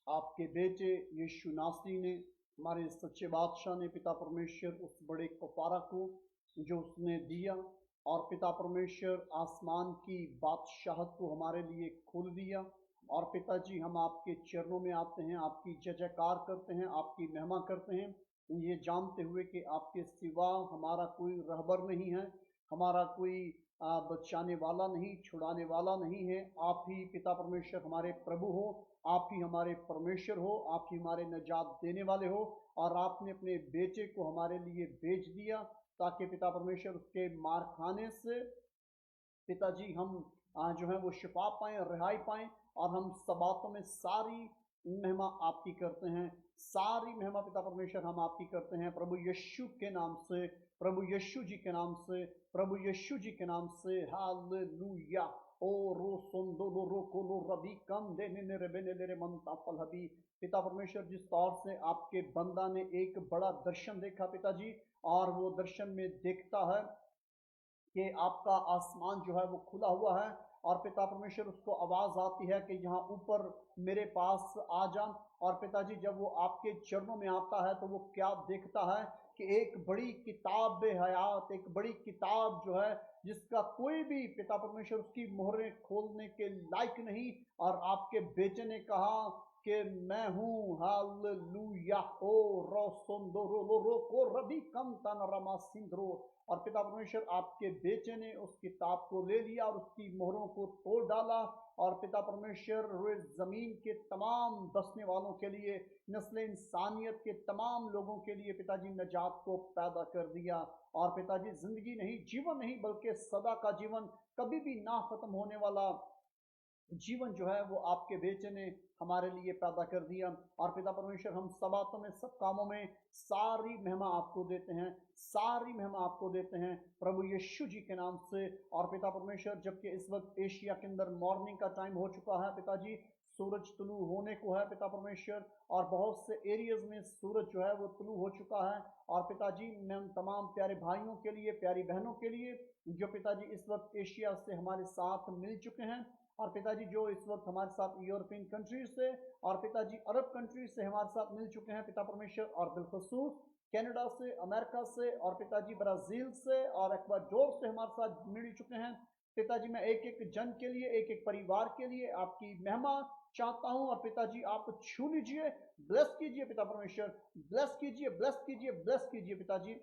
आपके बेटे यीशु नासरी ने, हमारे सच्चे बादशाह ने, पिता परमेश्वर उस बड़े कफारा को जो उसने दिया, और पिता परमेश्वर आसमान की बादशाहत को हमारे लिए खोल दिया। और पिताजी हम आपके चरणों में आते हैं, आपकी जय जयकार करते हैं, आपकी महिमा करते हैं, ये जानते हुए कि आपके सिवा हमारा कोई रहबर नहीं है, हमारा कोई बचाने वाला नहीं, छुड़ाने वाला नहीं है। आप ही पिता परमेश्वर हमारे प्रभु हो, आप ही हमारे परमेश्वर हो, आप ही हमारे निजात देने वाले हो। और आपने अपने बेटे को हमारे लिए भेज दिया ताकि पिता परमेश्वर उसके मार खाने से पिताजी हम जो है वो शिफा पाएं, रिहाई पाएं। और हम सबातों में सारी महिमा आपकी करते हैं, सारी महिमा पिता परमेश्वर हम आपकी करते हैं, प्रभु यीशु के नाम से, प्रभु यीशु जी के नाम से, प्रभु यीशु जी के नाम से। हालेलुया। ओ रो सोंदो लो रो को लो रबी कम दे ने रे बेने ले रे मनता फल हबी। पिता परमेश्वर जिस तौर से आपके बंदा ने एक बड़ा दर्शन देखा पिताजी, और वो दर्शन में देखता है कि आपका आसमान जो है वो खुला हुआ है, और पिता परमेश्वर उसको आवाज आती है कि यहाँ ऊपर मेरे पास आ जा। और पिताजी जब वो आपके चरणों में आता है तो वो क्या देखता है कि एक बड़ी किताब हयात, एक बड़ी किताब जो है जिसका कोई भी पिता परमेश्वर उसकी मोहरें खोलने के लायक नहीं। और आपके बेटे ने कहा कि मैं हूँ। हालेलुया। ओ रो सुंदो रो लो रो को रबी कम तन रमा सिंद्रो। और पिता परमेश्वर आपके बेटे ने उस किताब को ले लिया और उसकी मोहरों को तोड़ डाला। और पिता परमेश्वर रोए जमीन के तमाम बसने वालों के लिए, नस्ल इंसानियत के तमाम लोगों के लिए पिताजी निजात को पैदा कर दिया। और पिताजी जिंदगी नहीं, जीवन नहीं, बल्कि सदा का जीवन, कभी भी ना खत्म होने वाला जीवन जो है वो आपके बेटे ने हमारे लिए पैदा कर दिया। और पिता परमेश्वर हम सब बातों में, सब कामों में सारी महिमा आपको देते हैं, सारी महिमा आपको देते हैं प्रभु यीशु जी के नाम से। और पिता परमेश्वर जबकि इस वक्त एशिया के अंदर मॉर्निंग का टाइम हो चुका है पिताजी, सूरज तुलू होने को है पिता परमेश्वर, और बहुत से एरियाज में सूरज जो है वो तुलू हो चुका है। और पिताजी मैं उन तमाम प्यारे भाइयों के लिए, प्यारी बहनों के लिए जो पिताजी इस वक्त एशिया से हमारे साथ मिल चुके हैं, और पिताजी जो इस वक्त हमारे साथ यूरोपियन कंट्रीज से और पिताजी अरब कंट्रीज से हमारे साथ मिल चुके हैं पिता परमेश्वर, और बिलखसूस कनाडा से, अमेरिका से, और पिताजी ब्राजील से और इक्वाडोर से हमारे साथ मिल चुके हैं पिताजी। मैं एक एक जन के लिए, एक एक परिवार के लिए आपकी महिमा चाहता हूं। और पिताजी आप छू लीजिए, ब्लेस कीजिए पिता परमेश्वर, ब्लेस कीजिए, ब्लेस कीजिए, ब्लेस कीजिए पिताजी।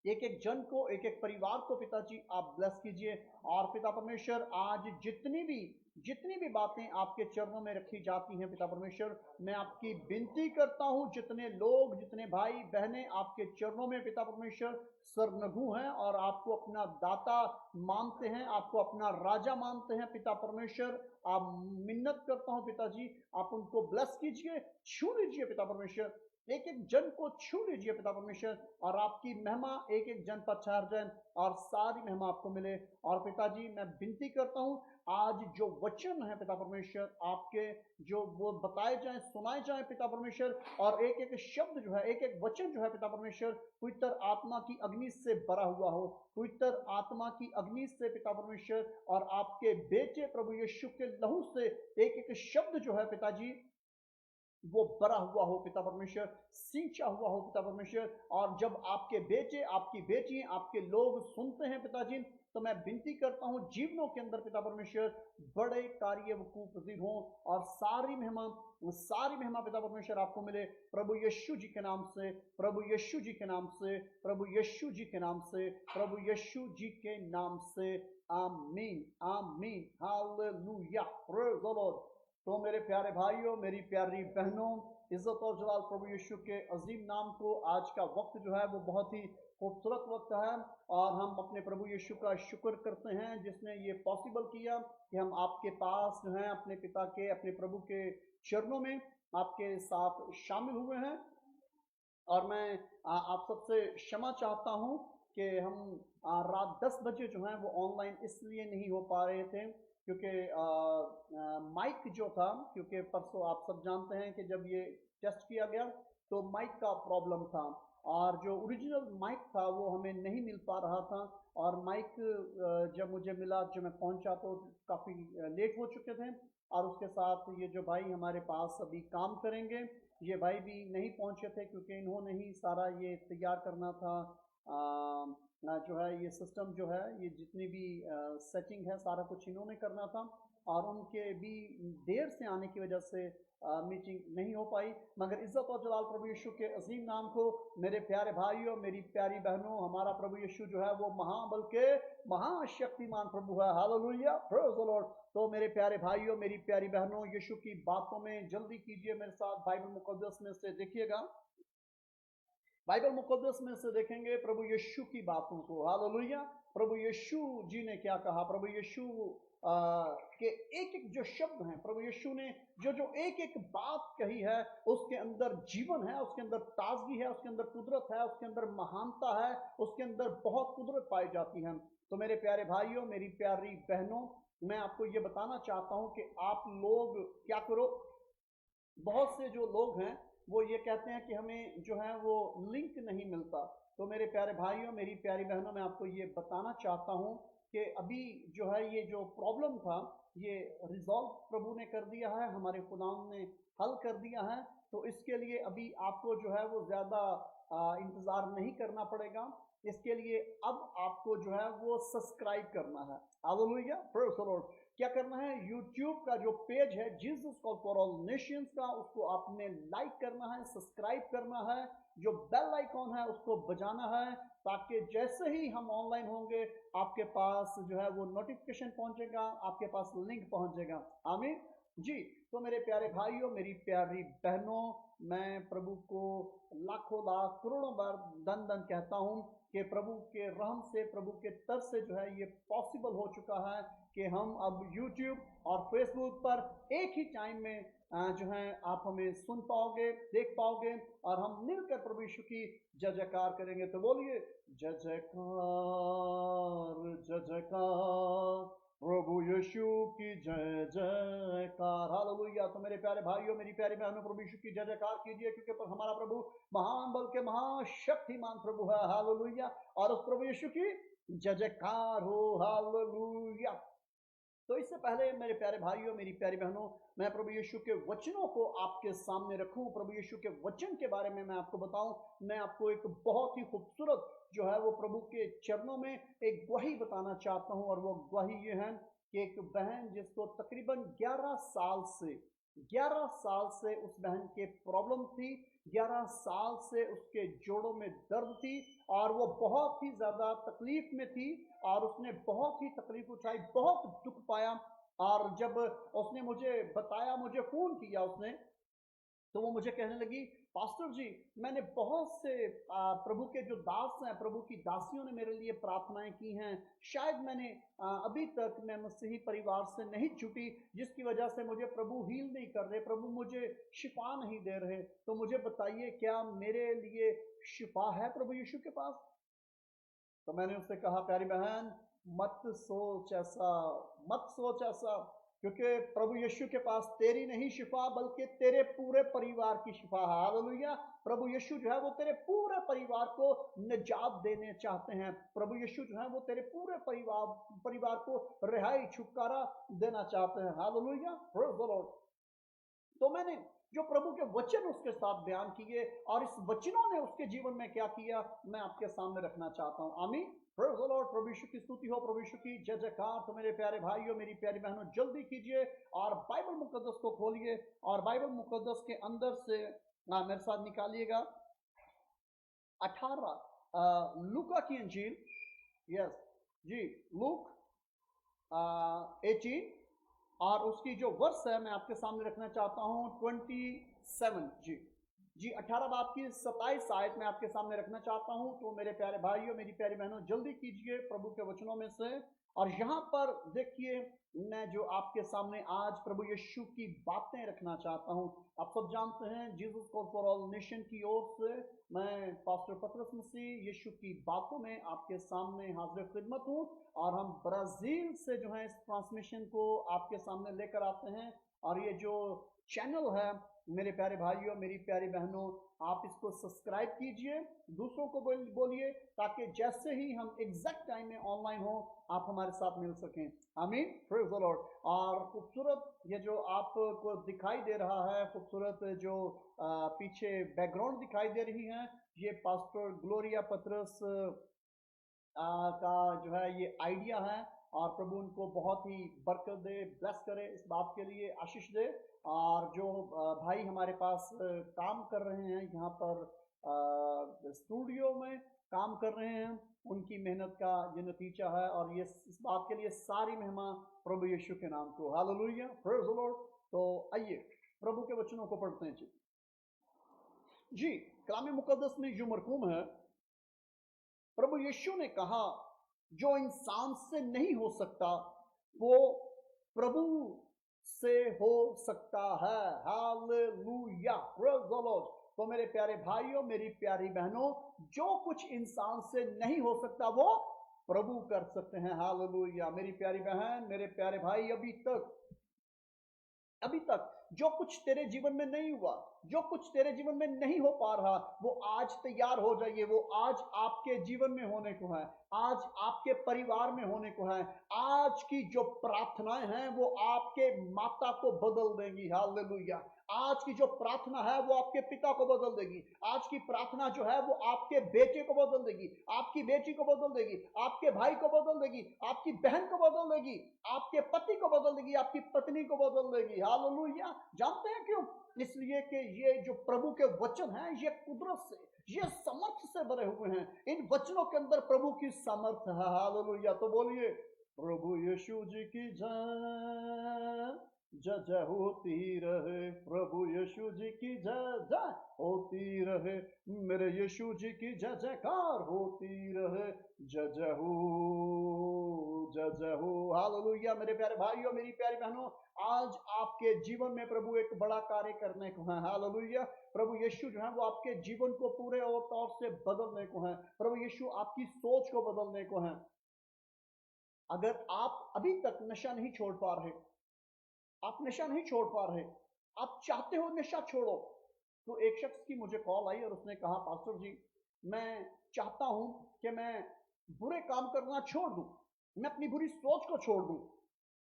एक एक जन को, एक एक परिवार को पिताजी आप ब्लेस कीजिए। और पिता परमेश्वर आज जितनी भी बातें आपके चरणों में रखी जाती हैं पिता परमेश्वर, मैं आपकी विनती करता हूं, जितने लोग, जितने भाई बहनें आपके चरणों में पिता परमेश्वर सरनगू हैं और आपको अपना दाता मानते हैं, आपको अपना राजा मानते हैं पिता परमेश्वर, आप मिन्नत करता हूं पिताजी, आप उनको ब्लेस कीजिए, छू लीजिए पिता परमेश्वर, एक एक जन को छू लीजिए पिता परमेश्वर, और आपकी महिमा एक एक जन पर ठहर जाए और सारी महिमा आपको मिले। और पिताजी मैं विनती करता हूं, आज जो वचन है पिता परमेश्वर आपके, जो वो बताए जाएं, सुनाए जाएं पिता परमेश्वर, और एक एक शब्द जो है, एक एक वचन जो है पिता परमेश्वर पवित्र आत्मा की अग्नि से भरा हुआ हो, पवित्र आत्मा की अग्नि से पिता परमेश्वर, और आपके बेटे प्रभु यीशु के लहू से एक एक शब्द जो है पिताजी वो भरा हुआ हो पिता परमेश्वर, सींचा हुआ हो पिता परमेश्वर। और जब आपके बेटे, आपकी बेटी, आपके लोग सुनते हैं पिताजी, तो मैं विनती करता हूं जीवनों के अंदर पिता परमेश्वर बड़े कार्य वकूफ पजीर हों, और सारी महिमा पिता परमेश्वर आपको मिले प्रभु यीशु जी के नाम से, प्रभु यीशु जी के नाम से, प्रभु यीशु जी के नाम से, प्रभु यीशु जी के नाम से। आमीन, आमीन, हालेलुया, प्रेज द लॉर्ड। तो मेरे प्यारे भाइयों, मेरी प्यारी बहनों, इज्जत और जलाल प्रभु यीशु के अजीम नाम को, आज का वक्त जो है वो बहुत ही खूबसूरत वक्त है, और हम अपने प्रभु यीशु का शुक्र करते हैं जिसने ये पॉसिबल किया कि हम आपके पास जो है अपने पिता के, अपने प्रभु के चरणों में आपके साथ शामिल हुए हैं। और मैं आप सबसे क्षमा चाहता हूं कि हम रात 10 बजे जो है वो ऑनलाइन इसलिए नहीं हो पा रहे थे क्योंकि माइक जो था, क्योंकि परसों आप सब जानते हैं कि जब ये टेस्ट किया गया तो माइक का प्रॉब्लम था, और जो ओरिजिनल माइक था वो हमें नहीं मिल पा रहा था। और माइक जब मुझे मिला, जब मैं पहुंचा तो काफ़ी लेट हो चुके थे, और उसके साथ ये जो भाई हमारे पास अभी काम करेंगे, ये भाई भी नहीं पहुंचे थे क्योंकि इन्होंने ही सारा ये तैयार करना था। जो है ये सिस्टम जो है, ये जितनी भी सेटिंग है, सारा कुछ इन्होंने करना था, और उनके भी देर से आने की वजह से मीटिंग नहीं हो पाई। मगर इज्जत और जलाल प्रभु यीशु के अजीम नाम को, मेरे प्यारे भाइयों, मेरी प्यारी बहनों, हमारा प्रभु यीशु जो है वो महाबल के महाशक्तिमान प्रभु है। Hallelujah, praise the Lord. तो मेरे प्यारे भाइयों, मेरी प्यारी बहनों, यीशु की बातों में जल्दी कीजिए मेरे साथ बाइबल मुकद्दस में से देखिएगा। बाइबल मुकद्दस में से देखेंगे प्रभु यीशु की बातों को। हालेलुया। प्रभु यीशु जी ने क्या कहा, प्रभु यीशु के एक एक जो शब्द हैं, प्रभु यीशु ने जो जो एक एक बात कही है, उसके अंदर जीवन है, उसके अंदर ताजगी है, उसके अंदर कुदरत है, उसके अंदर महानता है, उसके अंदर बहुत कुदरत पाई जाती है। तो मेरे प्यारे भाइयों, मेरी प्यारी बहनों, मैं आपको ये बताना चाहता हूं कि आप लोग क्या करो। बहुत से जो लोग हैं वो ये कहते हैं कि हमें जो है वो लिंक नहीं मिलता। तो मेरे प्यारे भाइयों, मेरी प्यारी बहनों, मैं आपको ये बताना चाहता हूं कि अभी जो है ये जो प्रॉब्लम था, ये रिजॉल्व प्रभु ने कर दिया है, हमारे खुदावंद ने हल कर दिया है। तो इसके लिए अभी आपको जो है वो ज़्यादा इंतज़ार नहीं करना पड़ेगा। इसके लिए अब आपको जो है वो सब्सक्राइब करना है। Hallelujah, praise the Lord. क्या करना है, यूट्यूब का जो पेज है Jesus call for all Nations का, उसको आपने लाइक करना है, सब्सक्राइब करना है, जो बेल आइकॉन है उसको बजाना है, ताकि जैसे ही हम ऑनलाइन होंगे आपके पास जो है वो नोटिफिकेशन पहुंचेगा, आपके पास लिंक पहुंचेगा। आमीन जी। तो मेरे प्यारे भाइयों, मेरी प्यारी बहनों, मैं प्रभु को लाखों लाख करोड़ों बार धन धन कहता हूं कि प्रभु के रहम से, प्रभु के तरफ से जो है ये पॉसिबल हो चुका है कि हम अब YouTube और Facebook पर एक ही टाइम में जो है आप हमें सुन पाओगे, देख पाओगे, और हम मिलकर प्रभु यीशु की जय जयकार करेंगे। तो बोलिए, जय जयकार, जय जयकार, प्रभु यीशु की जय जयकार। हालेलुया। तो मेरे प्यारे भाइयों, मेरी प्यारी बहनों, प्रभु यीशु की जय जयकार कीजिए, क्योंकि हमारा प्रभु महान बल के महाशक्तिमान प्रभु है। हालेलुया। और उस प्रभु यीशु की जय जयकार हो। हालेलुया। तो इससे पहले मेरे प्यारे भाइयों, मेरी प्यारी बहनों, मैं प्रभु यीशु के वचनों को आपके सामने रखूं, प्रभु यीशु के वचन के बारे में मैं आपको बताऊं। मैं आपको एक बहुत ही खूबसूरत जो है वो प्रभु के चरणों में एक गवाही बताना चाहता हूं, और वो गवाही ये है कि एक बहन जिसको तकरीबन 11 साल से उस बहन के प्रॉब्लम थी, 11 साल से उसके जोड़ों में दर्द थी, और वो बहुत ही ज्यादा तकलीफ में थी, और उसने बहुत ही तकलीफ उठाई, बहुत दुख पाया। और जब उसने मुझे बताया, मुझे फोन किया उसने, तो वो मुझे कहने लगी, पास्टर जी, मैंने बहुत से प्रभु के जो दास हैं, प्रभु की दासियों ने मेरे लिए प्रार्थनाएं की हैं, शायद मैंने अभी तक मैं मसीही परिवार से नहीं छूटी, जिसकी वजह से मुझे प्रभु हील नहीं कर रहे, प्रभु मुझे शिफा नहीं दे रहे। तो मुझे बताइए, क्या मेरे लिए शिफा है प्रभु यीशु के पास? तो मैंने उससे कहा, प्यारी बहन, मत सोच ऐसा, मत सोच ऐसा, क्योंकि प्रभु यीशु के पास तेरी नहीं शिफा, बल्कि तेरे पूरे परिवार की शिफा है। हालेलुया। प्रभु यीशु जो है वो तेरे पूरे परिवार को निजात देने चाहते हैं। प्रभु यीशु जो है वो तेरे पूरे परिवार को रिहाई, छुटकारा देना चाहते हैं। Hallelujah, praise the Lord. तो मैंने जो प्रभु के वचन उसके साथ बयान किए, और इस वचनों ने उसके जीवन में क्या किया, मैं आपके सामने रखना चाहता हूं। आमीन, प्रेज़ द लॉर्ड। प्रभु यीशु की स्तुति हो, प्रभु यीशु की जय जयकार। तो मेरे प्यारे भाइयों, मेरी प्यारी बहनों, जल्दी कीजिए और बाइबल मुकद्दस को खोलिए, और बाइबल मुकद्दस के अंदर से मेरे साथ निकालिएगा 18 लूका की इंजील। यस जी, लूक 18, और उसकी जो वर्ष है मैं आपके सामने रखना चाहता हूं 27 जी। जी 18 बाब की 27 आयत में आपके सामने रखना चाहता हूं। तो मेरे प्यारे भाइयों, मेरी प्यारी बहनों, जल्दी कीजिए प्रभु के वचनों में से। और यहां पर देखिए, मैं जो आपके सामने आज प्रभु यीशु की बातें रखना चाहता हूं। आप सब जानते हैं, Jesus call for all nation की ओर से मैं पास्टर पतरस मसीह यीशु की बातों में आपके सामने हाजिर खिदमत हूं, और हम ब्राजील से जो है इस ट्रांसमिशन को आपके सामने लेकर आते हैं। और ये जो चैनल है मेरे प्यारे भाइयों, मेरी प्यारी बहनों, आप इसको सब्सक्राइब कीजिए, दूसरों को बोलिए, ताकि जैसे ही हम एग्जैक्ट टाइम में ऑनलाइन हो आप हमारे साथ मिल सकें। आमीन, प्रेज द लॉर्ड। और खूबसूरत ये जो आपको दिखाई दे रहा है, खूबसूरत जो पीछे बैकग्राउंड दिखाई दे रही है, ये पास्टर ग्लोरिया पतरस का जो है ये आइडिया है, और प्रभु उनको बहुत ही बरकत दे, ब्लेस करे, इस बात के लिए आशीष दे। और जो भाई हमारे पास काम कर रहे हैं यहाँ पर स्टूडियो में काम कर रहे हैं, उनकी मेहनत का ये नतीजा है, और ये इस बात के लिए सारी महिमा प्रभु यीशु के नाम को। Hallelujah, praise the Lord. तो आइए प्रभु के वचनों को पढ़ते हैं जी। कलाम मुकद्दस में जो मरकूम है, प्रभु यीशु ने कहा जो इंसान से नहीं हो सकता वो प्रभु से हो सकता है। Hallelujah, praise the Lord. तो मेरे प्यारे भाइयों, मेरी प्यारी बहनों, जो कुछ इंसान से नहीं हो सकता वो प्रभु कर सकते हैं। हालेलुया। मेरी प्यारी बहन, मेरे प्यारे भाई, अभी तक जो कुछ तेरे जीवन में नहीं हुआ, जो कुछ तेरे जीवन में नहीं हो पा रहा, वो आज तैयार हो जाइए। वो आज आपके जीवन में होने को है, आज आपके परिवार में होने को है। आज की जो प्रार्थनाएं हैं वो आपके माता को बदल देंगी। हालेलुया। आज की जो प्रार्थना है वो आपके पिता को बदल देगी। आज की प्रार्थना जो है वो आपके बेटे को बदल देगी, आपकी बेटी को बदल देगी, आपके भाई को बदल देगी, आपकी बहन को बदल देगी, आपके पति को बदल देगी, आपकी पत्नी को बदल देगी। हालेलुया। जानते हैं क्यों? इसलिए कि ये जो प्रभु के वचन हैं ये कुदरत से, ये समर्थ से भरे हुए हैं। इन वचनों के अंदर प्रभु की समर्थ है। हालेलुया। तो बोलिए, प्रभु यीशु जी की जय जय जय होती रहे, प्रभु यीशु जी की जय जय होती रहे, मेरे यीशु जी की जय जयकार होती रहे, जय जय हो, जय जय हो। हालेलुया। मेरे प्यारे भाइयों, मेरी प्यारी बहनों, आज आपके जीवन में प्रभु एक बड़ा कार्य करने को है। हालेलुया। प्रभु यीशु जो है वो आपके जीवन को पूरे और तौर से बदलने को है। प्रभु यीशु आपकी सोच को बदलने को है। अगर आप अभी तक नशा नहीं छोड़ पा रहे, आप नशा नहीं छोड़ पा रहे, आप चाहते हो नशा छोड़ो, तो एक शख्स की मुझे कॉल आई और उसने कहा, पास्टर जी मैं चाहता हूं कि मैं बुरे काम करना छोड़ दूं, मैं अपनी बुरी सोच को छोड़ दूं,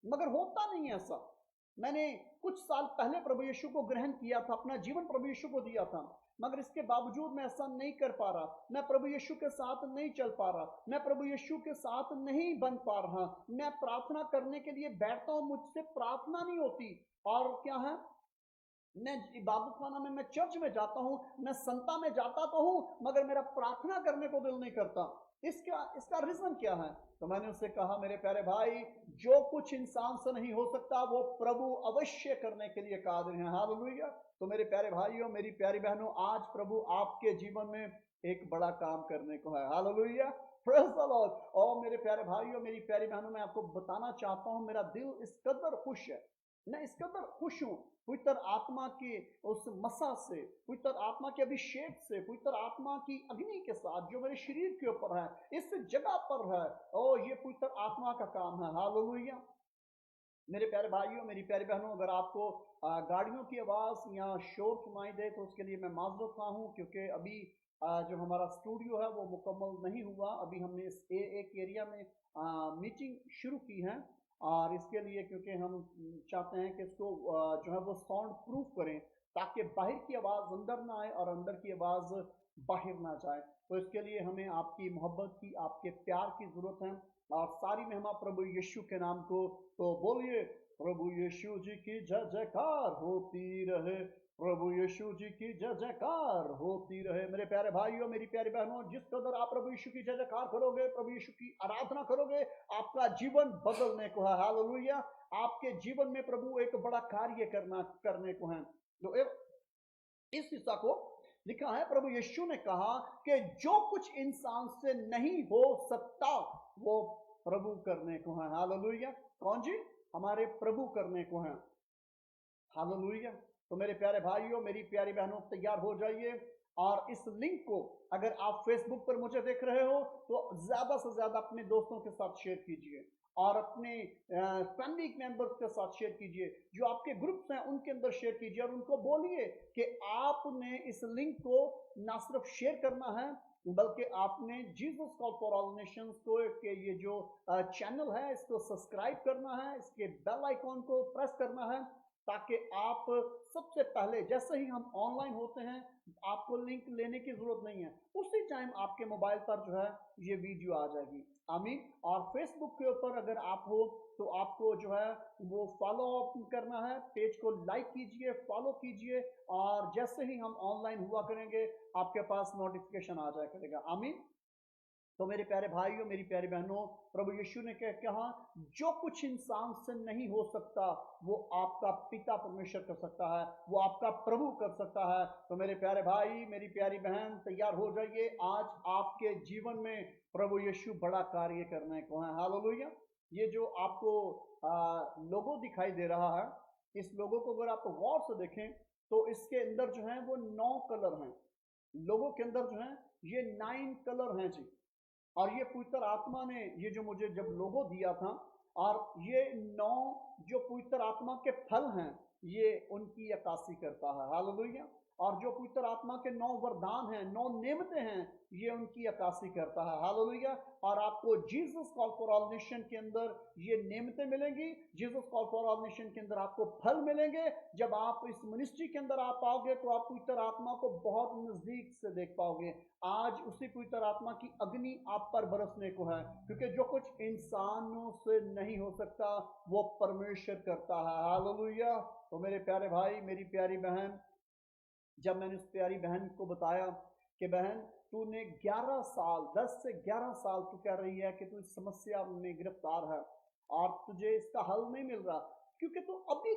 मगर होता नहीं है ऐसा। मैंने कुछ साल पहले प्रभु यीशु को ग्रहण किया था, अपना जीवन प्रभु यीशु को दिया था, मगर इसके बावजूद मैं ऐसा नहीं कर पा रहा। मैं प्रभु यीशु के साथ नहीं चल पा रहा, मैं प्रभु यीशु के साथ नहीं बन पा रहा। मैं प्रार्थना करने के लिए बैठता हूं, मुझसे प्रार्थना नहीं होती। और क्या है, मैं इबादत खाना में, मैं चर्च में जाता हूं, मैं संता में जाता तो हूं, मगर मेरा प्रार्थना करने को दिल नहीं करता। इसका रीजन क्या है? तो मैंने उससे कहा, मेरे प्यारे भाई, जो कुछ इंसान से नहीं हो सकता वो प्रभु अवश्य करने के लिए कादिर हैं। हालेलुया। तो मेरे प्यारे भाइयों, मेरी प्यारी बहनों, आज प्रभु आपके जीवन में एक बड़ा काम करने को है। Hallelujah, praise the Lord. और मेरे प्यारे भाइयों, मेरी प्यारी बहनों, मैं आपको बताना चाहता हूं, मेरा दिल इस कदर खुश है, मैं इस कदर खुश हूं पवित्र आत्मा के उस मसा से, पवित्र आत्मा के अभिषेक से, पवित्र आत्मा की अग्नि के साथ जो मेरे शरीर के ऊपर है, इस जगह पर है। और ये पवित्र आत्मा का काम है। हालेलुया। मेरे प्यारे भाइयों, मेरी प्यारी बहनों, अगर आपको गाड़ियों की आवाज या शोर सुनाई दे तो उसके लिए मैं माजरत खा हूं, क्योंकि अभी जो हमारा स्टूडियो है वो मुकम्मल नहीं हुआ। अभी हमने इस एक एरिया में मीटिंग शुरू की है, और इसके लिए क्योंकि हम चाहते हैं कि इसको जो है वो साउंड प्रूफ करें, ताकि बाहर की आवाज़ अंदर ना आए और अंदर की आवाज़ बाहर ना जाए। तो इसके लिए हमें आपकी मोहब्बत की, आपके प्यार की ज़रूरत है। और सारी महिमा प्रभु यीशु के नाम को। तो बोलिए, प्रभु यीशु जी की जय जयकार होती रहे, प्रभु यीशु जी की जय जयकार होती रहे। मेरे प्यारे भाइयों, मेरी प्यारी बहनों, जिस कदर आप प्रभु यीशु की जय जयकार करोगे, प्रभु यीशु की आराधना करोगे, आपका जीवन बदलने को है। हालेलुया। आपके जीवन में प्रभु एक बड़ा कार्य करने को है। तो इस हिस्सा को लिखा है, प्रभु यीशु ने कहा कि जो कुछ इंसान से नहीं हो सकता वो प्रभु करने को है। हालेलुया। कौन जी? हमारे प्रभु करने को है। हालेलुया। तो मेरे प्यारे भाइयों, मेरी प्यारी बहनों, तैयार हो जाइए, और इस लिंक को अगर आप फेसबुक पर मुझे देख रहे हो तो ज्यादा से ज्यादा अपने दोस्तों के साथ शेयर कीजिए, और अपने फैमिली मेंबर्स के साथ शेयर कीजिए, जो आपके ग्रुप्स हैं उनके अंदर शेयर कीजिए और उनको बोलिए कि आपने इस लिंक को ना सिर्फ शेयर करना है, बल्कि आपने Jesus call for all Nations को के ये जो चैनल है इसको सब्सक्राइब करना है, इसके बेल आइकॉन को प्रेस करना है, ताकि आप सबसे पहले जैसे ही हम ऑनलाइन होते हैं आपको लिंक लेने की जरूरत नहीं है, उसी टाइम आपके मोबाइल पर जो है ये वीडियो आ जाएगी। आमीन। और फेसबुक के ऊपर अगर आप हो तो आपको जो है वो फॉलो अप करना है, पेज को लाइक कीजिए, फॉलो कीजिए, और जैसे ही हम ऑनलाइन हुआ करेंगे आपके पास नोटिफिकेशन आ जाया करेगा। आमीन। तो मेरे प्यारे भाइयों, मेरी प्यारी बहनों, प्रभु यीशु ने क्या कहा, जो कुछ इंसान से नहीं हो सकता वो आपका पिता परमेश्वर कर सकता है, वो आपका प्रभु कर सकता है। तो मेरे प्यारे भाई, मेरी प्यारी बहन, तैयार हो जाइए, आज आपके जीवन में प्रभु यीशु बड़ा कार्य करने को है। हालेलुया। ये जो आपको लोगो दिखाई दे रहा है, इस लोगो को अगर आप गौर से देखें तो इसके अंदर जो है वो 9 कलर हैं। लोगों के अंदर जो है ये 9 कलर हैं जी। और ये पवित्र आत्मा ने ये जो मुझे जब लोगो दिया था, और ये 9 जो पवित्र आत्मा के फल हैं ये उनकी अक्कासी करता है। हालेलुया। और जो पवित्र आत्मा के 9 वरदान हैं, 9 नेमतें हैं, ये उनकी अक्कासी करता है। हालेलुया। और आपको Jesus call for all nation के अंदर ये नेमतें मिलेंगी, Jesus call for all nation के अंदर आपको फल मिलेंगे। जब आप इस मिनिस्ट्री के अंदर आ पाओगे तो आप पवित्र आत्मा को बहुत नजदीक से देख पाओगे। आज उसी पवित्र आत्मा की अग्नि आप पर बरसने को है, क्योंकि जो कुछ इंसानों से नहीं हो सकता वो परमेश्वर करता है। हालेलुया। तो मेरे प्यारे भाई, मेरी प्यारी बहन, जब मैंने उस प्यारी बहन को बताया कि बहन तूने 11 साल, 10 से 11 साल तू कह रही है कि तू इस समस्या में गिरफ्तार है और तुझे इसका हल नहीं मिल रहा, क्योंकि तू अभी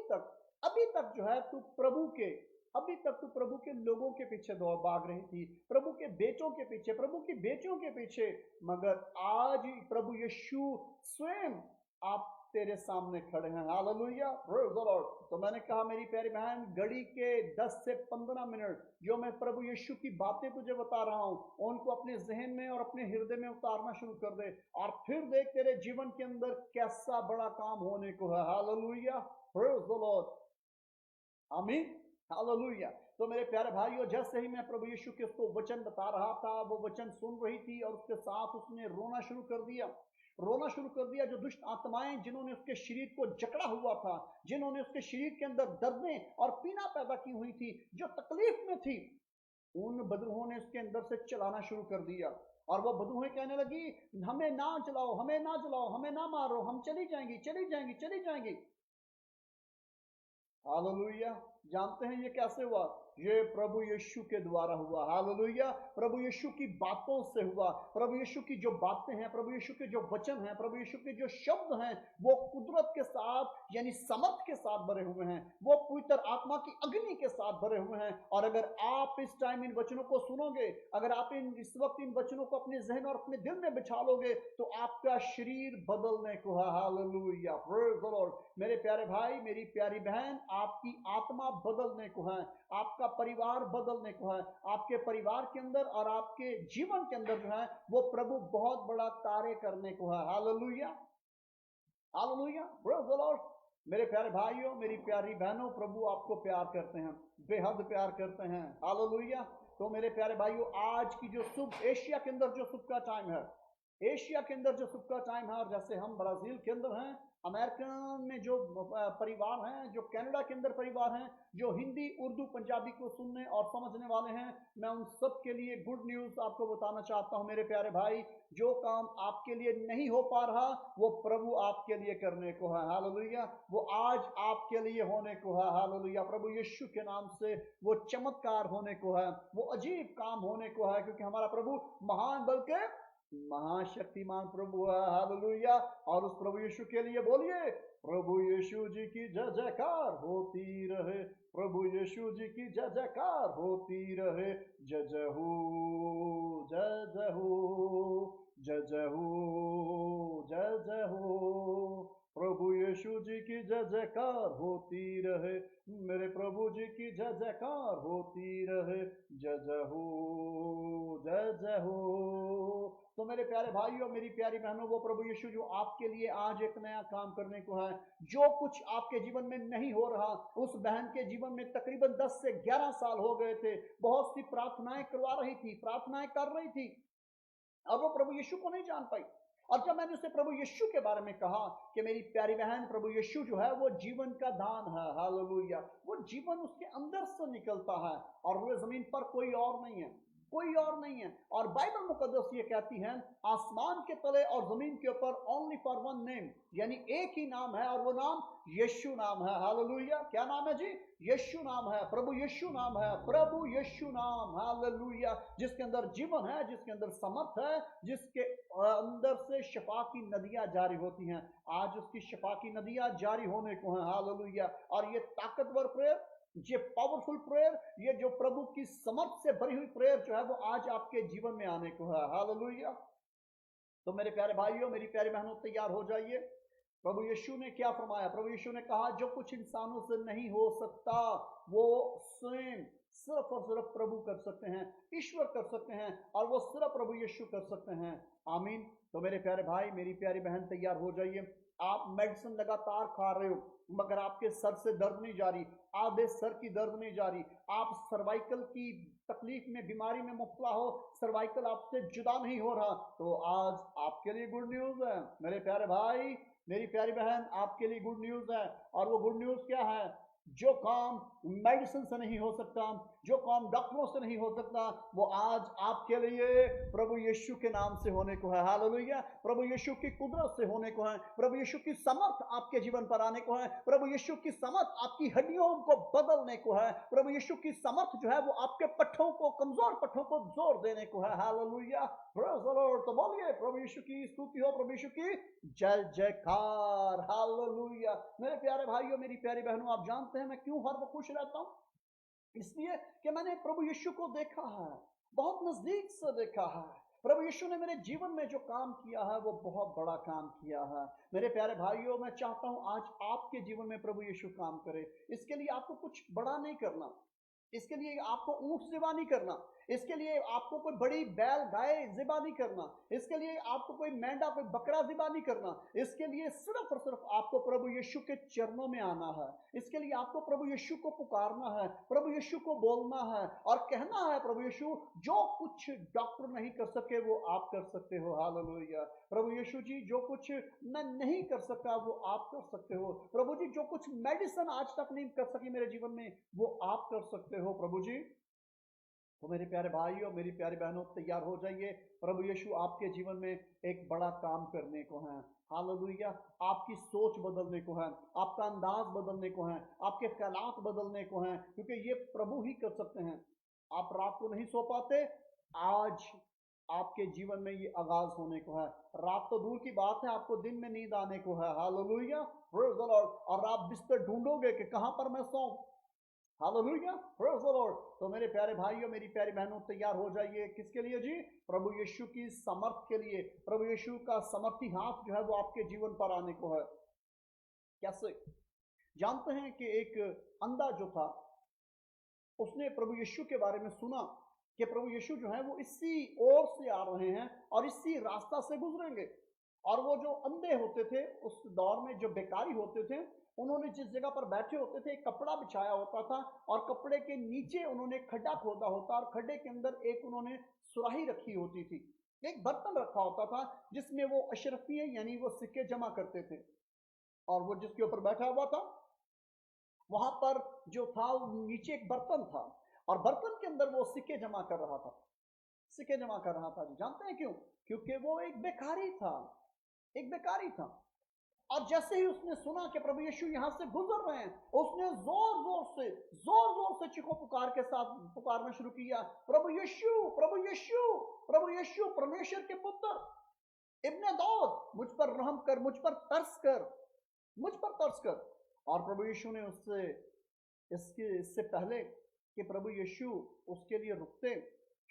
तक जो है तू प्रभु के, अभी तक तू प्रभु के लोगों के पीछे दौड़ भाग रही थी, प्रभु के बेटों के पीछे, प्रभु की बेटियों के पीछे। मगर आज प्रभु यीशु स्वयं आप तेरे सामने खड़े हैं। Hallelujah, praise the Lord. तो मैंने कहा मेरी प्यारी बहन, घड़ी के 10 से 15 मिनट जो मैं प्रभु यीशु की बातें तुझे बता रहा हूं उनको अपने जहन में और अपने हृदय में उतारना शुरू कर दे, और फिर देख तेरे जीवन के अंदर कैसा बड़ा काम होने को है। Hallelujah, praise the Lord. आमीन। हालेलुया। तो मेरे प्यारे भाइयों, जैसे ही मैं प्रभु यीशु के उसको वचन बता रहा था, वो वचन सुन रही थी और उसके साथ उसने रोना शुरू कर दिया, रोना शुरू कर दिया। जो दुष्ट आत्माएं जिन्होंने उसके शरीर को जकड़ा हुआ था, जिन्होंने उसके शरीर के अंदर दर्दें और पीड़ा पैदा की हुई थी, जो तकलीफ में थी, उन बदरूहों ने उसके अंदर से चलाना शुरू कर दिया। और वो बदरूहें कहने लगी, हमें ना चलाओ, हमें ना चलाओ, हमें ना मारो, हम चली जाएंगी, चली जाएंगी, चली जाएंगी। हालेलुया। जानते हैं ये कैसे हुआ? ये प्रभु यीशु के द्वारा हुआ। हालेलुया। प्रभु यीशु की बातों से हुआ। प्रभु यीशु की जो बातें हैं, प्रभु यीशु के जो वचन हैं, प्रभु यीशु के जो शब्द हैं, वो कुदरत के साथ यानी समर्थ के साथ भरे हुए हैं, वो पवित्र आत्मा की अग्नि के साथ भरे हुए हैं। और अगर आप इस टाइम इन वचनों को सुनोगे, अगर आप इस वक्त इन वचनों को अपने जहन और अपने दिल में बिछा लोगे, तो आपका शरीर बदलने को है। Hallelujah, praise the Lord. मेरे प्यारे भाई, मेरी प्यारी बहन, आपकी आत्मा बदलने को है, आपका परिवार बदलने को है। आपके परिवार के अंदर और आपके जीवन के अंदर जो है वो प्रभु बहुत बड़ा कार्य करने को है। Hallelujah, hallelujah, praise the Lord. मेरे प्यारे भाइयों, मेरी प्यारी बहनों, प्रभु आपको प्यार करते हैं, बेहद प्यार करते हैं। हालेलुया। तो मेरे प्यारे भाइयों, आज की जो सुबह एशिया के अंदर जो सुबह का टाइम है, एशिया के अंदर जो सुबह का टाइम है, और जैसे हम ब्राजील के अंदर हैं, अमेरिका में जो परिवार हैं, जो कनाडा के अंदर परिवार हैं, जो हिंदी, उर्दू, पंजाबी को सुनने और समझने वाले हैं, मैं उन सब के लिए गुड न्यूज आपको बताना चाहता हूं। मेरे प्यारे भाई, जो काम आपके लिए नहीं हो पा रहा वो प्रभु आपके लिए करने को है। हालेलुया। वो आज आपके लिए होने को है। हालेलुया। प्रभु यीशु के नाम से वो चमत्कार होने को है, वो अजीब काम होने को है, क्योंकि हमारा प्रभु महान बल्कि महाशक्तिमान प्रभु है। हालेलुया। और उस प्रभु यीशु के लिए बोलिए, प्रभु यीशु जी की जय जयकार होती रहे, प्रभु यीशु जी की जय जयकार होती रहे। जय जय हो, जय जय हो, जय जय हो, जय जय हो, प्रभु यीशु जी की जय जयकार होती रहे, मेरे प्रभु जी की जय जयकार होती रहे, जय जय हो, जय जय हो। तो मेरे प्यारे भाइयों, मेरी प्यारी बहनों, वो प्रभु यीशु जो आपके लिए आज एक नया काम करने को है, जो कुछ आपके जीवन में नहीं हो रहा, उस बहन के जीवन में तकरीबन 10 से 11 साल हो गए थे, बहुत सी प्रार्थनाएं करवा रही थी, प्रार्थनाएं कर रही थी, अब वो प्रभु यीशु को नहीं जान पाई। और जब मैंने उसे प्रभु यीशु के बारे में कहा कि मेरी प्यारी बहन, प्रभु यीशु जो है वो जीवन का दान है, हालेलुया, वो जीवन उसके अंदर से निकलता है और वो जमीन पर कोई और नहीं है, कोई और नहीं है। और बाइबल मुकद्दस ये कहती है, आसमान के तले और जमीन के ऊपर ओनली फॉर वन नेम, यानी एक ही नाम है और वो नाम यीशु नाम है, हालेलुया। क्या नाम है जी? यीशु नाम है, प्रभु यीशु नाम है, प्रभु यीशु नाम, हालेलुया, जिसके अंदर जीवन है, जिसके अंदर समर्थ है, जिसके अंदर से शफा की नदियां जारी होती हैं। आज उसकी शफा की नदियां जारी होने को हैं, हालेलुया। और ये ताकतवर प्रेयर, ये पावरफुल प्रेयर, ये जो प्रभु की समर्थ से भरी हुई प्रेयर जो है वो आज आपके जीवन में आने को है, हालेलुया। तो मेरे प्यारे भाइयों, मेरी प्यारी बहनों, तैयार हो जाइए। प्रभु यीशु ने क्या फरमाया? प्रभु यीशु ने कहा, जो कुछ इंसानों से नहीं हो सकता वो स्वयं सिर्फ और सिर्फ प्रभु कर सकते हैं, ईश्वर कर सकते हैं, और वो सिर्फ प्रभु यीशु कर सकते हैं। आमीन। तो मेरे प्यारे भाई, मेरी प्यारी बहन, तैयार हो जाइए। आप मेडिसिन लगातार खा रहे हो मगर आपके सर से दर्द नहीं जा रही, आधे सर की दर्द नहीं जा रही, आप सर्वाइकल की तकलीफ में, बीमारी में मुब्तला हो, सर्वाइकल आपसे जुदा नहीं हो रहा, तो आज आपके लिए गुड न्यूज है। मेरे प्यारे भाई, मेरी प्यारी बहन, आपके लिए गुड न्यूज है। और वो गुड न्यूज क्या है? जो काम मेडिसिन से नहीं हो सकता, जो काम डॉक्टरों से नहीं हो सकता, वो आज आपके लिए प्रभु यीशु के नाम से होने को है, हालेलुया। प्रभु यीशु की कुदरत से होने को है, प्रभु यीशु की समर्थ आपके जीवन पर आने को है, प्रभु यीशु की समर्थ आपकी हड्डियों को बदलने को है, प्रभु यीशु की समर्थ जो है वो आपके पट्टों को, कमजोर पट्टों को जोर देने को है, हालेलुया। Praise the Lord. तो बोलिए, प्रभु यीशु की स्तुति हो, प्रभु यीशु की जय जयकार, हालेलुया। मेरे प्यारे भाइयों, मेरी प्यारी बहनों, आप जानते हैं मैं क्यों हर वक्त खुश रहता हूं? इसलिए कि मैंने प्रभु यीशु को देखा है, बहुत नजदीक से देखा है। प्रभु यीशु ने मेरे जीवन में जो काम किया है वो बहुत बड़ा काम किया है। मेरे प्यारे भाइयों, मैं चाहता हूं आज आपके जीवन में प्रभु यीशु काम करे। इसके लिए आपको कुछ बड़ा नहीं करना, इसके लिए आपको ऊंट ज़िबा नहीं करना, इसके लिए आपको कोई बड़ी बैल गाय ज़िबा नहीं करना, इसके लिए आपको कोई मेंढा, कोई बकरा ज़िबा नहीं करना। इसके लिए सिर्फ और सिर्फ आपको प्रभु यीशु के चरणों में आना है। इसके लिए आपको प्रभु यीशु को पुकारना है, प्रभु यीशु को बोलना है और कहना है, प्रभु यीशु, जो कुछ डॉक्टर नहीं कर सके वो आप कर सकते हो, हालेलुया। प्रभु यीशु जी, जो कुछ मैं नहीं कर सकता वो आप कर सकते हो। प्रभु जी, जो कुछ मेडिसिन आज तक नहीं कर सकी मेरे जीवन में वो आप कर सकते हो, प्रभु जी। तो मेरे प्यारे भाइयों, मेरी प्यारी बहनों, तैयार हो जाइए। प्रभु यीशु आपके जीवन में एक बड़ा काम करने को है, हालेलुया। आपकी सोच बदलने को है, आपका अंदाज बदलने को है, आपके ख्यालात बदलने को हैं, क्योंकि ये प्रभु ही कर सकते हैं। आप रात को नहीं सो पाते, आज आपके जीवन में ये आगाज होने को है। रात तो दूर की बात है, आपको दिन में नींद आने को है, हालेलुया, प्रेज़ द लॉर्ड। और आप बिस्तर ढूंढोगे कि कहां पर मैं सोऊं, हालेलुया, प्रेज़ द लॉर्ड। तो मेरे प्यारे भाइयों, मेरी प्यारी बहनों, तैयार हो जाइए। किसके लिए जी? प्रभु यीशु की समर्थ के लिए। प्रभु यीशु का समर्थी हाथ जो है वो आपके जीवन पर आने को है। कैसे? जानते हैं कि एक अंधा जो था, उसने प्रभु यीशु के बारे में सुना कि प्रभु यीशु जो है वो इसी ओर से आ रहे हैं और इसी रास्ता से गुजरेंगे। और वो जो अंधे होते थे उस दौर में, जो बेकारी होते थे, उन्होंने जिस जगह पर बैठे होते थे एक कपड़ा बिछाया होता था और कपड़े के नीचे उन्होंने खड्डा खोदा होता और खड्डे के अंदर एक उन्होंने सुराही रखी होती थी, एक बर्तन रखा होता था जिसमें वो अशरफिये यानी वो सिक्के जमा करते थे। और वो जिसके ऊपर बैठा हुआ था, वहां पर जो था नीचे एक बर्तन था और बर्तन के अंदर वो सिक्के जमा कर रहा था, सिक्के जमा कर रहा था। जानते हैं क्यों? क्योंकि वो एक बेकारी था, एक बेकारी था। और जैसे ही उसने सुना कि प्रभु यीशु यहां से गुजर रहे हैं, उसने जोर जोर से चीखों पुकार के साथ पुकारना शुरू किया, प्रभु यीशु, प्रभु यीशु, प्रभु यीशु, परमेश्वर के पुत्र, इब्ने दाऊद, मुझ पर रहम कर, मुझ पर तरस कर, मुझ पर तरस कर। और प्रभु यीशु ने उससे इससे पहले कि प्रभु यीशु उसके लिए रुकते,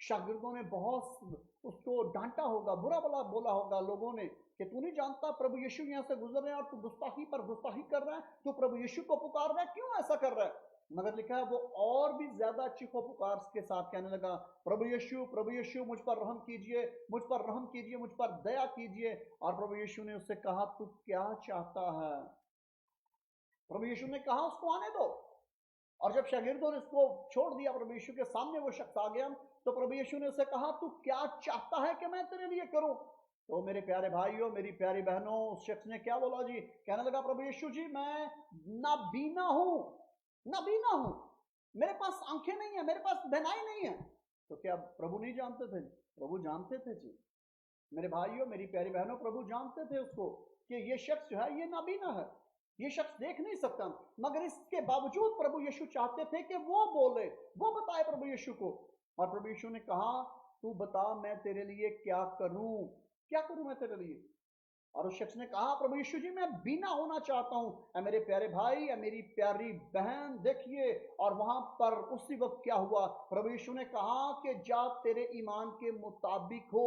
शागिर्दों ने बहुत उसको डांटा होगा, बुरा भला बोला होगा लोगों ने कि तू नहीं जानता प्रभु यीशु यहाँ से गुजर रहे हैं और तू गुस्ताखी पर गुस्ताखी कर रहा है, तू प्रभु यीशु को पुकार रहा है, क्यों ऐसा कर रहा है? मगर लिखा है वो और भी ज्यादा चीखो पुकार के साथ कहने लगा, प्रभु यीशु मुझ पर रहम कीजिए, मुझ पर रहम कीजिए, मुझ पर दया कीजिए। और प्रभु यीशु ने उससे कहा तू क्या चाहता है? प्रभु यीशु ने कहा उसको आने दो। और जब शागिर्दों ने इसको छोड़ दिया, प्रभु यीशु के सामने वो शख्स आ गया, तो प्रभु यीशु ने उसे कहा तू क्या चाहता है कि मैं तेरे लिए करूं? तो मेरे प्यारे भाइयों, मेरी प्यारी बहनों, उस शख्स ने क्या बोला जी? कहने लगा प्रभु यीशु जी मैं नाबीना हूं, नाबीना हूं, मेरे पास आंखें नहीं है, मेरे पास बहनाई नहीं है। तो क्या प्रभु नहीं जानते थे? प्रभु जानते थे जी। मेरे भाइयों, मेरी प्यारी बहनों, प्रभु जानते थे उसको कि ये शख्स जो है ये नाबीना है, ये शख्स देख नहीं सकता। मगर इसके बावजूद प्रभु यीशु चाहते थे कि वो बोले, वो बताए प्रभु यीशु को। और प्रभु यीशु ने कहा तू बता मैं तेरे लिए क्या करूं, क्या करूं मैं तेरे लिए? और उस शख्स ने कहा प्रभु यीशु जी मैं बीना होना चाहता हूं। मेरे प्यारे भाई, मेरी प्यारी बहन, देखिए और वहां पर उसी वक्त क्या हुआ? प्रभु यीशु ने कहा कि जा तेरे ईमान के मुताबिक हो।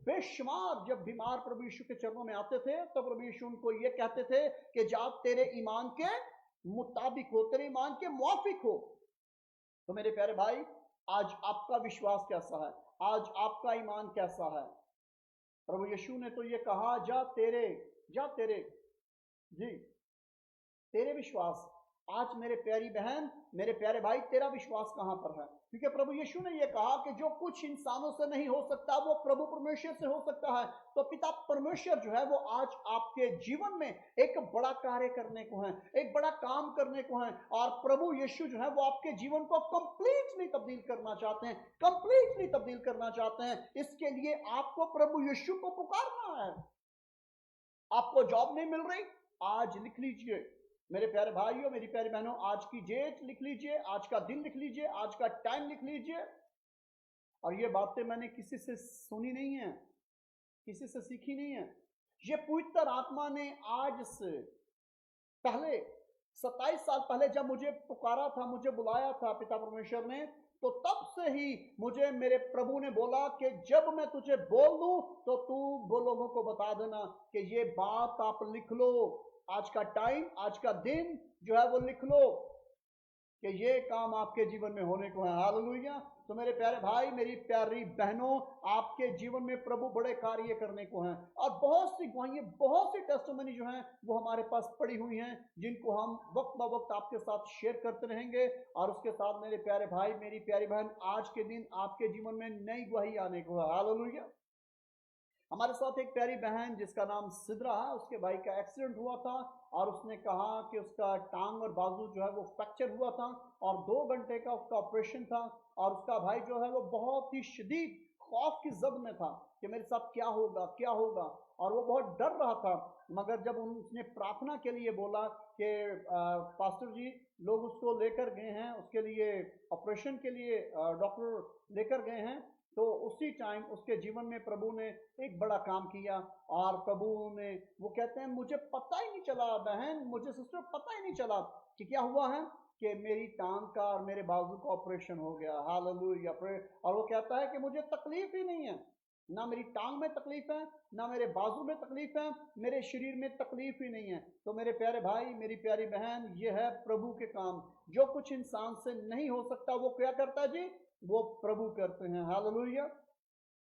बेशुमार जब बीमार प्रभु यीशु के चरणों में आते थे तो प्रभु यीशु उनको ये कहते थे कि जा तेरे ईमान के मुताबिक हो, तेरे ईमान के मुआफिक हो। तो मेरे प्यारे भाई, आज आपका विश्वास कैसा है? आज आपका ईमान कैसा है? प्रभु यीशु ने तो ये कहा जा तेरे जी तेरे विश्वास। आज मेरे प्यारी बहन, मेरे प्यारे भाई, तेरा विश्वास कहां पर है? क्योंकि प्रभु यीशु ने यह कहा कि जो कुछ इंसानों से नहीं हो सकता वो प्रभु परमेश्वर से हो सकता है। तो पिता परमेश्वर जो है वो आज आपके जीवन में एक बड़ा कार्य करने को है, एक बड़ा काम करने को है। और प्रभु यीशु जो है वो आपके जीवन को कंप्लीटली तब्दील करना चाहते हैं, कंप्लीटली तब्दील करना चाहते हैं। इसके लिए आपको प्रभु यीशु को पुकारना है। आपको जॉब नहीं मिल रही, आज लिख लीजिए मेरे प्यारे भाइयों, मेरी प्यारी बहनों, आज की डेट लिख लीजिए, आज का दिन लिख लीजिए, आज का टाइम लिख लीजिए। और ये बातें मैंने किसी से सुनी नहीं है, किसी से सीखी नहीं है। ये पवित्र आत्मा ने आज से पहले 27 साल पहले जब मुझे पुकारा था, मुझे बुलाया था पिता परमेश्वर ने, तो तब से ही मुझे मेरे प्रभु ने बोला कि जब मैं तुझे बोल दूं तो तू वो लोगों को बता देना कि ये बात आप लिख लो, आज का टाइम, आज का दिन जो है वो लिख लो कि ये काम आपके जीवन में होने को है। हालेलुया। तो मेरे प्यारे भाई, मेरी प्यारी बहनों, आपके जीवन में प्रभु बड़े कार्य करने को हैं। और बहुत सी गवाहियां, बहुत सी टेस्टिमनी जो हैं वो हमारे पास पड़ी हुई हैं, जिनको हम वक्त ब वक्त आपके साथ शेयर करते रहेंगे। और उसके साथ मेरे प्यारे भाई, मेरी प्यारी बहन, आज के दिन आपके जीवन में नई गवाही आने को है। हालेलुया। हमारे साथ एक प्यारी बहन जिसका नाम सिद्रा है, उसके भाई का एक्सीडेंट हुआ था और उसने कहा कि उसका टांग और बाजू जो है वो फ्रैक्चर हुआ था और 2 घंटे का उसका ऑपरेशन था। और उसका भाई जो है वो बहुत ही शदीद खौफ की जद में था कि मेरे साथ क्या होगा, क्या होगा, और वो बहुत डर रहा था। मगर जब उसने प्रार्थना के लिए बोला कि पास्टर जी लोग उसको लेकर गए हैं, उसके लिए ऑपरेशन के लिए डॉक्टर लेकर गए हैं, तो उसी टाइम उसके जीवन में प्रभु ने एक बड़ा काम किया। और प्रभु ने, वो कहते हैं मुझे पता ही नहीं चला बहन, मुझे सिस्टर पता ही नहीं चला कि क्या हुआ है, कि मेरी टांग का और मेरे बाजू का ऑपरेशन हो गया। हालेलुया। और वो कहता है कि मुझे तकलीफ ही नहीं है, ना मेरी टांग में तकलीफ है, ना मेरे बाजू में तकलीफ है, मेरे शरीर में तकलीफ ही नहीं है। तो मेरे प्यारे भाई, मेरी प्यारी बहन, ये है प्रभु के काम। जो कुछ इंसान से नहीं हो सकता वो क्या करता है जी? वो प्रभु करते हैं। हालेलुया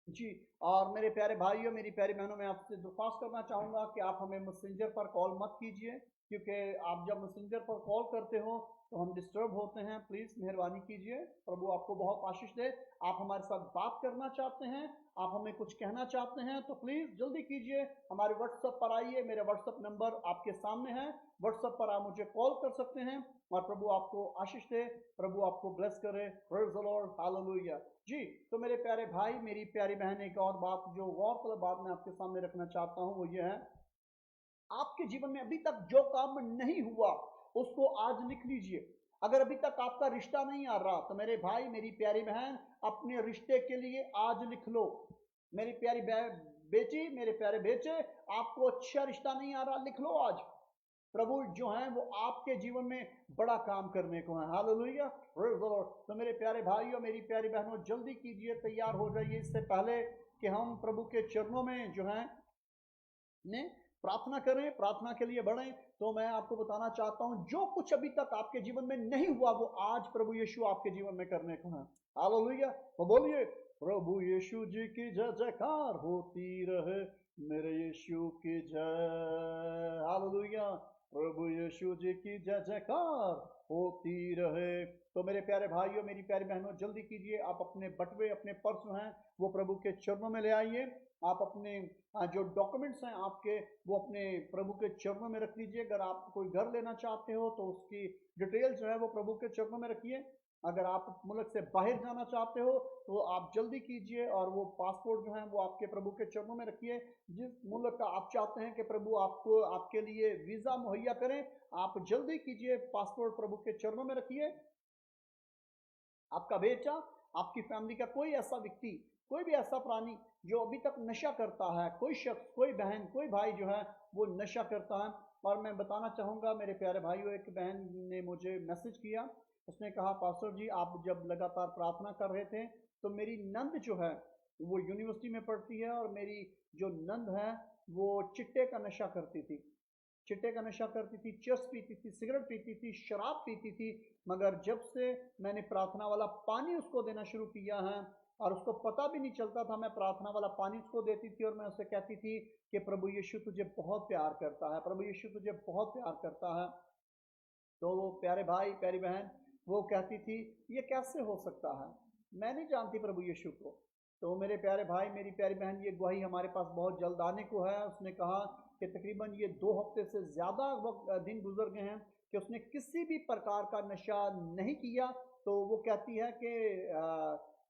जी। और मेरे प्यारे भाइयों, मेरी प्यारी बहनों, मैं आपसे दरख्वास्त करना चाहूंगा कि आप हमें मैसेंजर पर कॉल मत कीजिए, क्योंकि आप जब मैसेंजर पर कॉल करते हो तो हम डिस्टर्ब होते हैं। प्लीज मेहरबानी कीजिए, प्रभु आपको बहुत आशीष दे। आप हमारे साथ बात करना चाहते हैं, आप हमें कुछ कहना चाहते हैं, तो प्लीज जल्दी कीजिए, हमारे व्हाट्सएप पर आइए। मेरा व्हाट्सएप नंबर आपके सामने है, व्हाट्सएप पर आप मुझे कॉल कर सकते हैं। और प्रभु आपको आशीष दे, प्रभु आपको ब्लेस करे। Praise the Lord. हालेलुया जी। तो मेरे प्यारे भाई, मेरी प्यारी बहन, एक और बात जो गौरतलब बात मैं आपके सामने रखना चाहता हूं वो ये है, आपके जीवन में अभी तक जो काम नहीं हुआ उसको आज लिख लीजिए। अगर अभी तक आपका रिश्ता नहीं आ रहा तो मेरे भाई, मेरी प्यारी बहन, अपने रिश्ते के लिए आज लिख लो। मेरी प्यारी बेटी, मेरे प्यारे बेटे, आपको अच्छा रिश्ता नहीं आ रहा, लिख लो आज। प्रभु जो है वो आपके जीवन में बड़ा काम करने को है। Hallelujah, praise the Lord. तो मेरे प्यारे भाइयों, मेरी प्यारी बहनों, जल्दी कीजिए, तैयार हो जाइए, इससे पहले कि हम प्रभु के चरणों में जो है ने प्रार्थना करें, प्रार्थना के लिए बढ़ें। तो मैं आपको बताना चाहता हूं, जो कुछ अभी तक आपके जीवन में नहीं हुआ वो आज प्रभु यीशु आपके जीवन में करने को है। हालेलुया। तो बोलिए, प्रभु यीशु जी की जय जयकार होती रहे, मेरे यीशु की जय। हालेलुया। प्रभु यीशु जी की जय जयकार होती रहे। तो मेरे प्यारे भाइयों, मेरी प्यारी बहनों, जल्दी कीजिए, आप अपने बटवे, अपने पर्स हैं वो प्रभु के चरणों में ले आइए। आप अपने जो डॉक्यूमेंट्स हैं आपके, वो अपने प्रभु के चरणों में रख लीजिए। अगर आप कोई घर लेना चाहते हो तो उसकी डिटेल जो है वो प्रभु के चरणों में रखिए। अगर आप मुल्क से बाहर जाना चाहते हो तो आप जल्दी कीजिए और वो पासपोर्ट जो है वो आपके प्रभु के चरणों में रखिए। जिस मुल्क का आप चाहते हैं कि प्रभु आपको आपके लिए वीजा मुहैया करें, आप जल्दी कीजिए, पासपोर्ट प्रभु के चरणों में रखिए। आपका बेटा, आपकी फैमिली का कोई ऐसा व्यक्ति, कोई भी ऐसा प्राणी जो अभी तक नशा करता है, कोई शख्स, कोई बहन, कोई भाई जो है वो नशा करता है। और मैं बताना चाहूँगा मेरे प्यारे भाइयों, एक बहन ने मुझे मैसेज किया, उसने कहा, पास्टर जी आप जब लगातार प्रार्थना कर रहे थे तो मेरी नंद जो है वो यूनिवर्सिटी में पढ़ती है, और मेरी जो नंद है वो चिट्टे का नशा करती थी, चिट्टे का नशा करती थी, चर्स पीती थी, सिगरेट पीती थी, शराब पीती थी। मगर जब से मैंने प्रार्थना वाला पानी उसको देना शुरू किया है, और उसको पता भी नहीं चलता था, मैं प्रार्थना वाला पानी उसको देती थी और मैं उसे कहती थी कि प्रभु यीशु तुझे बहुत प्यार करता है, प्रभु यीशु तुझे बहुत प्यार करता है। तो वो प्यारे भाई, प्यारी बहन, वो कहती थी ये कैसे हो सकता है, मैं नहीं जानती प्रभु यीशु को। तो मेरे प्यारे भाई, मेरी प्यारी बहन, ये गवाही हमारे पास बहुत जल्द आने को है। उसने कहा कि तकरीबन ये 2 हफ्ते से ज़्यादा वक्त दिन गुजर गए हैं कि उसने किसी भी प्रकार का नशा नहीं किया। तो वो कहती है कि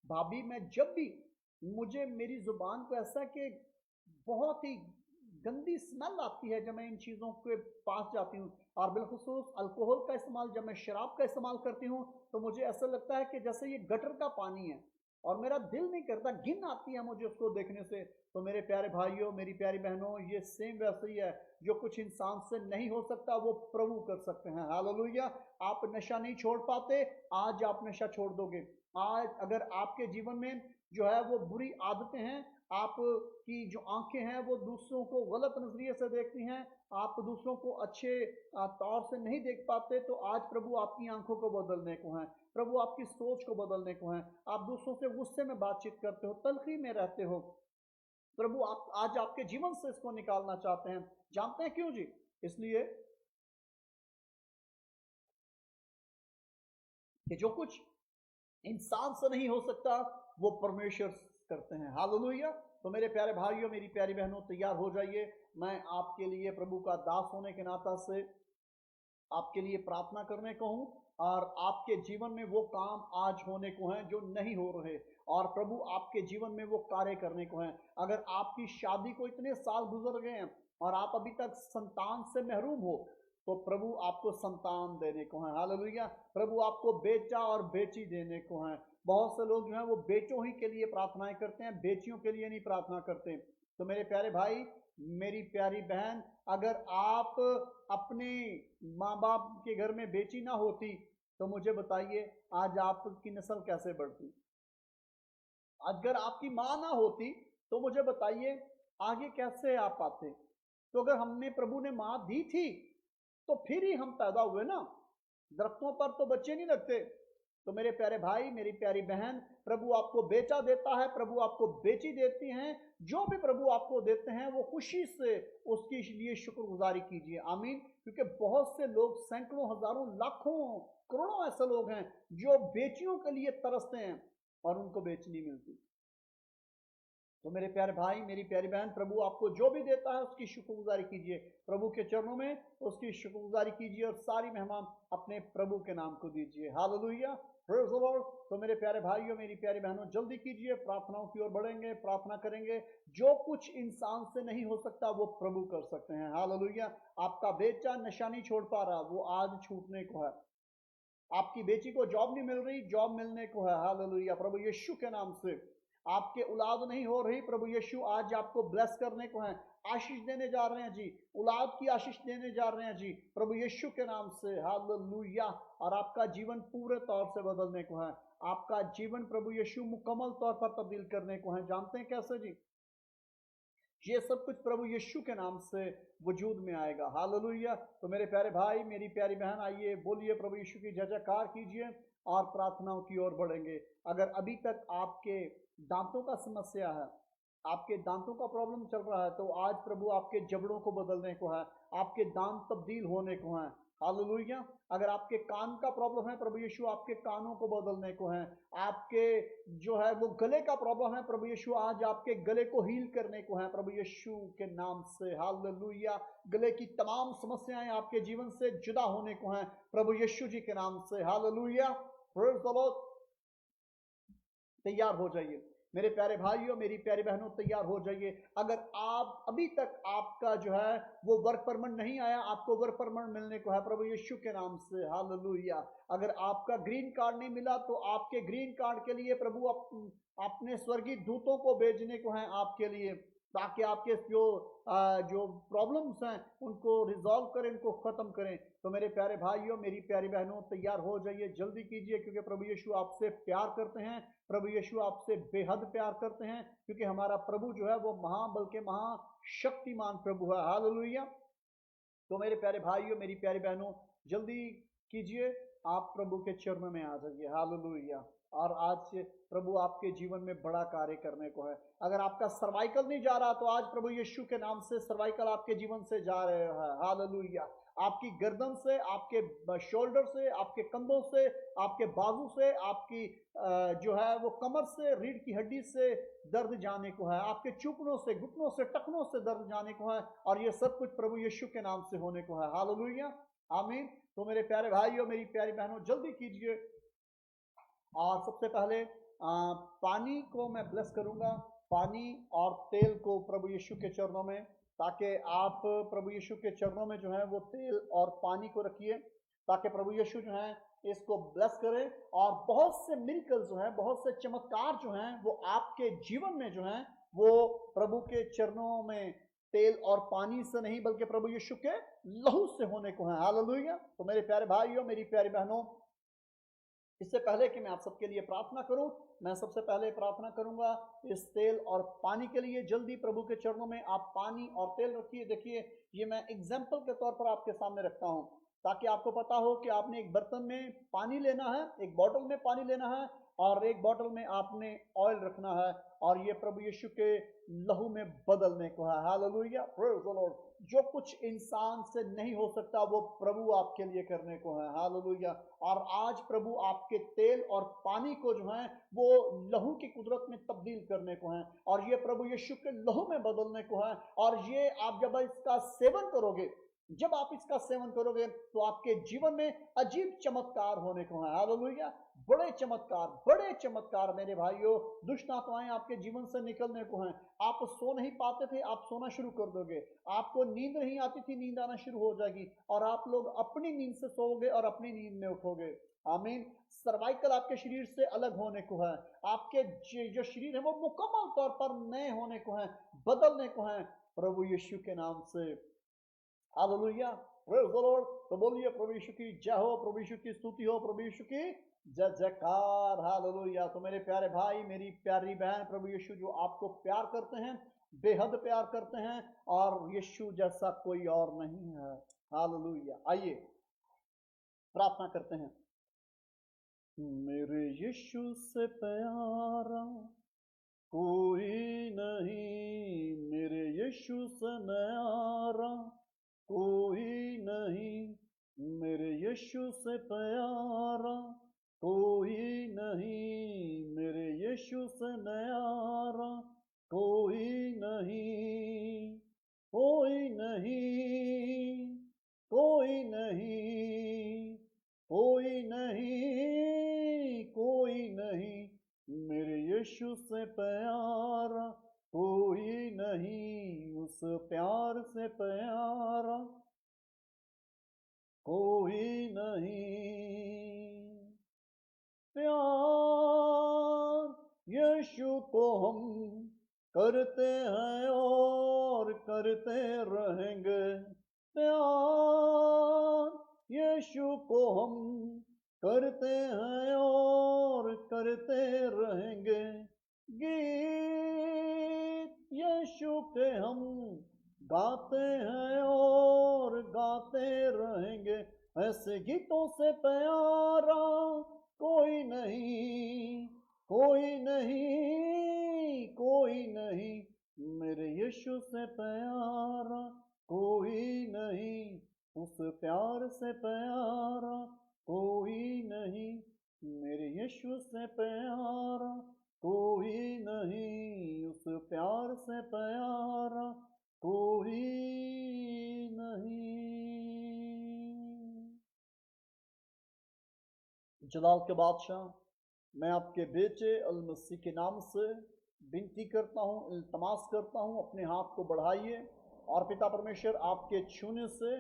भाभी, मैं जब भी, मुझे मेरी ज़ुबान को ऐसा कि बहुत ही गंदी स्मेल आती है जब मैं इन चीज़ों के पास जाती हूँ, और बिलखुसूस अल्कोहल का इस्तेमाल, जब मैं शराब का इस्तेमाल करती हूँ तो मुझे ऐसा लगता है कि जैसे ये गटर का पानी है, और मेरा दिल नहीं करता, घिन आती है मुझे उसको देखने से। तो मेरे प्यारे भाइयों, मेरी प्यारी बहनों, ये सेम वैसे ही है, जो कुछ इंसान से नहीं हो सकता वो प्रभु कर सकते हैं। हालेलुया। आप नशा नहीं छोड़ पाते, आज आप नशा छोड़ दोगे। आज अगर आपके जीवन में जो है वो बुरी आदतें हैं, आपकी जो आंखें हैं वो दूसरों को गलत नजरिए से देखती हैं, आप दूसरों को अच्छे तौर से नहीं देख पाते, तो आज प्रभु आपकी आंखों को बदलने को हैं, प्रभु आपकी सोच को बदलने को हैं। आप दूसरों से गुस्से में बातचीत करते हो, तलखी में रहते हो, प्रभु आप आज आपके जीवन से इसको निकालना चाहते हैं। जानते हैं क्यों जी? इसलिए कि जो कुछ इंसान से नहीं हो सकता वो परमेश्वर करते हैं। हालेलुया। तो मेरे प्यारे भाइयों, मेरी प्यारी बहनों, तैयार हो जाइए। मैं आपके लिए प्रभु का दास होने के नाता से आपके लिए प्रार्थना करने को हूँ, और आपके जीवन में वो काम आज होने को हैं जो नहीं हो रहे, और प्रभु आपके जीवन में वो कार्य करने को हैं। अगर आपकी शादी को इतने साल गुजर गए हैं और आप अभी तक संतान से महरूम हो, तो प्रभु आपको संतान देने को हैं। हालेलुया। प्रभु आपको बेटा और बेटी देने को हैं। बहुत से लोग जो हैं वो बेटों ही के लिए प्रार्थनाएं करते हैं, बेटियों के लिए नहीं प्रार्थना करते। तो मेरे प्यारे भाई, मेरी प्यारी बहन, अगर आप अपने माँ बाप के घर में बेटी ना होती तो मुझे बताइए आज आपकी नस्ल कैसे बढ़ती। अगर आपकी माँ ना होती तो मुझे बताइए आगे कैसे आप पाते। तो अगर हमने, प्रभु ने माँ दी थी तो फिर ही हम पैदा हुए ना, दरख्तों पर तो बच्चे नहीं लगते। तो मेरे प्यारे भाई, मेरी प्यारी बहन, प्रभु आपको बेटा देता है, प्रभु आपको बेटी देती हैं। जो भी प्रभु आपको देते हैं वो खुशी से उसके लिए शुक्रगुजारी कीजिए। आमीन। क्योंकि बहुत से लोग, सैकड़ों, हजारों, लाखों, करोड़ों ऐसे लोग हैं जो बेटियों के लिए तरसते हैं और उनको बेटी नहीं मिलती। तो मेरे प्यारे भाई, मेरी प्यारी बहन, प्रभु आपको जो भी देता है उसकी शुक्रगुजारी कीजिए, प्रभु के चरणों में उसकी शुक्रगुजारी कीजिए, और सारी मेहमान अपने प्रभु के नाम को दीजिए। Hallelujah, praise the Lord. तो मेरे प्यारे भाइयों, मेरी प्यारी बहनों, जल्दी कीजिए, प्रार्थनाओं की ओर बढ़ेंगे, प्रार्थना करेंगे। जो कुछ इंसान से नहीं हो सकता वो प्रभु कर सकते हैं। हालेलुया। आपका बेटा नशा नहीं छोड़ पा रहा, वो आज छूटने को है। आपकी बेटी को जॉब नहीं मिल रही, जॉब मिलने को है। हालेलुया, प्रभु यीशु के नाम से आपके औलाद नहीं हो रही, प्रभु यीशु आज आपको ब्लेस करने को है, आशीष देने जा रहे हैं जी, औलाद की आशीष देने जा रहे हैं जी, प्रभु यीशु के नाम से, हालेलुया। और आपका जीवन पूरे तौर से बदलने को है, आपका जीवन प्रभु यीशु मुकम्मल तौर पर तब्दील करने को है। जानते हैं कैसे जी? ये सब कुछ प्रभु यीशु के नाम से वजूद में आएगा। हालेलुया। तो मेरे प्यारे भाई, मेरी प्यारी बहन, आइए बोलिए प्रभु यीशु की जय जयकार कीजिए और प्रार्थनाओं की ओर बढ़ेंगे। अगर अभी तक आपके दांतों का समस्या है, आपके दांतों का प्रॉब्लम चल रहा है, तो आज प्रभु आपके जबड़ों को बदलने को है, आपके दांत तब्दील होने को हैं। हालेलुया। अगर आपके कान का प्रॉब्लम है, प्रभु यीशु आपके कानों को बदलने को हैं। आपके जो है वो गले का प्रॉब्लम है, प्रभु यीशु आज आपके गले को हील करने को है, प्रभु यीशु के नाम से। हालेलुया। गले की तमाम समस्याएं आपके जीवन से जुदा होने को हैं, प्रभु यीशु जी के नाम से। हालेलुया। Praise the Lord. तैयार हो जाइए मेरे प्यारे भाइयों, मेरी प्यारी बहनों, तैयार हो जाइए। अगर आप अभी तक आपका जो है वो वर्क परमिट नहीं आया, आपको वर्क परमिट मिलने को है प्रभु यीशु के नाम से। हालेलुया। अगर आपका ग्रीन कार्ड नहीं मिला, तो आपके ग्रीन कार्ड के लिए प्रभु अपने स्वर्गीय दूतों को भेजने को है आपके लिए, ताकि आपके जो प्रॉब्लम्स हैं उनको रिजॉल्व करें, उनको खत्म करें। तो मेरे प्यारे भाइयों, मेरी प्यारी बहनों, तैयार हो जाइए, जल्दी कीजिए, क्योंकि प्रभु यीशु आपसे प्यार करते हैं, प्रभु यीशु आपसे बेहद प्यार करते हैं, क्योंकि हमारा प्रभु जो है वो बल्कि महाशक्तिमान प्रभु है। हालेलुया। तो मेरे प्यारे भाइयों, मेरी प्यारी बहनों, जल्दी कीजिए, आप प्रभु के चरणों में आ जाइए। हालेलुया। और आज से प्रभु आपके जीवन में बड़ा कार्य करने को है। अगर आपका सर्वाइकल नहीं जा रहा, तो आज प्रभु यीशु के नाम से सर्वाइकल आपके जीवन से जा रहे हैं। हालेलुया। आपकी गर्दन से, आपके शोल्डर से, आपके कंधों से, आपके बाजू से, आपकी जो है वो कमर से, रीढ़ की हड्डी से दर्द जाने को है, आपके चुकनों से, घुटनों से, टखनों से दर्द जाने को है, और ये सब कुछ प्रभु यीशु के नाम से होने को है। हालेलुया। आमीन। तो मेरे प्यारे भाइयों, मेरी प्यारी बहनों, जल्दी कीजिए। और सबसे पहले पानी को मैं ब्लेस करूंगा, पानी और तेल को प्रभु यीशु के चरणों में, ताकि आप प्रभु यीशु के चरणों में जो है वो तेल और पानी को रखिए, ताकि प्रभु यीशु जो है इसको ब्लेस करें, और बहुत से मिरेकल जो है, बहुत से चमत्कार जो हैं वो आपके जीवन में जो है वो प्रभु के चरणों में तेल और पानी से नहीं, बल्कि प्रभु यीशु के लहू से होने को है। हालेलुया। तो मेरे प्यारे भाइयों, मेरी प्यारी बहनों, इससे पहले कि मैं आप सबके लिए प्रार्थना करूं, मैं सबसे पहले प्रार्थना करूंगा इस तेल और पानी के लिए। जल्दी प्रभु के चरणों में आप पानी और तेल रखिए। देखिए, ये मैं एग्जाम्पल के तौर पर आपके सामने रखता हूं, ताकि आपको पता हो कि आपने एक बर्तन में पानी लेना है, एक बॉटल में पानी लेना है, और एक बॉटल में आपने ऑयल रखना है, और ये प्रभु यीशु के लहू में बदलने को है। हालेलुया। Praise the Lord. जो कुछ इंसान से नहीं हो सकता, वो प्रभु आपके लिए करने को है। हालेलुया। और आज प्रभु आपके तेल और पानी को जो है वो लहू की कुदरत में तब्दील करने को है, और ये प्रभु यीशु के लहू में बदलने को है। और ये आप जब इसका सेवन करोगे, जब आप इसका सेवन करोगे, तो आपके जीवन में अजीब चमत्कार होने को है। हालेलुया। बड़े चमत्कार, बड़े चमत्कार मेरे भाइयों, दुष्ट आत्माएं आपके जीवन से निकलने को हैं। आप सो नहीं पाते थे, आप सोना शुरू कर दोगे। आपको नींद नहीं आती थी, नींद आना शुरू हो जाएगी, और आप लोग अपनी नींद से सोओगे और अपनी नींद में उठोगे। आमीन। सर्वाइकल आपके शरीर से अलग होने को है, आपके जो शरीर है वो मुकम्मल तौर पर नए होने को है, बदलने को है, प्रभु यीशु के नाम से। हालेलुया। Praise the Lord. तो बोलिए प्रभु यीशु की जय हो, प्रभु यीशु की स्तुति हो, प्रभु यीशु की जय जयकार। हालेलुया। तो मेरे प्यारे भाई, मेरी प्यारी बहन, प्रभु यीशु जो आपको प्यार करते हैं, बेहद प्यार करते हैं, और यीशु जैसा कोई और नहीं है। हालेलुया। आइए प्रार्थना करते हैं। मेरे यीशु से प्यारा कोई नहीं, मेरे यीशु से न्यारा कोई नहीं, मेरे यीशु से प्यारा कोई नहीं, मेरे यीशु से न्यारा कोई नहीं, कोई नहीं, कोई नहीं, कोई नहीं, कोई नहीं, मेरे यीशु से प्यारा कोई नहीं, उस प्यार से प्यारा कोई नहीं। प्यार यीशु को हम करते हैं और करते रहेंगे प्यार। यीशु को हम करते हैं और करते रहेंगे गीत। यीशु के हम गाते हैं और गाते रहेंगे। ऐसे गीतों से प्यारा कोई नहीं, कोई नहीं, कोई नहीं, मेरे यीशु से प्यारा कोई नहीं, उस प्यार से प्यारा कोई नहीं, मेरे यीशु से प्यारा कोई नहीं, उस प्यार से प्यारा कोई नहीं। जलाल के बादशाह, मैं आपके बेटे अल मसीह के नाम से विनती करता हूँ, इल्तमास करता हूँ, अपने हाथ को बढ़ाइए और पिता परमेश्वर आपके छूने से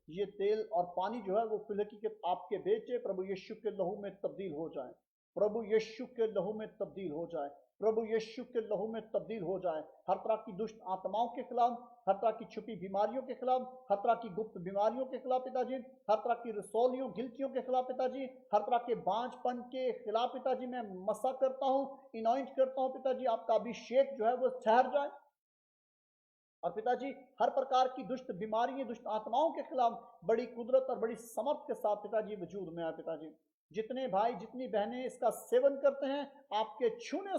ये तेल और पानी जो है वो फिलहकीकत आपके बेटे प्रभु यीशु के लहू में तब्दील हो जाए, प्रभु यीशु के लहू में तब्दील हो जाए, प्रभु यीशु के लहू में तब्दील हो जाए। हर तरह की दुष्ट आत्माओं के खिलाफ, हर तरह की छुपी बीमारियों के खिलाफ, हर तरह की गुप्त बीमारियों के खिलाफ पिताजी, हर तरह की रसौलियों गिल्टियों के खिलाफ पिताजी, हर तरह के बांझपन के खिलाफ पिताजी मैं मसा करता हूँ, इनॉइंट करता हूँ पिताजी, आपका अभिषेक जो है वो ठहर जाए। और पिताजी हर प्रकार की दुष्ट बीमारियों, दुष्ट आत्माओं के खिलाफ बड़ी कुदरत और बड़ी समर्थ के साथ पिताजी वजूद में आए। पिताजी जितने भाई जितनी बहनें इसका सेवन करते हैं, आपके छूने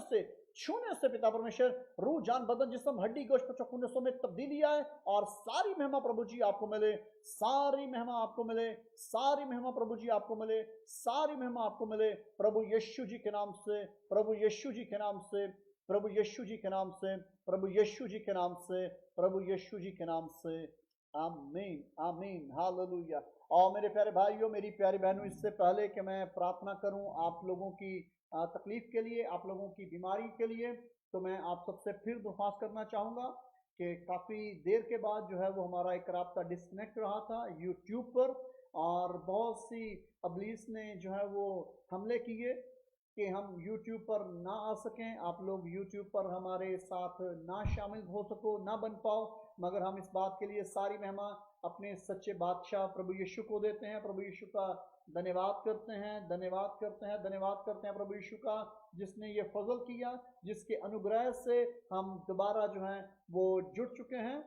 से पिता परमेश्वर रूह जान बदन जिस्म हड्डी गोश्त चौखुनसों में तब्दीली आए और सारी महिमा प्रभु जी आपको मिले, सारी महिमा आपको मिले, सारी महिमा प्रभु जी आपको मिले, सारी महिमा आपको मिले, प्रभु यीशु जी के नाम से, प्रभु यीशु जी के नाम से, प्रभु यीशु जी के नाम से, प्रभु यीशु जी के नाम से, प्रभु यीशु जी के नाम से। आमीन, आमीन, हालेलुया। और मेरे प्यारे भाइयों, मेरी प्यारी बहनों, इससे पहले कि मैं प्रार्थना करूं आप लोगों की तकलीफ के लिए, आप लोगों की बीमारी के लिए, तो मैं आप सबसे फिर दरख्वास्त करना चाहूँगा कि काफ़ी देर के बाद जो है वो हमारा एक राब्ता डिस्कनेक्ट रहा था यूट्यूब पर, और बहुत सी अबलीस ने जो है वो हमले किए कि हम YouTube पर ना आ सकें, आप लोग YouTube पर हमारे साथ ना शामिल हो सको, ना बन पाओ, मगर हम इस बात के लिए सारी महिमा अपने सच्चे बादशाह प्रभु यीशु को देते हैं। प्रभु यीशु का धन्यवाद करते हैं, धन्यवाद करते हैं, धन्यवाद करते हैं प्रभु यीशु का, जिसने ये फजल किया, जिसके अनुग्रह से हम दोबारा जो है वो जुड़ चुके हैं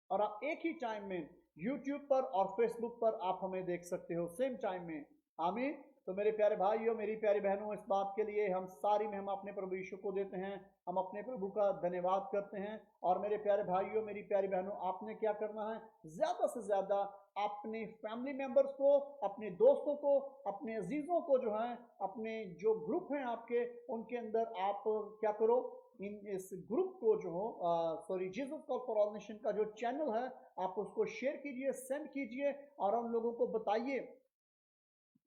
और आप एक ही टाइम में YouTube पर और Facebook पर आप हमें देख सकते हो सेम टाइम में। आमीन। तो मेरे प्यारे भाइयों, मेरी प्यारी बहनों, इस बात के लिए हम सारी महिमा अपने प्रभु यीशु को देते हैं, हम अपने प्रभु का धन्यवाद करते हैं। और मेरे प्यारे भाइयों, मेरी प्यारी बहनों, आपने क्या करना है, ज़्यादा से ज़्यादा अपने फैमिली मेंबर्स को, अपने दोस्तों को, अपने अजीज़ों को जो है, अपने जो ग्रुप हैं आपके, उनके अंदर आप क्या करो, इस ग्रुप को जो हो Jesus call for all nation का जो चैनल है, आप उसको शेयर कीजिए, सेंड कीजिए और हम लोगों को बताइए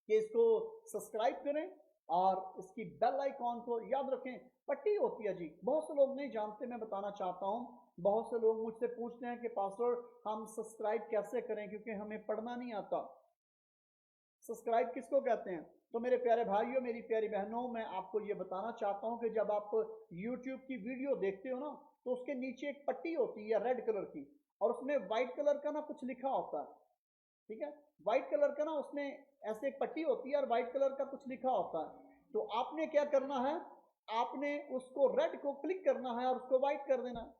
कि इसको सब्सक्राइब करें और इसकी बेल आइकॉन को याद रखें। पट्टी होती है जी, बहुत से लोग नहीं जानते, मैं बताना चाहता हूँ। बहुत से लोग मुझसे पूछते हैं कि पास्टर हम सब्सक्राइब कैसे करें, क्योंकि हमें पढ़ना नहीं आता। सब्सक्राइब किसको कहते हैं? तो मेरे प्यारे भाइयों, मेरी प्यारी बहनों, मैं आपको ये बताना चाहता हूँ कि जब आप YouTube की वीडियो देखते हो ना, तो उसके नीचे एक पट्टी होती है रेड कलर की, और उसमें व्हाइट कलर का ना कुछ लिखा होता है, ठीक है, व्हाइट कलर का ना उसमें ऐसे एक पट्टी होती है और व्हाइट कलर का कुछ लिखा होता है। तो आपने क्या करना है, आपने उसको रेड को क्लिक करना है और उसको व्हाइट कर देना है,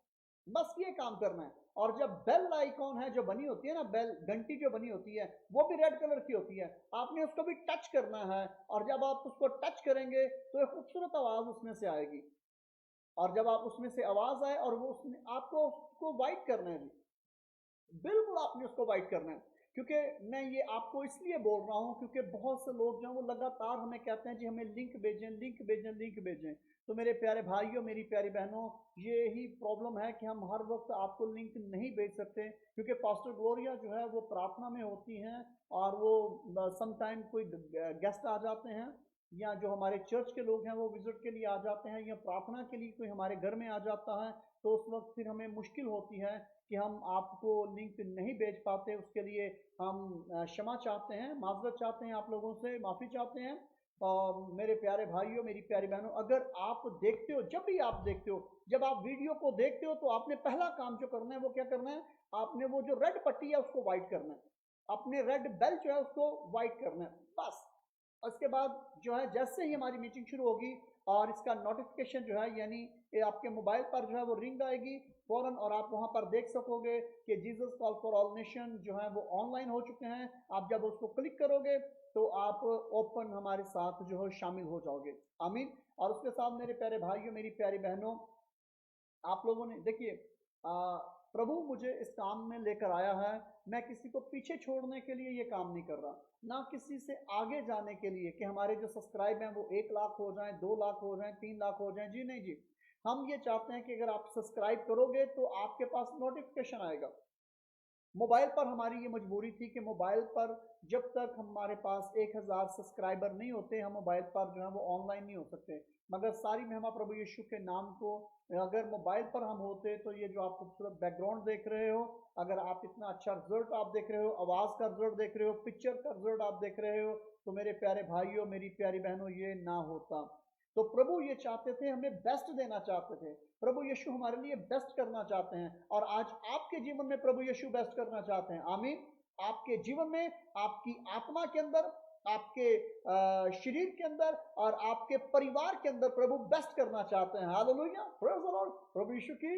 बस ये काम करना है। और जब बेल आइकॉन है जो बनी होती है ना, बेल घंटी जो बनी होती है, वो भी रेड कलर की होती है, आपने उसको भी टच करना है। और जब आप उसको टच करेंगे तो एक खूबसूरत आवाज उसमें से आएगी, और जब आप उसमें से आवाज आए और वो उसमें आपको उसको व्हाइट करना है, बिल्कुल आपने उसको व्हाइट करना है। क्योंकि मैं ये आपको इसलिए बोल रहा हूँ क्योंकि बहुत से लोग जो हैं वो लगातार हमें कहते हैं जी हमें लिंक भेजें, लिंक भेजें, लिंक भेजें। तो मेरे प्यारे भाइयों, मेरी प्यारी बहनों, ये ही प्रॉब्लम है कि हम हर वक्त आपको लिंक नहीं भेज सकते, क्योंकि पास्टर ग्लोरिया जो है वो प्रार्थना में होती हैं और वो समटाइम कोई गेस्ट आ जाते हैं, या जो हमारे चर्च के लोग हैं वो विजिट के लिए आ जाते हैं, या प्रार्थना के लिए कोई हमारे घर में आ जाता है, तो उस वक्त फिर हमें मुश्किल होती है कि हम आपको लिंक नहीं भेज पाते। उसके लिए हम क्षमा चाहते हैं, माजरत चाहते हैं, आप लोगों से माफ़ी चाहते हैं। मेरे प्यारे भाइयों, मेरी प्यारी बहनों, अगर आप देखते हो, जब भी आप देखते हो, जब आप वीडियो को देखते हो, तो आपने पहला काम जो करना है वो क्या करना है, आपने वो जो रेड पट्टी है उसको व्हाइट करना है, अपने रेड बेल जो है उसको व्हाइट करना है, बस। उसके बाद जो है जैसे ही हमारी मीटिंग शुरू होगी और इसका नोटिफिकेशन जो है, यानी ये आपके मोबाइल पर जो है वो रिंग आएगी फौरन, और आप वहां पर देख सकोगे कि Jesus call for all nation जो है वो ऑनलाइन हो चुके हैं। आप जब उसको क्लिक करोगे तो आप ओपन हमारे साथ जो है शामिल हो जाओगे। आमीन। और उसके साथ मेरे प्यारे भाइयों, मेरी प्यारी बहनों, आप लोगों ने देखिए, प्रभु मुझे इस काम में लेकर आया है। मैं किसी को पीछे छोड़ने के लिए ये काम नहीं कर रहा, ना किसी से आगे जाने के लिए कि हमारे जो सब्सक्राइब हैं वो 1 लाख हो जाएं, 2 लाख हो जाएं, 3 लाख हो जाएं। जी नहीं जी, हम ये चाहते हैं कि अगर आप सब्सक्राइब करोगे तो आपके पास नोटिफिकेशन आएगा। मोबाइल पर हमारी ये मजबूरी थी कि मोबाइल पर जब तक हमारे पास 1000 सब्सक्राइबर नहीं होते, हम मोबाइल पर जो है वो ऑनलाइन नहीं हो सकते। मगर सारी महिमा प्रभु यीशु के नाम को, अगर मोबाइल पर हम होते तो ये जो आप खूबसूरत बैकग्राउंड देख रहे हो, अगर आप इतना अच्छा रिजल्ट आप देख रहे हो, आवाज का रिजल्ट देख रहे हो, पिक्चर का रिजल्ट आप देख रहे हो, तो मेरे प्यारे भाइयों, मेरी प्यारी बहनों, ये ना होता। तो प्रभु ये चाहते थे, हमें बेस्ट देना चाहते थे। प्रभु यीशु हमारे लिए बेस्ट करना चाहते हैं, और आज आपके जीवन में प्रभु यीशु बेस्ट करना चाहते हैं। आमीन। आपके जीवन में, आपकी आत्मा के अंदर, आपके शरीर के अंदर और आपके परिवार के अंदर प्रभु बेस्ट करना चाहते हैं। Hallelujah, praise the Lord. प्रभु यीशु की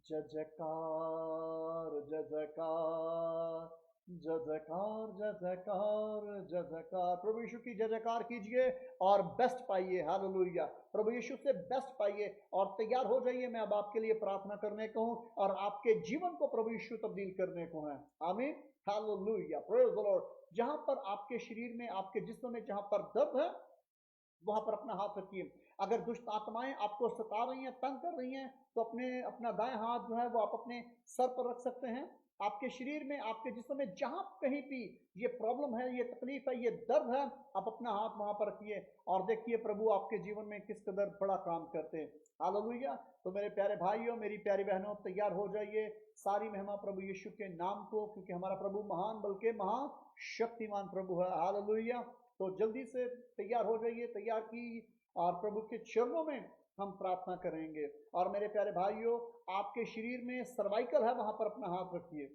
जय जयकार, जय जयकार, जय जयकार, जय जयकार, जय जयकार। प्रभु यीशु की जय जयकार कीजिए और बेस्ट पाइए। हालेलुया, प्रभु यीशु से बेस्ट पाइए और तैयार हो जाइए। मैं अब आपके लिए प्रार्थना करने को हूं और आपके जीवन को प्रभु यीशु तब्दील करने को है। आमीन। Hallelujah, praise the Lord. जहां पर आपके शरीर में, आपके जिस्म में जहां पर दर्द है, वहां पर अपना हाथ रखिए। अगर दुष्ट आत्माएं आपको सता रही हैं, तंग कर रही हैं, तो अपना दाएं हाथ जो है वो आप अपने सर पर रख सकते हैं। आपके शरीर में, आपके जिस्म में जहां कहीं भी ये प्रॉब्लम है, ये तकलीफ है, ये दर्द है, आप अपना हाथ वहां पर रखिए और देखिए प्रभु आपके जीवन में किस कदर बड़ा काम करते हैं। हालेलुया। तो मेरे प्यारे भाइयों, मेरी प्यारी बहनों, तैयार हो जाइए। सारी महिमा प्रभु यीशु के नाम को, क्योंकि हमारा प्रभु महान बल्कि महान शक्तिमान प्रभु है। हालेलुया। तो जल्दी से तैयार हो जाइए, तैयार की, और प्रभु के चरणों में हम प्रार्थना करेंगे। और मेरे प्यारे भाइयों, आपके शरीर में सर्वाइकल है, वहां पर अपना हाथ रखिए।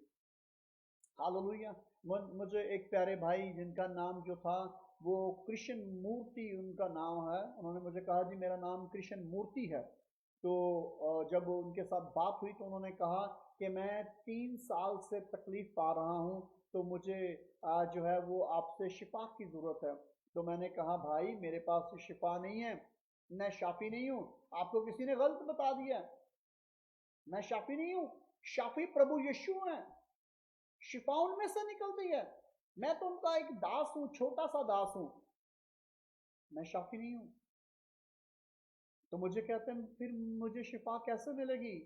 हालेलुया। मुझे एक प्यारे भाई जिनका नाम जो था वो कृष्ण मूर्ति उनका नाम है, उन्होंने मुझे कहा जी मेरा नाम कृष्ण मूर्ति है। तो जब उनके साथ बात हुई तो उन्होंने कहा कि मैं 3 साल से तकलीफ पा रहा हूँ, तो मुझे जो है वो आपसे शिफा की ज़रूरत है। तो मैंने कहा भाई मेरे पास शिफा नहीं है, मैं शाफी नहीं हूँ, आपको किसी ने गलत बता दिया। मैं शाफी नहीं हूँ, शाफी प्रभु यीशु है, शिफा उनमें से निकलती है। मैं तो उनका एक दास हूँ, छोटा सा दास हूँ, मैं शाफी नहीं हूँ। तो मुझे कहते हैं फिर मुझे शिफा कैसे मिलेगी?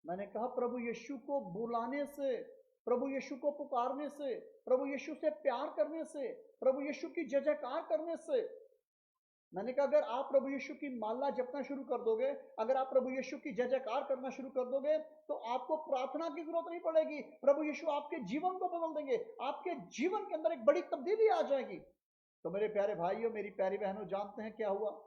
मैंने कहा प्रभु यीशु को बुलाने से, प्रभु यीशु को पुकारने से, प्रभु यीशु से प्यार करने से, प्रभु यीशु की जय जयकार करने से। मैंने कहा अगर आप प्रभु यीशु की माला जपना शुरू कर दोगे, अगर आप प्रभु यीशु की जय जयकार करना शुरू कर दोगे, तो आपको प्रार्थना की जरूरत नहीं पड़ेगी। प्रभु यीशु आपके जीवन को बदल देंगे, आपके जीवन के अंदर एक बड़ी तब्दीली आ जाएगी। तो मेरे प्यारे भाइयों, मेरी प्यारी बहनों, जानते हैं क्या हुआ?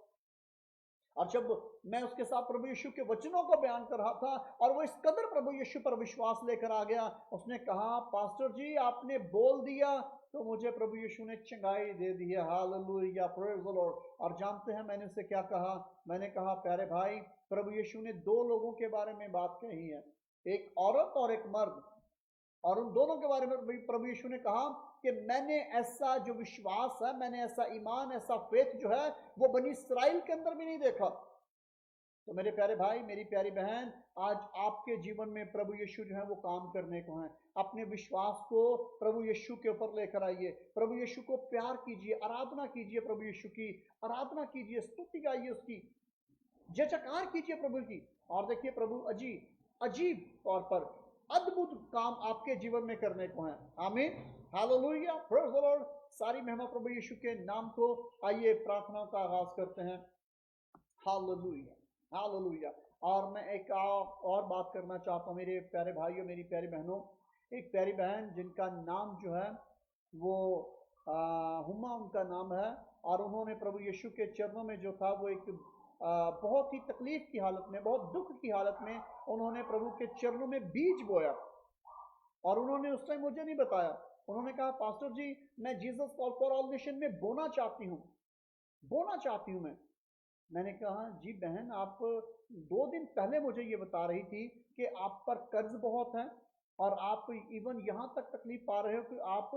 और जब मैं उसके साथ प्रभु यीशु के वचनों को बयान कर रहा था और वो इस कदर प्रभु यीशु पर विश्वास लेकर आ गया, उसने कहा पास्टर जी आपने बोल दिया तो मुझे प्रभु यीशु ने चंगाई दे दी है। Hallelujah, praise the Lord. और जानते हैं मैंने उसे क्या कहा? मैंने कहा प्यारे भाई, प्रभु यीशु ने 2 लोगों के बारे में बात कही है, एक औरत और एक मर्द, और उन दोनों के बारे में प्रभु यीशु ने कहा कि मैंने ऐसा जो विश्वास है, मैंने ऐसा ईमान, ऐसा फेथ जो है वो बनी इस्राइल के अंदर भी नहीं देखा। तो मेरे प्यारे भाई, मेरी प्यारी बहन, आज आपके जीवन में प्रभु यीशु जो है वो काम करने को है। अपने विश्वास को प्रभु यीशु के ऊपर लेकर आइए, प्रभु यीशु को प्यार कीजिए, आराधना कीजिए, प्रभु यीशु की आराधना कीजिए, स्तुति गाइए, उसकी जय जयकार कीजिए प्रभु की। और देखिए प्रभु अजीब अजीब तौर पर अद्भुत काम आपके जीवन में करने को है। आमीन। Hallelujah, praise the Lord. सारी महिमा प्रभु यीशु के नाम को। आइए प्रार्थना का आगाज करते हैं। Hallelujah, hallelujah. और मैं एक और बात करना चाहता हूँ मेरे प्यारे भाइयों, मेरी प्यारी बहनों। एक प्यारी बहन जिनका नाम जो है वो हुमा उनका नाम है, और उन्होंने प्रभु यीशु के चरणों में जो था वो एक बहुत ही तकलीफ की हालत में, बहुत दुख की हालत में उन्होंने प्रभु के चरणों में बीज बोया। और उन्होंने उस टाइम मुझे नहीं बताया, उन्होंने कहा पास्टर जी मैं Jesus call for all nation में बोना चाहती हूँ, बोना चाहती हूँ मैं। मैंने कहा जी बहन, आप 2 दिन पहले मुझे ये बता रही थी कि आप पर कर्ज बहुत है और आप इवन यहाँ तक तकलीफ पा रहे हो कि आप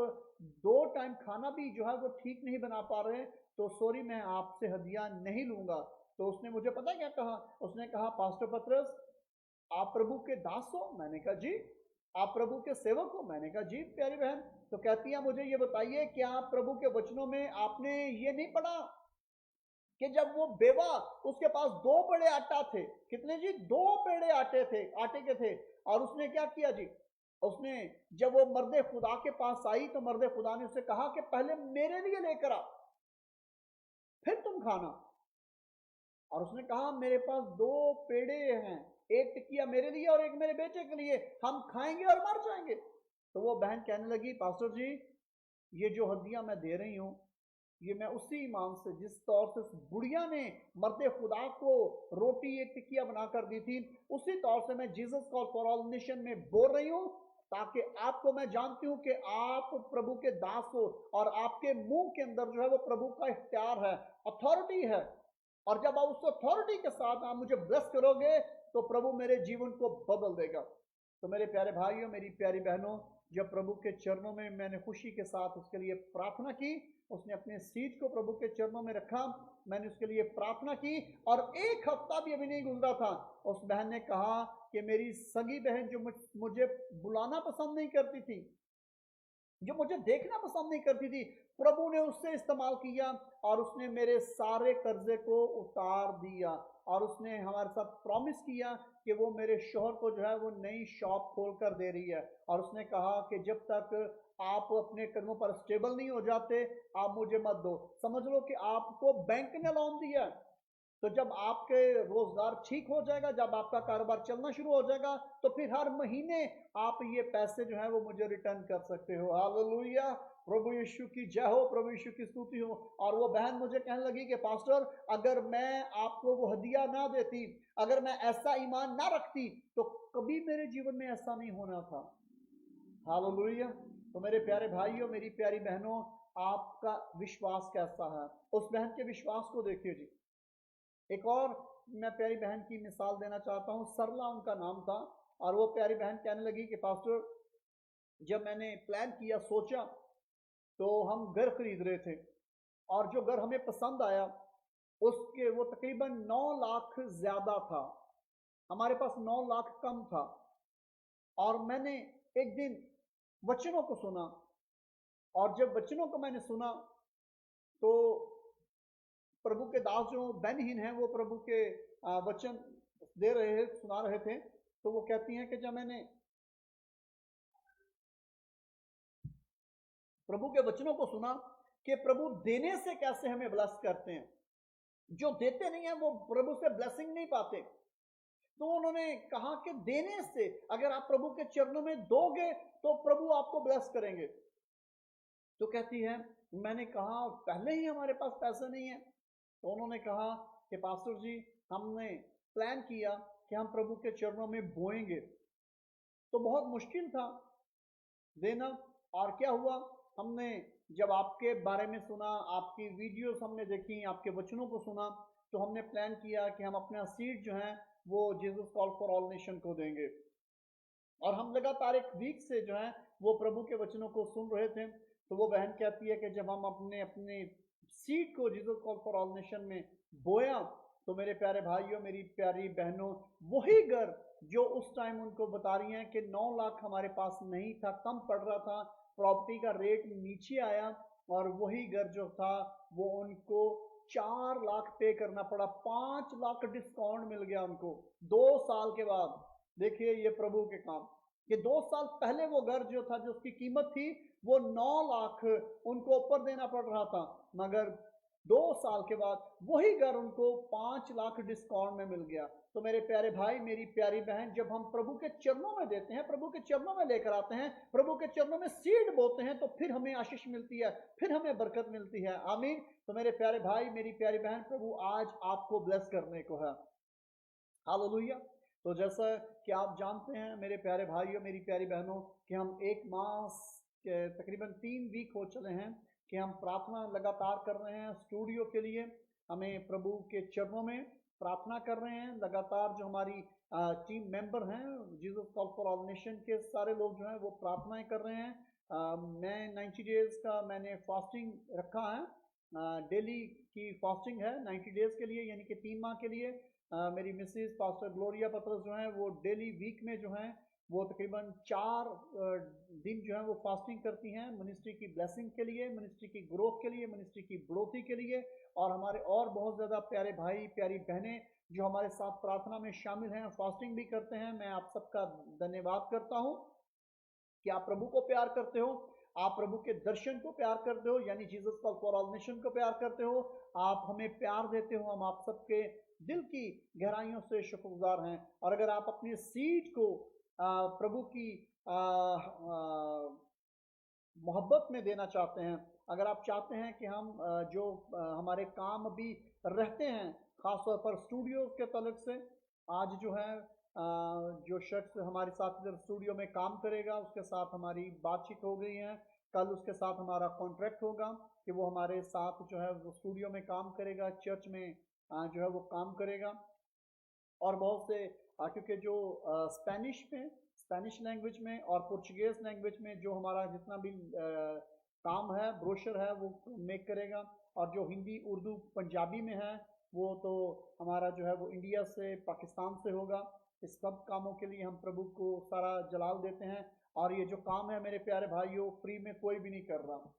2 टाइम खाना भी जो है वो ठीक नहीं बना पा रहे, तो सॉरी मैं आपसे हदिया नहीं लूंगा। तो उसने मुझे पता क्या कहा, उसने कहा पास्टर पतरस आप प्रभु के दास हो? मैंने कहा जी। आप प्रभु के सेवक हो? मैंने कहा जी प्यारी बहन। तो कहती है मुझे ये बताइए क्या आप प्रभु के वचनों में आपने ये नहीं पढ़ा कि जब वो बेवा, उसके पास 2 पेड़े आटा थे, कितने जी? 2 पेड़े आटे थे, आटे के थे, और उसने क्या किया जी, उसने जब वो मर्दे खुदा के पास आई तो मर्दे खुदा ने उससे कहा कि पहले मेरे लिए लेकर आ, फिर तुम खाना। और उसने कहा मेरे पास 2 पेड़े हैं, एक टिकिया मेरे लिए और एक मेरे बेटे के लिए, हम खाएंगे और मर जाएंगे। तो वो बहन कहने लगी पास्टर जी ये जो हड्डियां मैं दे रही हूं ये मैं उसी ईमान से जिस तौर से उस बुढ़िया ने मर्दे खुदा को रोटी एक टिकिया बनाकर दी थी, उसी तौर से मैं Jesus call for all nation में बोल रही हूं, ताकि आपको, मैं जानती हूं कि आप प्रभु के दास हो और आपके मुंह के अंदर जो है वो प्रभु का इख्तियार है, अथॉरिटी है। और जब आप उस अथॉरिटी के साथ आप मुझे ब्लेस करोगे तो प्रभु मेरे जीवन को बदल देगा। तो मेरे प्यारे भाइयों, मेरी प्यारी बहनों, जब प्रभु के चरणों में मैंने खुशी के साथ उसके लिए प्रार्थना की, उसने अपने सीट को प्रभु के चरणों में रखा, मैंने उसके लिए प्रार्थना की, और 1 हफ्ता भी अभी नहीं गुजरा था, उस बहन ने कहा कि मेरी सगी बहन जो मुझे बुलाना पसंद नहीं करती थी, जो मुझे देखना पसंद नहीं करती थी, प्रभु ने उससे इस्तेमाल किया और उसने मेरे सारे कर्जे को उतार दिया। और उसने हमारे साथ प्रॉमिस किया कि वो मेरे शोहर को जो है वो नई शॉप खोल कर दे रही है। और उसने कहा कि जब तक आप अपने कदमों पर स्टेबल नहीं हो जाते आप मुझे मत दो। समझ लो कि आपको बैंक ने लोन दिया है, तो जब आपके रोजगार ठीक हो जाएगा, जब आपका कारोबार चलना शुरू हो जाएगा, तो फिर हर महीने आप ये पैसे जो है वो मुझे रिटर्न कर सकते हो। हालेलुया, प्रभु यीशु की जय हो, प्रभु यीशु की स्तुति हो। और वो बहन मुझे कहने लगी कि पास्टर अगर मैं आपको वो हदिया ना देती, अगर मैं ऐसा ईमान ना रखती, तो कभी मेरे जीवन में ऐसा नहीं होना था। हालेलुया। तो मेरे प्यारे भाइयों, मेरी प्यारी बहनों, आपका विश्वास कैसा है? उस बहन के विश्वास को देखिए जी। एक और मैं प्यारी बहन की मिसाल देना चाहता हूँ, सरला उनका नाम था। और वो प्यारी बहन कहने लगी कि पास्टर जब मैंने प्लान किया, सोचा, तो हम घर खरीद रहे थे, और जो घर हमें पसंद आया उसके वो तकरीबन 9 लाख ज्यादा था, हमारे पास 9 लाख कम था। और मैंने एक दिन वचनों को सुना, और जब वचनों को मैंने सुना तो प्रभु के दास जो बहनहीन हैं वो प्रभु के वचन दे रहे हैं, सुना रहे थे। तो वो कहती हैं कि जब मैंने प्रभु के वचनों को सुना कि प्रभु देने से कैसे हमें ब्लेस करते हैं, जो देते नहीं है वो प्रभु से ब्लेसिंग नहीं पाते, तो उन्होंने कहा कि देने से, अगर आप प्रभु के चरणों में दोगे तो प्रभु आपको ब्लेस करेंगे। तो कहती है मैंने कहा पहले ही हमारे पास पैसे नहीं है। तो उन्होंने कहा कि पास्टर जी हमने प्लान किया कि हम प्रभु के चरणों में बोएंगे, तो बहुत मुश्किल था देना। और क्या हुआ, हमने जब आपके बारे में सुना, आपकी वीडियोस हमने देखी, आपके वचनों को सुना, तो हमने प्लान किया कि हम अपना सीट जो है वो Jesus call for all nation को देंगे। और हम लगातार एक वीक से जो है वो प्रभु के वचनों को सुन रहे थे। तो वो बहन कहती है कि जब हम अपने अपने सीड को Jesus call for all nation में बोया, तो मेरे प्यारे भाइयों, मेरी प्यारी बहनों, वही घर जो उस टाइम उनको बता रही हैं कि 9 लाख हमारे पास नहीं था, कम पड़ रहा था, प्रॉपर्टी का रेट नीचे आया, और वही घर जो था वो उनको 4 लाख पे करना पड़ा, 5 लाख डिस्काउंट मिल गया उनको 2 साल के बाद। देखिए ये प्रभु के काम, कि 2 साल पहले वो घर जो था, जो उसकी कीमत थी वो 9 लाख उनको ऊपर देना पड़ रहा था, मगर 2 साल के बाद वही घर उनको 5 लाख डिस्काउंट में मिल गया। तो मेरे प्यारे भाई, मेरी प्यारी बहन, जब हम प्रभु के चरणों में देते हैं, प्रभु के चरणों में लेकर आते हैं, प्रभु के चरणों में सीड बोते हैं, तो फिर हमें आशीष मिलती है, फिर हमें बरकत मिलती है। आमीन। तो मेरे प्यारे भाई, मेरी प्यारी बहन, प्रभु आज आपको ब्लेस करने को है। हालेलुया। तो जैसा कि आप जानते हैं मेरे प्यारे भाइयों, मेरी प्यारी बहनों, कि हम 1 मास के तकरीबन 3 वीक हो चले हैं कि हम प्रार्थना लगातार कर रहे हैं स्टूडियो के लिए। हमें प्रभु के चरणों में प्रार्थना कर रहे हैं लगातार। जो हमारी टीम मेंबर हैं, Jesus call for all nation के सारे लोग जो हैं वो प्रार्थनाएं कर रहे हैं। मैं 90 डेज का मैंने फास्टिंग रखा है, डेली की फास्टिंग है 90 डेज के लिए, यानी कि 3 माह के लिए। मेरी मिसेज पास्टर ग्लोरिया पतरस जो है वो डेली वीक में जो है वो तकरीबन 4 दिन जो है वो फास्टिंग करती हैं, मिनिस्ट्री की ब्लेसिंग के लिए, मिनिस्ट्री की ग्रोथ के लिए, मिनिस्ट्री की बढ़ोतरी के लिए। और हमारे और बहुत ज़्यादा प्यारे भाई प्यारी बहनें जो हमारे साथ प्रार्थना में शामिल हैं, फास्टिंग भी करते हैं। मैं आप सबका धन्यवाद करता हूँ कि आप प्रभु को प्यार करते हो, आप प्रभु के दर्शन को प्यार करते हो, यानी Jesus call for all nation को प्यार करते हो, आप हमें प्यार देते हो। हम आप सबके दिल की गहराइयों से शुक्रगुजार हैं। और अगर आप अपनी सीट को प्रभु की मोहब्बत में देना चाहते हैं, अगर आप चाहते हैं कि हम जो हमारे काम अभी रहते हैं, खासतौर पर स्टूडियो के तलक से, आज जो है जो शख्स हमारे साथ इधर स्टूडियो में काम करेगा उसके साथ हमारी बातचीत हो गई है। कल उसके साथ हमारा कॉन्ट्रैक्ट होगा कि वो हमारे साथ जो है वो स्टूडियो में काम करेगा, चर्च में जो है वो काम करेगा। और बहुत से क्योंकि जो स्पेनिश लैंग्वेज में और पुर्तगाली लैंग्वेज में जो हमारा जितना भी काम है, ब्रोशर है, वो मेक करेगा। और जो हिंदी, उर्दू, पंजाबी में है वो तो हमारा जो है वो इंडिया से, पाकिस्तान से होगा। इस सब कामों के लिए हम प्रभु को सारा जलाल देते हैं। और ये जो काम है मेरे प्यारे भाइयों, फ्री में कोई भी नहीं कर रहा,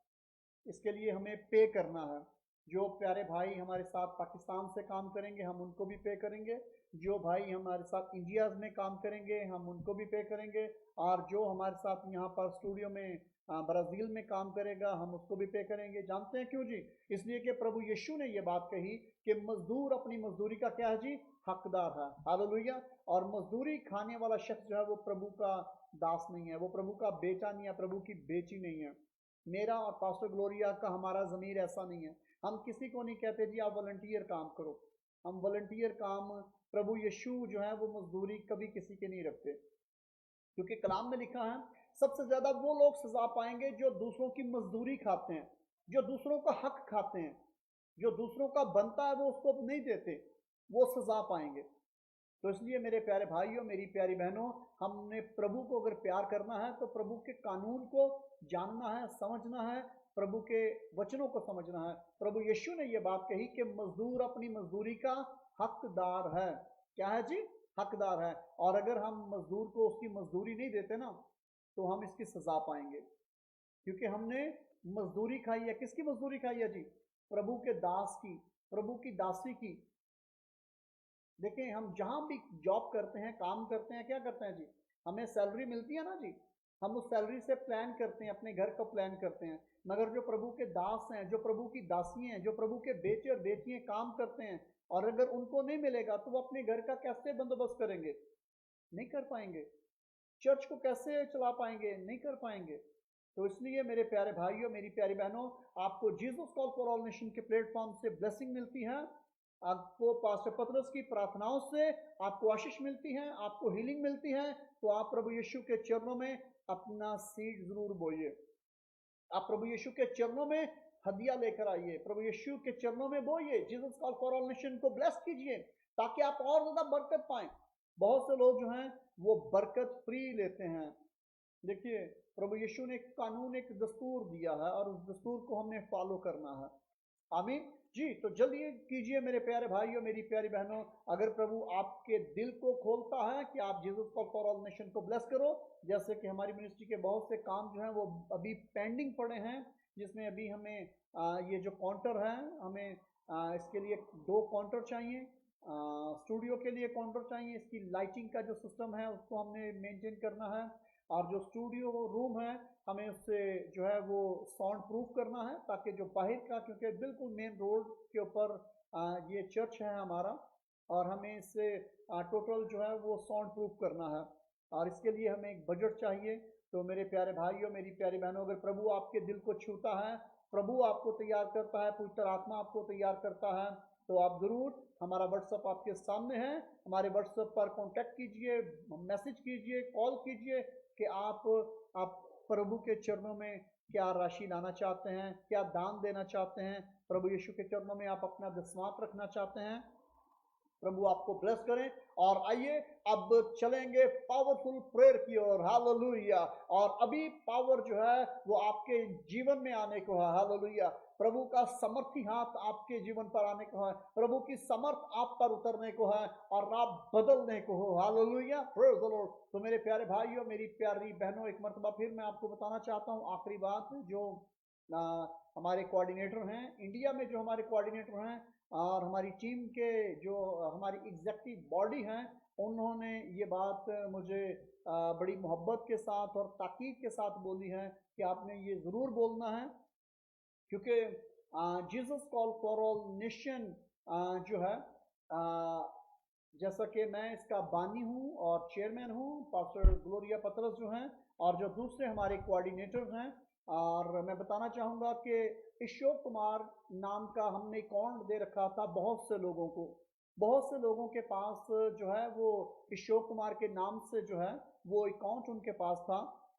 इसके लिए हमें पे करना है। जो प्यारे भाई हमारे साथ पाकिस्तान से काम करेंगे हम उनको भी पे करेंगे, जो भाई हमारे साथ इंडिया में काम करेंगे हम उनको भी पे करेंगे, और जो हमारे साथ यहाँ पर स्टूडियो में ब्राज़ील में काम करेगा हम उसको भी पे करेंगे। जानते हैं क्यों जी? इसलिए कि प्रभु यीशु ने ये बात कही कि मजदूर अपनी मजदूरी का क्या है जी? हकदार है। हालेलुया। और मजदूरी खाने वाला शख्स जो है वो प्रभु का दास नहीं है, वो प्रभु का बेटा नहीं है, प्रभु की बेटी नहीं है। मेरा और पास्टर ग्लोरिया का, हमारा ज़मीर ऐसा नहीं है। हम किसी को नहीं कहते जी आप वॉलंटियर काम करो। हम वॉलंटियर काम, प्रभु यीशु जो है वो मजदूरी कभी किसी के नहीं रखते, क्योंकि कलाम में लिखा है सबसे ज्यादा वो लोग सजा पाएंगे जो दूसरों की मजदूरी खाते हैं, जो दूसरों का हक खाते हैं, जो दूसरों का बनता है वो उसको नहीं देते, वो सजा पाएंगे। तो इसलिए मेरे प्यारे भाइयों, मेरी प्यारी बहनों, हमने प्रभु को अगर प्यार करना है तो प्रभु के कानून को जानना है, समझना है, प्रभु के वचनों को समझना है। प्रभु यीशु ने यह बात कही कि मजदूर अपनी मजदूरी का हकदार है। क्या है जी? हकदार है। और अगर हम मजदूर को उसकी मजदूरी नहीं देते ना तो हम इसकी सजा पाएंगे, क्योंकि हमने मजदूरी खाई है। किसकी मजदूरी खाई है जी? प्रभु के दास की, प्रभु की दासी की। देखिए, हम जहां भी जॉब करते हैं, काम करते हैं, क्या करते हैं जी? हमें सैलरी मिलती है ना जी, हम उस सैलरी से प्लान करते हैं, अपने घर का प्लान करते हैं। मगर जो प्रभु के दास हैं, जो प्रभु की दासी हैं, जो प्रभु के बेटे और बेटियां काम करते हैं, और अगर उनको नहीं मिलेगा तो वो अपने घर का कैसे बंदोबस्त करेंगे? नहीं कर पाएंगे। चर्च को कैसे चला पाएंगे? नहीं कर पाएंगे। तो इसलिए मेरे प्यारे भाइयों, मेरी प्यारी बहनों, आपको Jesus call for all nation के प्लेटफॉर्म से ब्लेसिंग मिलती है, आपको पास्टर पतरस की प्रार्थनाओं से आपको आशीष मिलती है, आपको हीलिंग मिलती है। तो आप प्रभु यीशु के चरणों में अपना सीड जरूर बोइए। आप प्रभु यीशु के चरणों में हदिया लेकर आइए, प्रभु यीशु के चरणों में बोइए, Jesus call for all nation को ब्लेस कीजिए, ताकि आप और ज्यादा बरकत पाएं। बहुत से लोग जो हैं वो बरकत फ्री लेते हैं। देखिए, प्रभु यीशु ने एक कानून, एक दस्तूर दिया है, और उस दस्तूर को हमने फॉलो करना है। आमीन जी। तो जल्दी कीजिए मेरे प्यारे भाइयों, मेरी प्यारी बहनों, अगर प्रभु आपके दिल को खोलता है कि आप Jesus call for all nation को ब्लेस करो, जैसे कि हमारी मिनिस्ट्री के बहुत से काम जो हैं वो अभी पेंडिंग पड़े हैं, जिसमें अभी हमें ये जो काउंटर है, हमें इसके लिए 2 काउंटर चाहिए, स्टूडियो के लिए काउंटर चाहिए, इसकी लाइटिंग का जो सिस्टम है उसको हमने मेंटेन करना है। और जो स्टूडियो रूम है हमें उससे जो है वो साउंड प्रूफ करना है, ताकि जो बाहर का, क्योंकि बिल्कुल मेन रोड के ऊपर ये चर्च है हमारा, और हमें इससे टोटल जो है वो साउंड प्रूफ करना है, और इसके लिए हमें एक बजट चाहिए। तो मेरे प्यारे भाइयों, मेरी प्यारी बहनों, अगर प्रभु आपके दिल को छूता है, प्रभु आपको तैयार करता है, पवित्र आत्मा आपको तैयार करता है, तो आप जरूर, हमारा व्हाट्सएप आपके सामने है, हमारे व्हाट्सएप पर कांटेक्ट कीजिए, मैसेज कीजिए, कॉल कीजिए कि आप प्रभु के चरणों में क्या राशि लाना चाहते हैं, क्या दान देना चाहते हैं, प्रभु यीशु के चरणों में आप अपना दशमांश रखना चाहते हैं। प्रभु आपको ब्लेस करें। और आइए अब चलेंगे पावरफुल प्रेयर की ओर। हालेलुया। और अभी पावर जो है वो आपके जीवन में आने को है। हालेलुया। प्रभु का समर्थी हाथ आपके जीवन पर आने को है, प्रभु की समर्थ आप पर उतरने को है और आप बदलने को हो। Hallelujah, praise the Lord. तो मेरे प्यारे भाइयों, मेरी प्यारी बहनों, एक मरतबा फिर मैं आपको बताना चाहता हूँ आखिरी बात, जो हमारे कोऑर्डिनेटर हैं इंडिया में, जो हमारे कोऑर्डिनेटर हैं और हमारी टीम के जो हमारी एग्जीक्यूटिव बॉडी हैं, उन्होंने ये बात मुझे बड़ी मोहब्बत के साथ और ताकीद के साथ बोली है कि आपने ये ज़रूर बोलना है, क्योंकि Jesus call for all nation जो है, जैसा कि मैं इसका बानी हूँ और चेयरमैन हूँ, पास्टर ग्लोरिया पतरस जो हैं, और जो दूसरे हमारे कोऑर्डिनेटर्स हैं, और मैं बताना चाहूँगा कि अशोक कुमार नाम का हमने अकाउंट दे रखा था बहुत से लोगों को, बहुत से लोगों के पास जो है वो अशोक कुमार के नाम से जो है वो अकाउंट उनके पास था,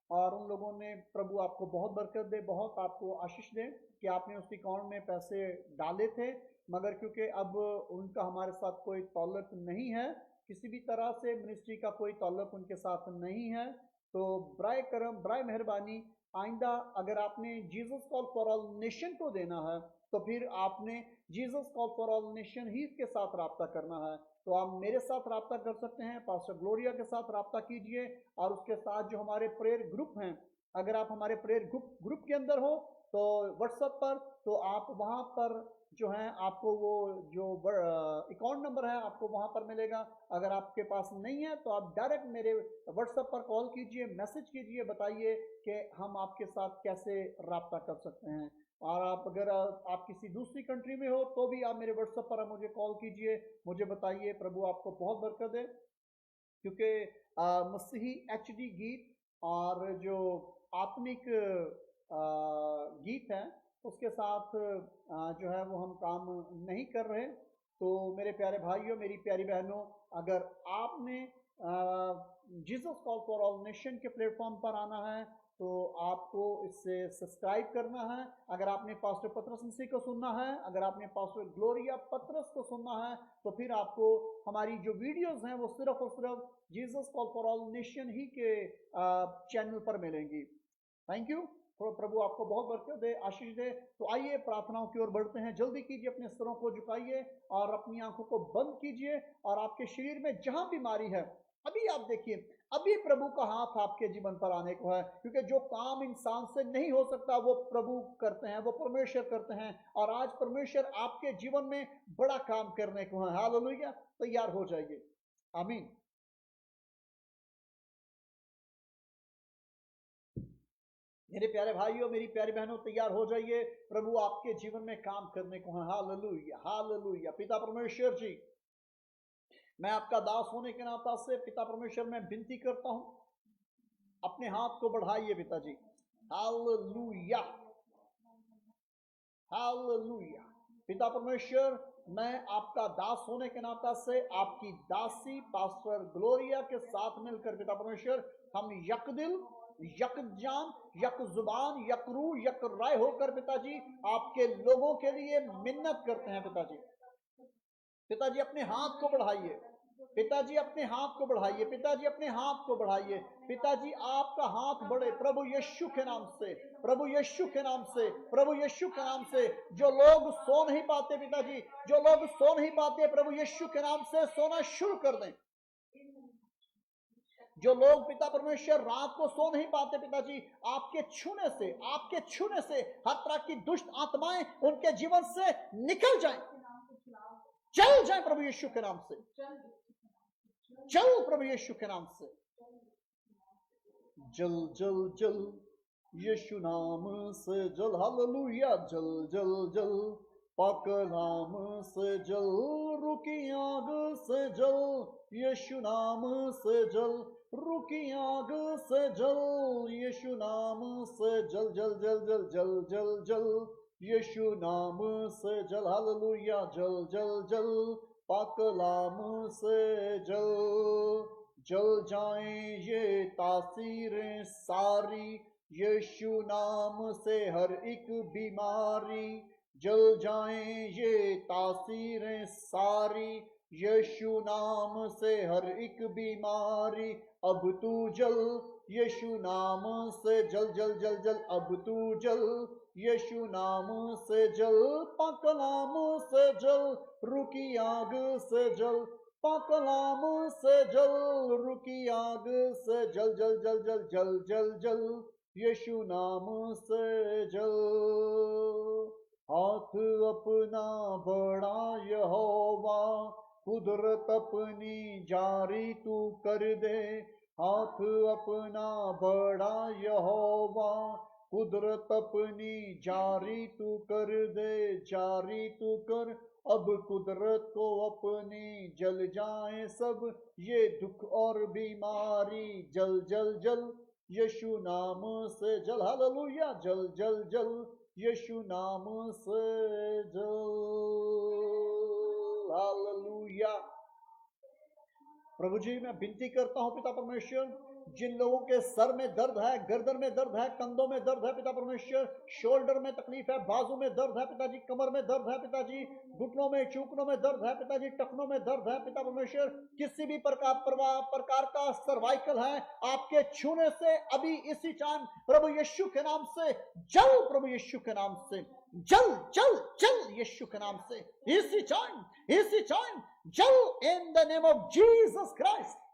और उन लोगों ने, प्रभु आपको बहुत बरकत दे, बहुत आपको आशीष दे कि आपने उस अकाउंट में पैसे डाले थे, मगर क्योंकि अब उनका हमारे साथ कोई ताल्लुक नहीं है, किसी भी तरह से मिनिस्ट्री का कोई ताल्लुक उनके साथ नहीं है, तो बराए करम, बराए मेहरबानी, आइंदा अगर आपने Jesus call for all nation को देना है तो फिर आपने Jesus call for all nation ही के साथ रब्ता करना है। तो आप मेरे साथ रब्ता कर सकते हैं, पास्टर ग्लोरिया के साथ रब्ता कीजिए, और उसके साथ जो हमारे प्रेयर ग्रुप हैं, अगर आप हमारे प्रेयर ग्रुप के अंदर हो तो व्हाट्सएप पर, तो आप वहाँ पर जो है आपको वो जो अकाउंट नंबर है आपको वहाँ पर मिलेगा। अगर आपके पास नहीं है तो आप डायरेक्ट मेरे व्हाट्सएप पर कॉल कीजिए, मैसेज कीजिए, बताइए कि हम आपके साथ कैसे रब्ता कर सकते हैं। और आप अगर आप किसी दूसरी कंट्री में हो तो भी आप मेरे व्हाट्सएप पर मुझे कॉल कीजिए, मुझे बताइए। प्रभु आपको बहुत बरकत दे, क्योंकि मसीही HD गीत और जो आत्मिक गीत है उसके साथ जो है वो हम काम नहीं कर रहे। तो मेरे प्यारे भाइयों, मेरी प्यारी बहनों, अगर आपने Jesus call for all nation के प्लेटफॉर्म पर आना है तो आपको इससे सब्सक्राइब करना है। अगर आपने पास्टर पतरस मसीह को सुनना है, अगर आपने पास्टर ग्लोरिया पतरस को सुनना है, तो फिर आपको हमारी जो वीडियोस हैं वो सिर्फ और सिर्फ Jesus call for all nation ही के चैनल पर मिलेंगी। Thank you. तो प्रभु आपको बहुत बरकत दे, आशीष दे। तो आइए प्रार्थनाओं की ओर बढ़ते हैं। जल्दी कीजिए, अपने स्तरों को झुकाइए और अपनी आंखों को बंद कीजिए, और आपके शरीर में जहां बीमारी है, अभी आप देखिए, अभी प्रभु का हाथ आपके जीवन पर आने को है, क्योंकि जो काम इंसान से नहीं हो सकता वो प्रभु करते हैं, वो परमेश्वर करते हैं, और आज परमेश्वर आपके जीवन में बड़ा काम करने को है। हालेलुया। तैयार हो जाइए। आमीन। मेरे प्यारे भाइयों, मेरी प्यारी बहनों, तैयार हो जाइए, प्रभु आपके जीवन में काम करने को है। Hallelujah, hallelujah. पिता परमेश्वर जी, मैं आपका दास होने के नाते से पिता परमेश्वर मैं विनती करता हूं, अपने हाथ को बढ़ाइए पिताजी। Hallelujah, hallelujah. पिता परमेश्वर, मैं आपका दास होने के नाते से आपकी दासी पास्टर ग्लोरिया के साथ मिलकर पिता परमेश्वर, हम यक दिल, यक जान, यक जुबान, यक रूह, यक राय होकर पिताजी आपके लोगों के लिए मिन्नत करते हैं। पिताजी, पिताजी अपने हाथ को बढ़ाइए, पिताजी अपने हाथ को बढ़ाइए, पिताजी अपने हाथ को बढ़ाइए। पिताजी आपका हाथ बढ़े प्रभु यीशु के नाम से, प्रभु यीशु के नाम से, प्रभु यीशु के नाम से। जो लोग सो नहीं पाते पिताजी, जो लोग सो नहीं पाते, प्रभु यीशु के नाम से सोना शुरू कर दें। जो लोग पिता परमेश्वर रात को सो नहीं पाते पिताजी, आपके छूने से, आपके छूने से हर तरह की दुष्ट आत्माएं उनके जीवन से निकल जाएं, चल जाए प्रभु यीशु के नाम से, चल प्रभु यीशु के नाम से। जल जल जल यीशु नाम से जल, हालेलुया, जल जल जल पाक नाम से जल, रुकी आग से जल, यीशु नाम से जल, रुकी आग से जल, यीशु नाम से जल, जल जल जल जल जल जल यीशु नाम से जल, हालेलुया, जल जल जल पाक नाम से जल, जल जाएं ये तासीरें सारी, यीशु नाम से हर एक बीमारी, जल जाएं ये तासीरें सारी, यीशु नाम से हर एक बीमारी, अब तू जल, यीशु नाम से जल, जल जल जल, अब तू जल, यीशु नाम से जल, पाक नाम से जल, रुकी आग से जल, पाक नाम से जल, रुकी आग से जल, जल जल जल जल जल जल यीशु नाम से जल, हाथ अपना बढ़ा यहोवा, कुदरत अपनी जारी तू कर दे, हाथ अपना बढ़ा यहोवा, कुदरत अपनी जारी तू कर दे, जारी तू कर, अब कुदरत को अपनी, जल जाए सब ये दुख और बीमारी, जल जल जल यीशु नाम से जल, हालेलुया, जल जल जल यीशु नाम से जल, हालेलुया। प्रभु जी, मैं विनती करता हूं पिता परमेश्वर, जिन लोगों के सर में दर्द है, गर्दन में दर्द है, कंधों में दर्द है पिता परमेश्वर, शोल्डर में तकलीफ है, बाजू में दर्द है पिताजी, कमर में दर्द है पिताजी, घुटनों में चूकनों में दर्द है पिताजी, टखनों में दर्द है पिता परमेश्वर, किसी भी प्रकार का सर्वाइकल है, आपके छूने से अभी इसी टाइम प्रभु यीशु के नाम से जल, प्रभु यीशु के नाम से जल, जल जल यीशु के नाम से इसी टाइम जल, in the name of Jesus Christ.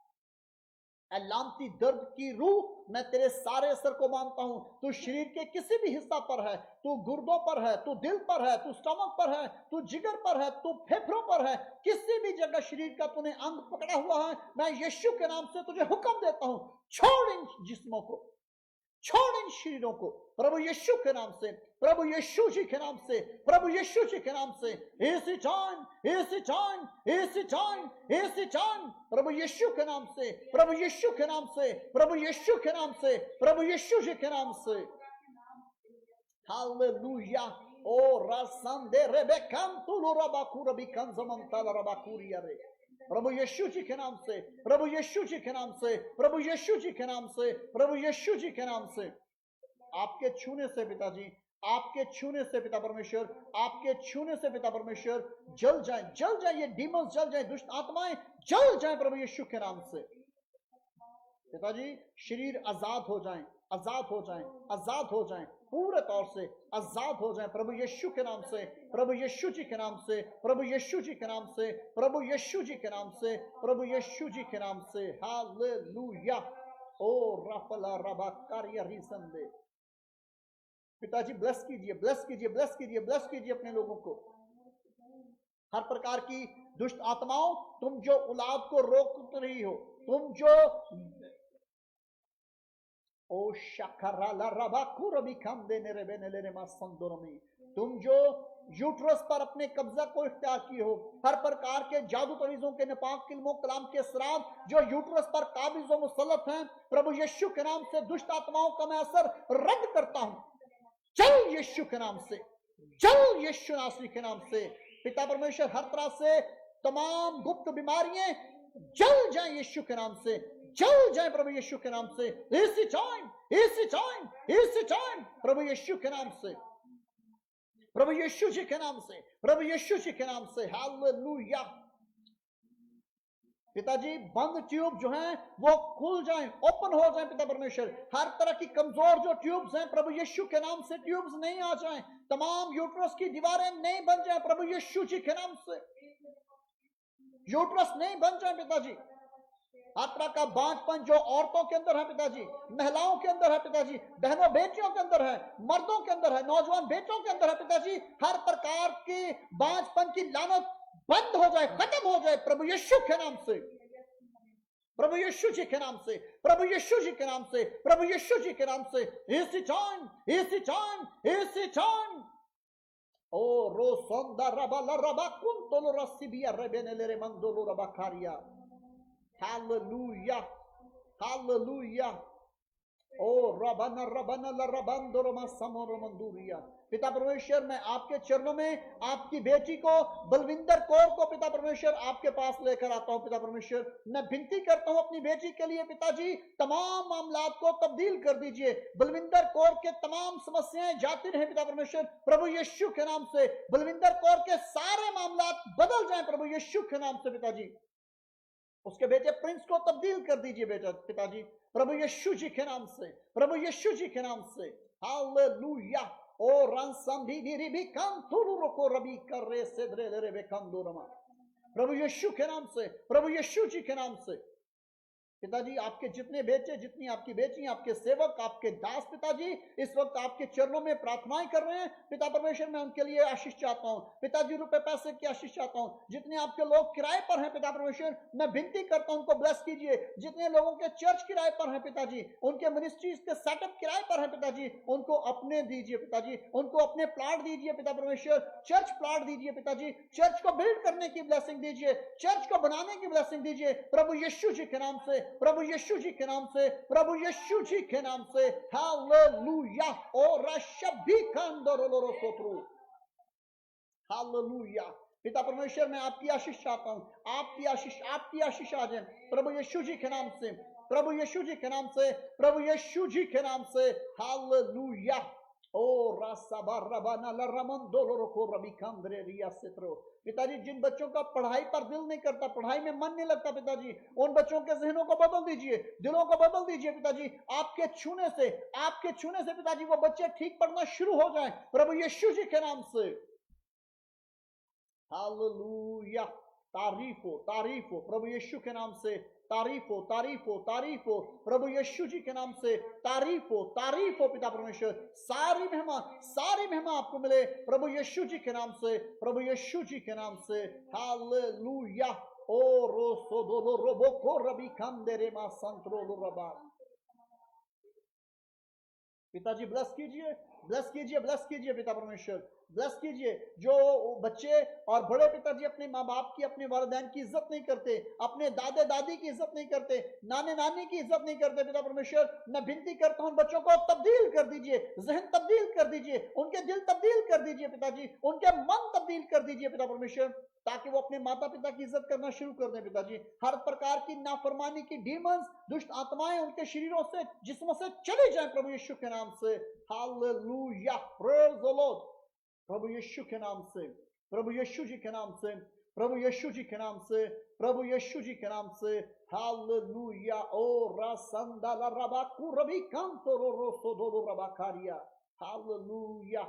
लांती दर्द की रूह मैं तेरे सारे असर को मानता हूं, तू शरीर के किसी भी हिस्सा पर है, तू गुर्दों पर है, तू दिल पर है, तू स्टमक पर है, तू जिगर पर है, तू फेफड़ों पर है, किसी भी जगह शरीर का तूने अंग पकड़ा हुआ है, मैं यीशु के नाम से तुझे हुक्म देता हूं, छोड़ इन जिस्मों को, छोड़ इन शरीरों को, प्रभु यीशु के नाम से, प्रभु यीशु जी के नाम से, प्रभु यीशु जी के नाम से, इसी टाइम प्रभु यीशु के नाम से, प्रभु यीशु के नाम से, प्रभु यीशु के नाम से, प्रभु यीशु जी के नाम से, हालेलुया। ओ रासंदे रेबेकांतुलु रबाकुरबी कंजमंताला रबाकुरिया रे, प्रभु यीशु जी के नाम से, प्रभु यीशु जी के नाम से, प्रभु यीशु जी के नाम से, प्रभु यीशु जी के नाम से, आपके छूने से पिताजी, आपके छूने से पिता परमेश्वर, आपके छूने से पिता परमेश्वर जल जाए ये डीमंस, जल जाए दुष्ट आत्माएं, जल जाए प्रभु यीशु के नाम से पिताजी, शरीर आजाद हो जाएं, आजाद हो जाएं, आजाद हो जाएं, पूरे तौर से आजाद हो जाएं प्रभु यीशु के नाम से, प्रभु यीशु जी के नाम से, प्रभु यीशु जी के नाम से, प्रभु यीशु जी के नाम से, प्रभु यीशु जी के नाम से, हालेलुया। ओ रफला रबा कार्य रिसंदे, पिताजी ब्लेस कीजिए, ब्लेस कीजिए, ब्लेस कीजिए, ब्लेस कीजिए अपने लोगों को, हर प्रकार की दुष्ट आत्माओं, तुम जो औलाद को रोक रही हो, तुम जो ओ शकराला रबाकुरबी खंदे नेरेबेने लेने मासंदोरमी, तुम जो यूट्रस पर अपने कब्जा को इख्तियार किए हो, हर प्रकार के जादू तवीजों के नापाक किल्मों कलाम के श्राप जो यूट्रस पर काबिज व मुसल्लत हैं, प्रभु यीशु के नाम से दुष्ट आत्माओं का मैं असर रद्द करता हूं, चल यीशु के नाम से, चल यीशु नासरी के नाम से, पिता परमेश्वर हर तरह से तमाम गुप्त बीमारियां जल जाए यीशु के नाम से, जल जाए प्रभु यीशु के नाम से, इसी टाइम प्रभु यीशु के नाम से, प्रभु यीशु जी के नाम से, प्रभु यीशु जी के नाम से, हालेलुया। पिताजी बंद ट्यूब जो हैं वो खुल जाएं, ओपन हो जाएं पिता परमेश्वर, हर तरह की कमजोर जो ट्यूब्स हैं प्रभु यीशु के नाम से ट्यूब्स नहीं आ जाएं, तमाम यूट्रस की दीवारें नहीं बन जाएं प्रभु यीशु जी के नाम से, यूट्रस नहीं बन जाए पिताजी, हर तरह का बांझपन जो औरतों के अंदर है पिताजी, महिलाओं के अंदर है पिताजी, बहनों बेटियों के अंदर है, मर्दों के अंदर है, नौजवान बेटों के अंदर है पिताजी, हर प्रकार की बांझपन की लानत बंद हो जाए, खत्म हो जाए प्रभु यीशु के नाम से, प्रभु यीशु जी के नाम से, प्रभु यीशु जी के नाम से, प्रभु यीशु जी के नाम से, इसी टाइम, इसी टाइम, इसी टाइम। ओ रो सोंदा रबा ला रबा कुंतोलो रसिबिया रेबेनेले रे मंदोलो रबा कारिया। Hallelujah, hallelujah. ओ रबना रबना ला रबंदो रमा समोरो मंदूरिया। पिता परमेश्वर, मैं आपके चरणों में आपकी बेटी को, बलविंदर कौर को पिता परमेश्वर आपके पास लेकर आता हूं। पिता परमेश्वर, मैं विनती करता हूं अपनी बेटी के लिए पिताजी, तमाम मामलात को तब्दील कर दीजिए। बलविंदर कौर के तमाम समस्याएं जाती रहे पिता परमेश्वर, प्रभु यीशु के नाम से। बलविंदर कौर के सारे मामलात बदल जाएं प्रभु यीशु के नाम से पिताजी। उसके बेटे प्रिंस को तब्दील कर दीजिए बेटा पिताजी, प्रभु यीशु जी के नाम से, प्रभु यीशु जी के नाम से। हालेलुया। ओ रंसम भी भी कम तुरु को रबी कर रे सेद्रे ले रे बेकम दोरमा। प्रभु यीशु के नाम से, प्रभु यीशु जी के नाम से पिताजी, आपके जितने बेटे, जितनी आपकी बेटी, आपके सेवक, आपके दास पिताजी इस वक्त आपके चरणों में प्रार्थनाएं कर रहे हैं पिता परमेश्वर। मैं उनके लिए आशीष चाहता हूं पिताजी, रुपए पैसे की आशीष चाहता हूं। जितने आपके लोग किराए पर हैं पिता परमेश्वर, मैं विनती करता हूं उनको ब्लेस कीजिए। जितने लोगों के चर्च किराए पर हैं पिताजी, उनके मिनिस्ट्रीज के सेटअप किराए पर हैं पिताजी, उनको अपने दीजिए पिताजी, उनको अपने प्लाट दीजिए पिता परमेश्वर। चर्च प्लाट दीजिए पिताजी, चर्च को बिल्ड करने की ब्लेसिंग दीजिए, चर्च को बनाने की ब्लेसिंग दीजिए प्रभु यीशु जी के नाम से, प्रभु यीशु जी के नाम से, प्रभु यीशु जी के नाम से। हालेलुया। ओ रशबी कंदरोलो सोत्रू। हालेलुया। पिता परमेश्वर, मैं आपकी आशीष चाहता हूं, आपकी आशीष, आपकी आशीष आ जाए प्रभु यीशु जी के नाम से, प्रभु यीशु जी के नाम से, प्रभु यीशु जी के नाम से। हालेलुया। ओ रासाबा रबाना लरमंदोलो को रबी कंदरे रिया सेत्रो। पिताजी, जिन बच्चों का पढ़ाई पर दिल नहीं करता, पढ़ाई में मन नहीं लगता पिताजी, उन बच्चों के जहनों को बदल दीजिए, दिलों को बदल दीजिए पिताजी। आपके छूने से, आपके छूने से पिताजी वो बच्चे ठीक पढ़ना शुरू हो जाएं प्रभु यीशु जी के नाम से। हालेलुया। तारीफ हो, तारीफ हो प्रभु यीशु के नाम से। तारीफ हो, तारीफ हो, तारीफ हो प्रभु यीशु जी के नाम से। तारीफ हो, तारीफ हो पिता परमेश्वर। सारी महिमा, सारी महिमा आपको मिले प्रभु यीशु जी के नाम से, प्रभु यीशु जी के नाम से। हालेलुया। ओ रो सो दो लो रोबो को रबी खान दे रे मा संतरो लो रबा। पिताजी ब्लेस कीजिए, ब्लेस कीजिए, ब्लेस कीजिए पिता परमेश्वर, ब्लेस कीजिए। जो बच्चे और बड़े पिताजी अपने माँ बाप की, अपने वालिदैन की इज्जत नहीं करते, अपने दादे दादी की इज्जत नहीं करते, नाने नानी की इज्जत नहीं करते पिता परमेश्वर, मैं विनती करता हूं बच्चों को तब्दील कर दीजिए, जहन तब्दील कर दीजिए, उनके दिल तब्दील कर दीजिए पिताजी, उनके मन तब्दील कर दीजिए पिता परमेश्वर, ताकि वो अपने माता पिता की इज्जत करना शुरू कर दें पिताजी। हर प्रकार की नाफरमानी की डीमंस, दुष्ट आत्माएं उनके शरीरों से, जिस्मों से चले जाएं प्रभु यीशु के नाम से। हालेलुया। Praise the Lord. प्रभु यीशु के नाम से, प्रभु यीशु जी के नाम से, प्रभु यीशु जी के नाम से, प्रभु यीशु जी के नाम से। हालेलुया। ओ रासंदा ला रबा कुरबी कांतो रो रो सो दो रो रबा कारिया। हालेलुया।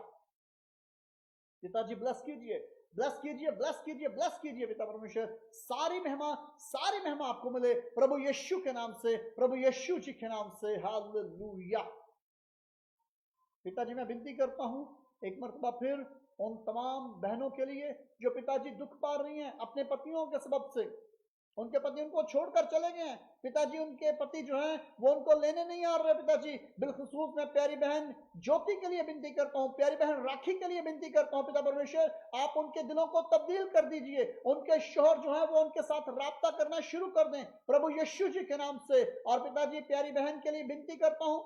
पिताजी ब्लेस कीजिए, ब्लेस कीजिए, ब्लेस कीजिए, ब्लेस कीजिए पिता परमेश्वर। सारी महिमा, सारी महिमा आपको मिले प्रभु यीशु के नाम से, प्रभु यीशु जी के नाम से। हालेलुया। पिताजी, मैं विनती करता हूं एक मर्तबा फिर उन तमाम बहनों के लिए जो पिताजी दुख पा रही हैं अपने पतियों के सबब से, उनके पति उनको छोड़कर चले गए हैं पिताजी, उनके पति जो हैं वो उनको लेने नहीं आ रहे पिताजी। बिलखुसूस मैं प्यारी बहन ज्योति के लिए विनती करता हूँ, प्यारी बहन राखी के लिए विनती करता हूँ पिता परमेश्वर, आप उनके दिलों को तब्दील कर दीजिए, उनके शोहर जो है वो उनके साथ राब्ता करना शुरू कर दें प्रभु यीशु जी के नाम से। और पिताजी, प्यारी बहन के लिए विनती करता हूँ,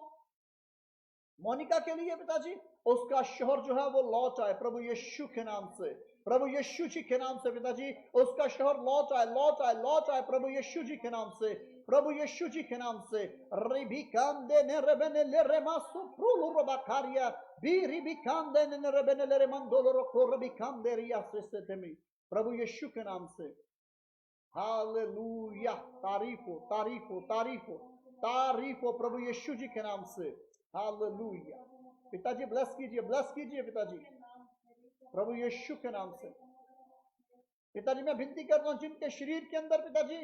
मोनिका के लिए पिताजी, उसका शोहर जो है वो लौट आए प्रभु यीशु के नाम से, प्रभु यीशु जी के नाम से पिताजी, उसका शोहर लौट आए, लौट आए, लौट आए प्रभु यीशु जी के नाम से, प्रभु यीशु जी के नाम से। रिबी काम दे ने रेबेने ले रे मासु प्रूलु रबा कारिया बी रिबी काम दे ने रेबेने ले रे मंदोलो रो को रिबी काम दे रिया से तेमी प्रभु यीशु के नाम से। हालेलुया। तारीफ हो, तारीफ हो, तारीफ हो, तारीफ हो प्रभु यीशु जी के नाम से। हालेलुया। पिताजी ब्लेस कीजिए, ब्लेस कीजिए पिताजी प्रभु यीशु के नाम से। पिताजी, मैं विनती करता हूं जिनके शरीर के अंदर पिताजी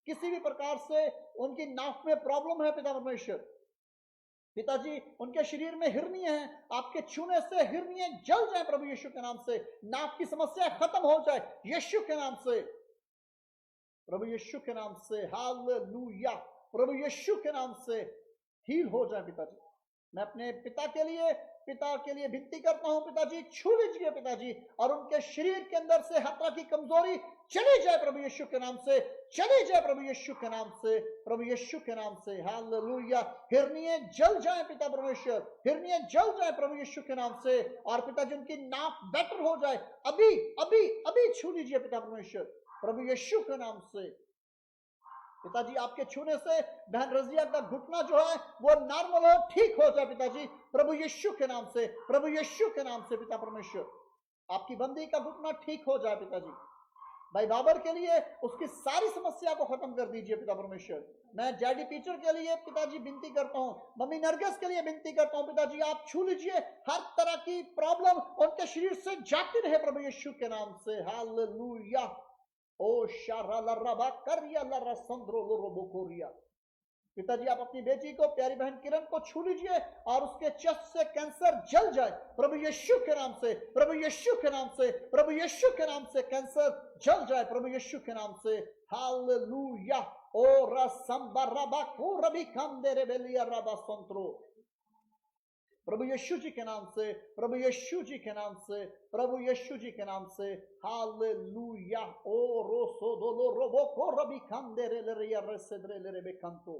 किसी भी प्रकार से उनकी नाक में प्रॉब्लम है पिता परमेश्वर, पिताजी उनके शरीर में हिरनियां हैं, आपके छूने से हिरनियां जल जाए प्रभु यीशु के नाम से, नाक की समस्या खत्म हो जाए यीशु के नाम से। प्रभु यीशु के नाम से, हालेलुया, प्रभु यीशु के नाम से हील हो जाए पिताजी। मैं अपने पिता के लिए विनती करता हूं पिताजी, छू लीजिए पिताजी, और उनके शरीर के अंदर से हर तरह की कमजोरी चली जाए प्रभु यीशु के नाम से, चली जाए प्रभु यीशु के नाम से, प्रभु यीशु के नाम से, हालेलुया। हिरनियां जल जाए पिता परमेश्वर, हिरनियां जल जाए प्रभु यीशु के नाम से, और पिताजी उनकी नाक बेटर हो जाए, अभी अभी अभी छू लीजिए पिता परमेश्वर, प्रभु यीशु के नाम से। पिताजी आपके छूने से बहन रजिया का घुटना जो है वो नॉर्मल हो, ठीक हो जाए पिताजी, प्रभु यीशु के नाम से, प्रभु यीशु के नाम से पिता परमेश्वर। आपकी बंदी का घुटना ठीक हो जाए पिताजी। भाई बाबर के लिए उसकी सारी समस्या को खत्म कर दीजिए पिता परमेश्वर। मैं जैडी टीचर के लिए पिताजी विनती करता हूँ, मम्मी नरगिस के लिए विनती करता हूँ पिताजी, आप छू लीजिए, हर तरह की प्रॉब्लम उनके शरीर से जाती रहे प्रभु यीशु के नाम से, हालेलुया। ओ शारा लर्रबा करिया लर्रा संद्रो लोरोबोकोरिया। पिताजी आप अपनी बेटी को, प्यारी बहन किरण को छू लीजिए, और उसके चेस्ट से कैंसर जल जाए प्रभु यीशु के नाम से, प्रभु यीशु के नाम से, प्रभु यीशु के नाम से कैंसर जल जाए प्रभु यीशु के नाम से, हालेलुया। ओ रसंबा रबा को रबी कम दे रे बेलिया रबा संत्रो, प्रभु यीशु जी के नाम से, प्रभु यीशु जी के नाम से, प्रभु यीशु जी के नाम से, हालेलुया। ओ रोसो दोलो रोबो को रबी कम दे रे ले या रसेद्रे ले रे बेकंतो।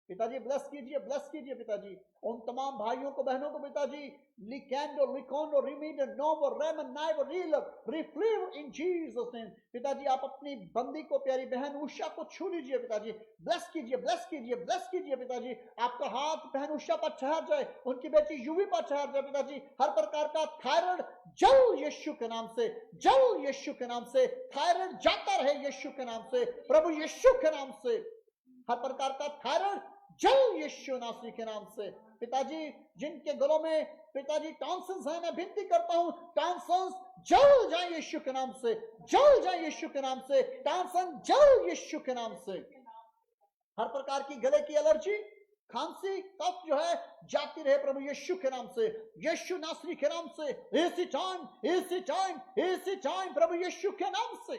पिताजी ब्लेस कीजिए पिताजी उन तमाम भाइयों को, बहनों को पिताजी, लिकैंडो लिकोंडो रिमीडो नोवो रेमन नाइवो रील रिफ्लीव इन जीसस नेम। पिताजी आप अपनी बंदी को, प्यारी बहन उषा को छू लीजिए पिताजी, ब्लेस कीजिए पिताजी। आपका हाथ बहन उषा पर ठहर जाए, उनकी बेटी यूवी पर ठहर जाए पिताजी। हर प्रकार का थायराइड जल यीशु के नाम से, जल यीशु के नाम से, थायराइड जाता रहे यीशु के नाम से, प्रभु यीशु के नाम से। हर प्रकार का थायराइड जल यीशु नासरी के नाम से। पिताजी जिनके गलों में पिताजी टॉन्सिल्स हैं, मैं विनती करता हूं टॉन्सिल्स जल जाए यीशु के नाम से, जल जाए यीशु के नाम से, टॉन्सिल जल यीशु के नाम से। हर प्रकार की गले की एलर्जी, खांसी, कफ जो है जाती रहे प्रभु यीशु के नाम से, यीशु नासरी के नाम से, इसी टाइम प्रभु यीशु के नाम से,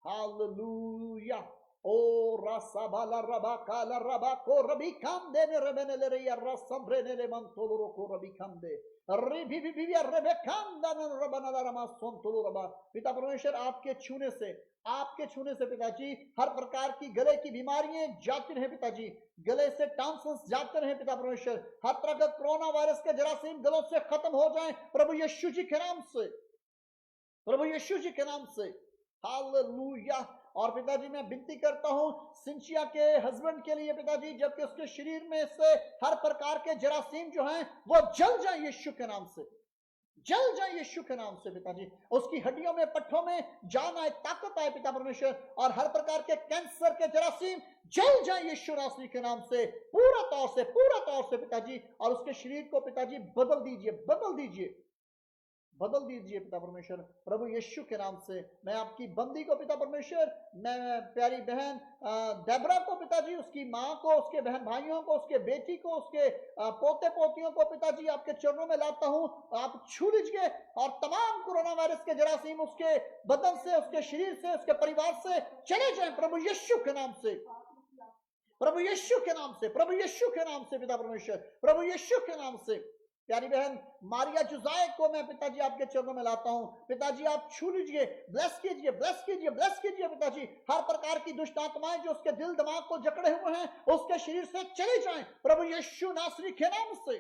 हालेलुया। ओ रसाबाला रबा काला रबा को रबी काम देने रबेने ले रही रसम्रे ने ले मंतोलो को रबी काम दे रिबी भी भी रबे काम दान रबना रमा संतोलो रबा। पिता परमेश्वर आपके छूने से पिताजी हर प्रकार की गले की बीमारियां जाती रहे पिताजी, गले से टॉन्सिल्स जाते रहे पिता परमेश्वर। हर तरह का कोरोना वायरस के जरासीम गलों से खत्म हो जाए प्रभु यीशु जी के नाम से, प्रभु यीशु जी के नाम से, हालेलुया। और पिताजी मैं विनती करता हूं सिंचिया के हस्बैंड के लिए पिताजी, जबकि उसके शरीर में से हर प्रकार के जरासीम जो हैं वो जल जाए यीशु के नाम से, जल जाए यीशु के नाम से पिताजी। उसकी हड्डियों में, पट्टों में जान आए, ताकत आए पिता परमेश्वर, और हर प्रकार के कैंसर के जरासीम जल जाए यीशु नासरी के नाम से, पूरा तौर से पिताजी। और उसके शरीर को पिताजी बदल दीजिए पिता परमेश्वर, प्रभु यीशु के नाम से। मैं आपकी बंदी को पिता परमेश्वर, मैं प्यारी बहन देबरा को पिताजी, उसकी माँ को, उसके बहन भाइयों को, उसके बेटी को, उसके पोते पोतियों को पिताजी आपके चरणों में लाता हूँ। आप छू लीजिए, और तमाम कोरोना वायरस के जरासीम उसके बदन से, उसके शरीर से, उसके परिवार से चले जाए प्रभु यीशु के नाम से, प्रभु यीशु के नाम से, प्रभु यीशु के नाम से पिता परमेश्वर, प्रभु यीशु के नाम से। प्यारी बहन मारिया जुजाए को मैं पिताजी आपके चरणों में लाता हूं। पिताजी आप छू लीजिए, ब्लेस कीजिए पिताजी। हर प्रकार की दुष्ट आत्माएं जो उसके दिल दिमाग को जकड़े हुए हैं उसके शरीर से चले जाएं प्रभु यीशु नासरी के नाम से,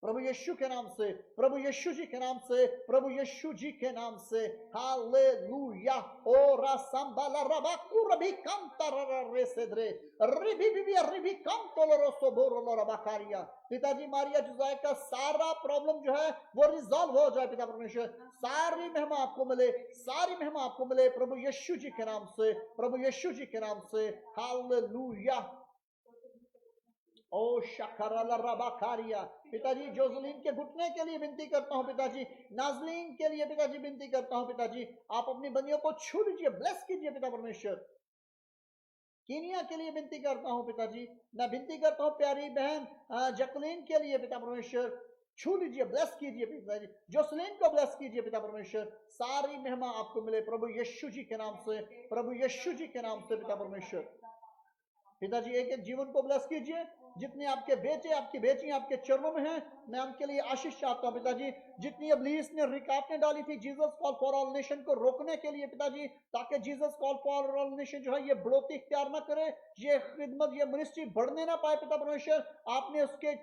प्रभु यीशु के नाम से, प्रभु यीशु जी के नाम से, प्रभु यीशु जी के नाम से, हालेलुया। ओ रासंबाला रबा कुरबी कम तररे सेद्रे रिबी कम तोलरोसो बोरोलो रबाकारिया। पिताजी मारिया जुजाए का सारा प्रॉब्लम जो है वो रिजॉल्व हो जाए पिता परमेश्वर। सारी महिमा आपको मिले प्रभु यीशु जी के नाम से, प्रभु यीशु जी के नाम से, हालेलुया। ओ शकरला रबाकारिया। पिताजी जोजलीन के घुटने के लिए विनती करता हूं पिताजी, नाजलीन के लिए पिताजी विनती करता हूं पिताजी, आप अपनी बंदियों को छू लीजिए, ब्लेस कीजिए पिता परमेश्वर। कीनिया के लिए विनती करता हूं पिताजी, मैं विनती करता हूं प्यारी बहन जकलीन के लिए पिता परमेश्वर, छू लीजिए, ब्लेस कीजिए पिताजी, जोसलिन को ब्लेस कीजिए पिता परमेश्वर, सारी महिमा आपको मिले प्रभु यीशु जी के नाम से, प्रभु यीशु जी के नाम से पिता परमेश्वर। पिताजी एक एक जीवन को ब्लेस कीजिए, जितने आपके बेटे आपकी बेटियां आपके चरणों में हैं, मैं उनके लिए आशीष चाहता हूं पिताजी। जितनी इब्लीस ने रुकावटें डाली थी Jesus call for all nation को रोकने के लिए पिताजी, ताकि Jesus call for all nation जो है ये बढ़ोतरी इख्तियार ना करे, ये खिदमत ये मिनिस्ट्री बढ़ने ना पाए पिता परमेश्वर, आपने उसके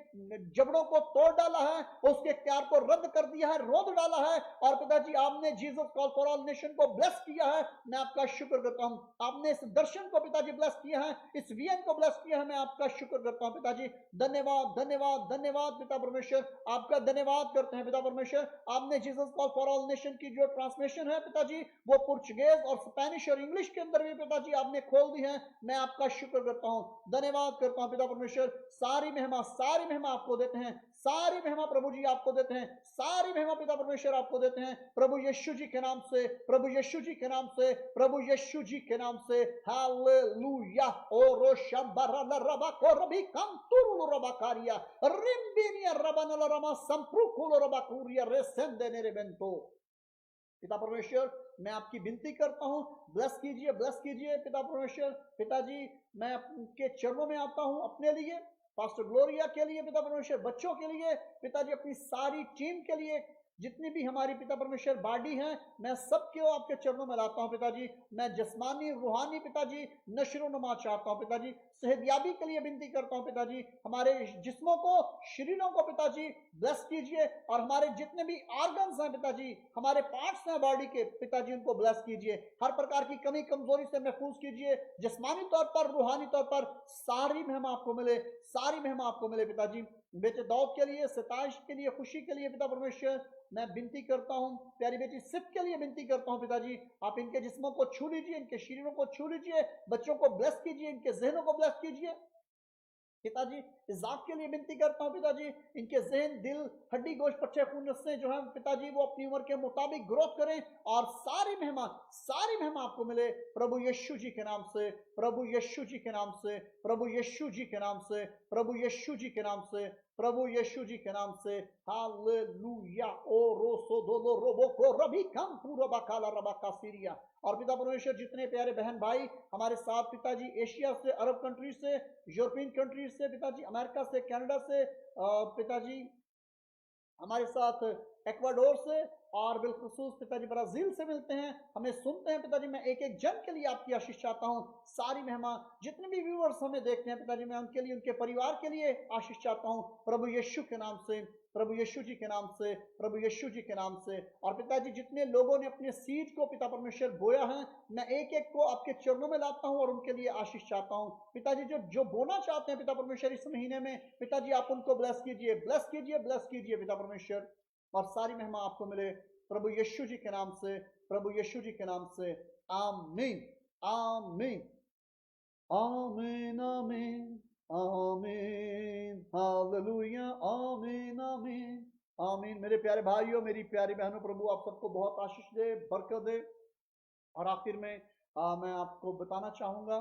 जबड़ों को तोड़ डाला है, उसके इख्तियार को रद्द कर दिया है, रोक डाला है, और पिताजी आपने Jesus call for all nation को ब्लेस किया है। मैं आपका शुक्र करता हूं, आपने इस दर्शन को पिताजी ब्लेस किया है, इस वियन को ब्लेस किया है, मैं आपका शुक्र करता हूं पिताजी। धन्यवाद धन्यवाद धन्यवाद पिता परमेश्वर, आपका धन्यवाद करते हैं पिता परमेश्वर। आपने Jesus call for all nation की जो ट्रांसलेशन है पिताजी, वो पुर्तगाली और स्पेनिश और इंग्लिश के अंदर भी पिताजी आपने खोल दी है, मैं आपका शुक्र करता हूं, धन्यवाद करता हूं पिता परमेश्वर। सारी महिमा आपको देते हैं, सारी महिमा प्रभु जी आपको देते हैं, सारी महिमा पिता परमेश्वर आपको देते हैं, प्रभु यीशु जी के नाम से, प्रभु यीशु जी के नाम से, प्रभु यीशु जी के नाम से। हालेलुया। ओरो शंबरा रबा को रबी कम तुरुल रबा कारिया रिम्बिनिया रबनल रमा संप्रुकुल रबा कुरिया रेसेंदे नेरे बेंतो। पिता परमेश्वर मैं आपकी विनती करता हूं, ब्लेस कीजिए पिता परमेश्वर। पिताजी मैं आपके चरणों में आता हूं, अपने लिए, पास्टर ग्लोरिया के लिए पिता परमेश्वर, बच्चों के लिए पिताजी, अपनी सारी टीम के लिए, जितनी भी हमारी पिता परमेश्वर बॉडी है, मैं सबको आपके चरणों में लाता हूं पिताजी। मैं जिस्मानी रूहानी पिताजी नशरो नुमा चाहता हूं पिताजी, सेहतयाबी के लिए विनती करता हूं पिताजी। हमारे जिस्मों को, शरीरों को पिताजी ब्लेस कीजिए, और हमारे जितने भी ऑर्गन्स हैं पिताजी, हमारे पार्ट्स हैं बॉडी के पिताजी, उनको ब्लेस कीजिए, हर प्रकार की कमी कमजोरी से महफूज कीजिए, जिस्मानी तौर पर रूहानी तौर पर सारी महिमा आपको मिले, सारी महिमा आपको मिले पिताजी। बेटे दाऊद के लिए, सताइश के लिए, खुशी के लिए पिता परमेश्वर मैं विनती करता हूं, प्यारी बेटी सिप के लिए विनती करता हूं पिताजी, आप इनके जिस्मों को छू लीजिए, इनके शरीरों को छू लीजिए, बच्चों को ब्लेस कीजिए, इनके जहनों को ब्लेस कीजिए पिताजी। इजाक के लिए विनती करता हूं पिताजी, इनके जहन, दिल, हड्डी, गोश्त, पच्चे खून से जो है पिताजी वो अपनी उम्र के मुताबिक ग्रोथ करें, और सारी महिमा आपको मिले, प्रभु यीशु जी के नाम से, प्रभु यीशु जी के नाम से, प्रभु यीशु जी के नाम से, प्रभु यीशु जी के नाम से, प्रभु यीशु जी के नाम से। हालेलुया। ओ रोसो दोलो रोबो को रबी कम पूरा बकाला रबा का सीरिया। और पिता परमेश्वर जितने प्यारे बहन भाई हमारे साथ पिताजी एशिया से, अरब कंट्री से, यूरोपियन कंट्रीज से पिताजी, अमेरिका से, कनाडा से पिताजी, हमारे साथ एक्वाडोर से, और बिलखुसूस पिताजी ब्राजील से मिलते हैं, हमें सुनते हैं पिताजी, मैं एक एक जन के लिए आपकी आशीष चाहता हूं। सारी महिमा जितने भी व्यूअर्स हमें देखते हैं पिताजी, मैं उनके लिए, उनके परिवार के लिए आशीष चाहता हूं, प्रभु यीशु के नाम से, प्रभु यीशु जी के नाम से, प्रभु यीशु जी के नाम से। और पिताजी जितने लोगों ने अपने सीड को पिता परमेश्वर बोया है, मैं एक एक को आपके चरणों में लाता हूं और उनके लिए आशीष चाहता हूं पिताजी। जो जो बोना चाहते हैं पिता परमेश्वर इस महीने में पिताजी, आप उनको ब्लेस कीजिए, ब्लेस कीजिए, ब्लेस कीजिए पिता परमेश्वर, और सारी महिमा आपको मिले, प्रभु यीशु जी के नाम से, प्रभु यीशु जी के नाम से। आमीन आमीन आमीन आमीन आमीन। हालेलुया। आमीन आमीन आमीन। मेरे प्यारे भाइयों, मेरी प्यारी बहनों, प्रभु आप सबको बहुत आशीष दे, बरकत दे। और आखिर में मैं आपको बताना चाहूंगा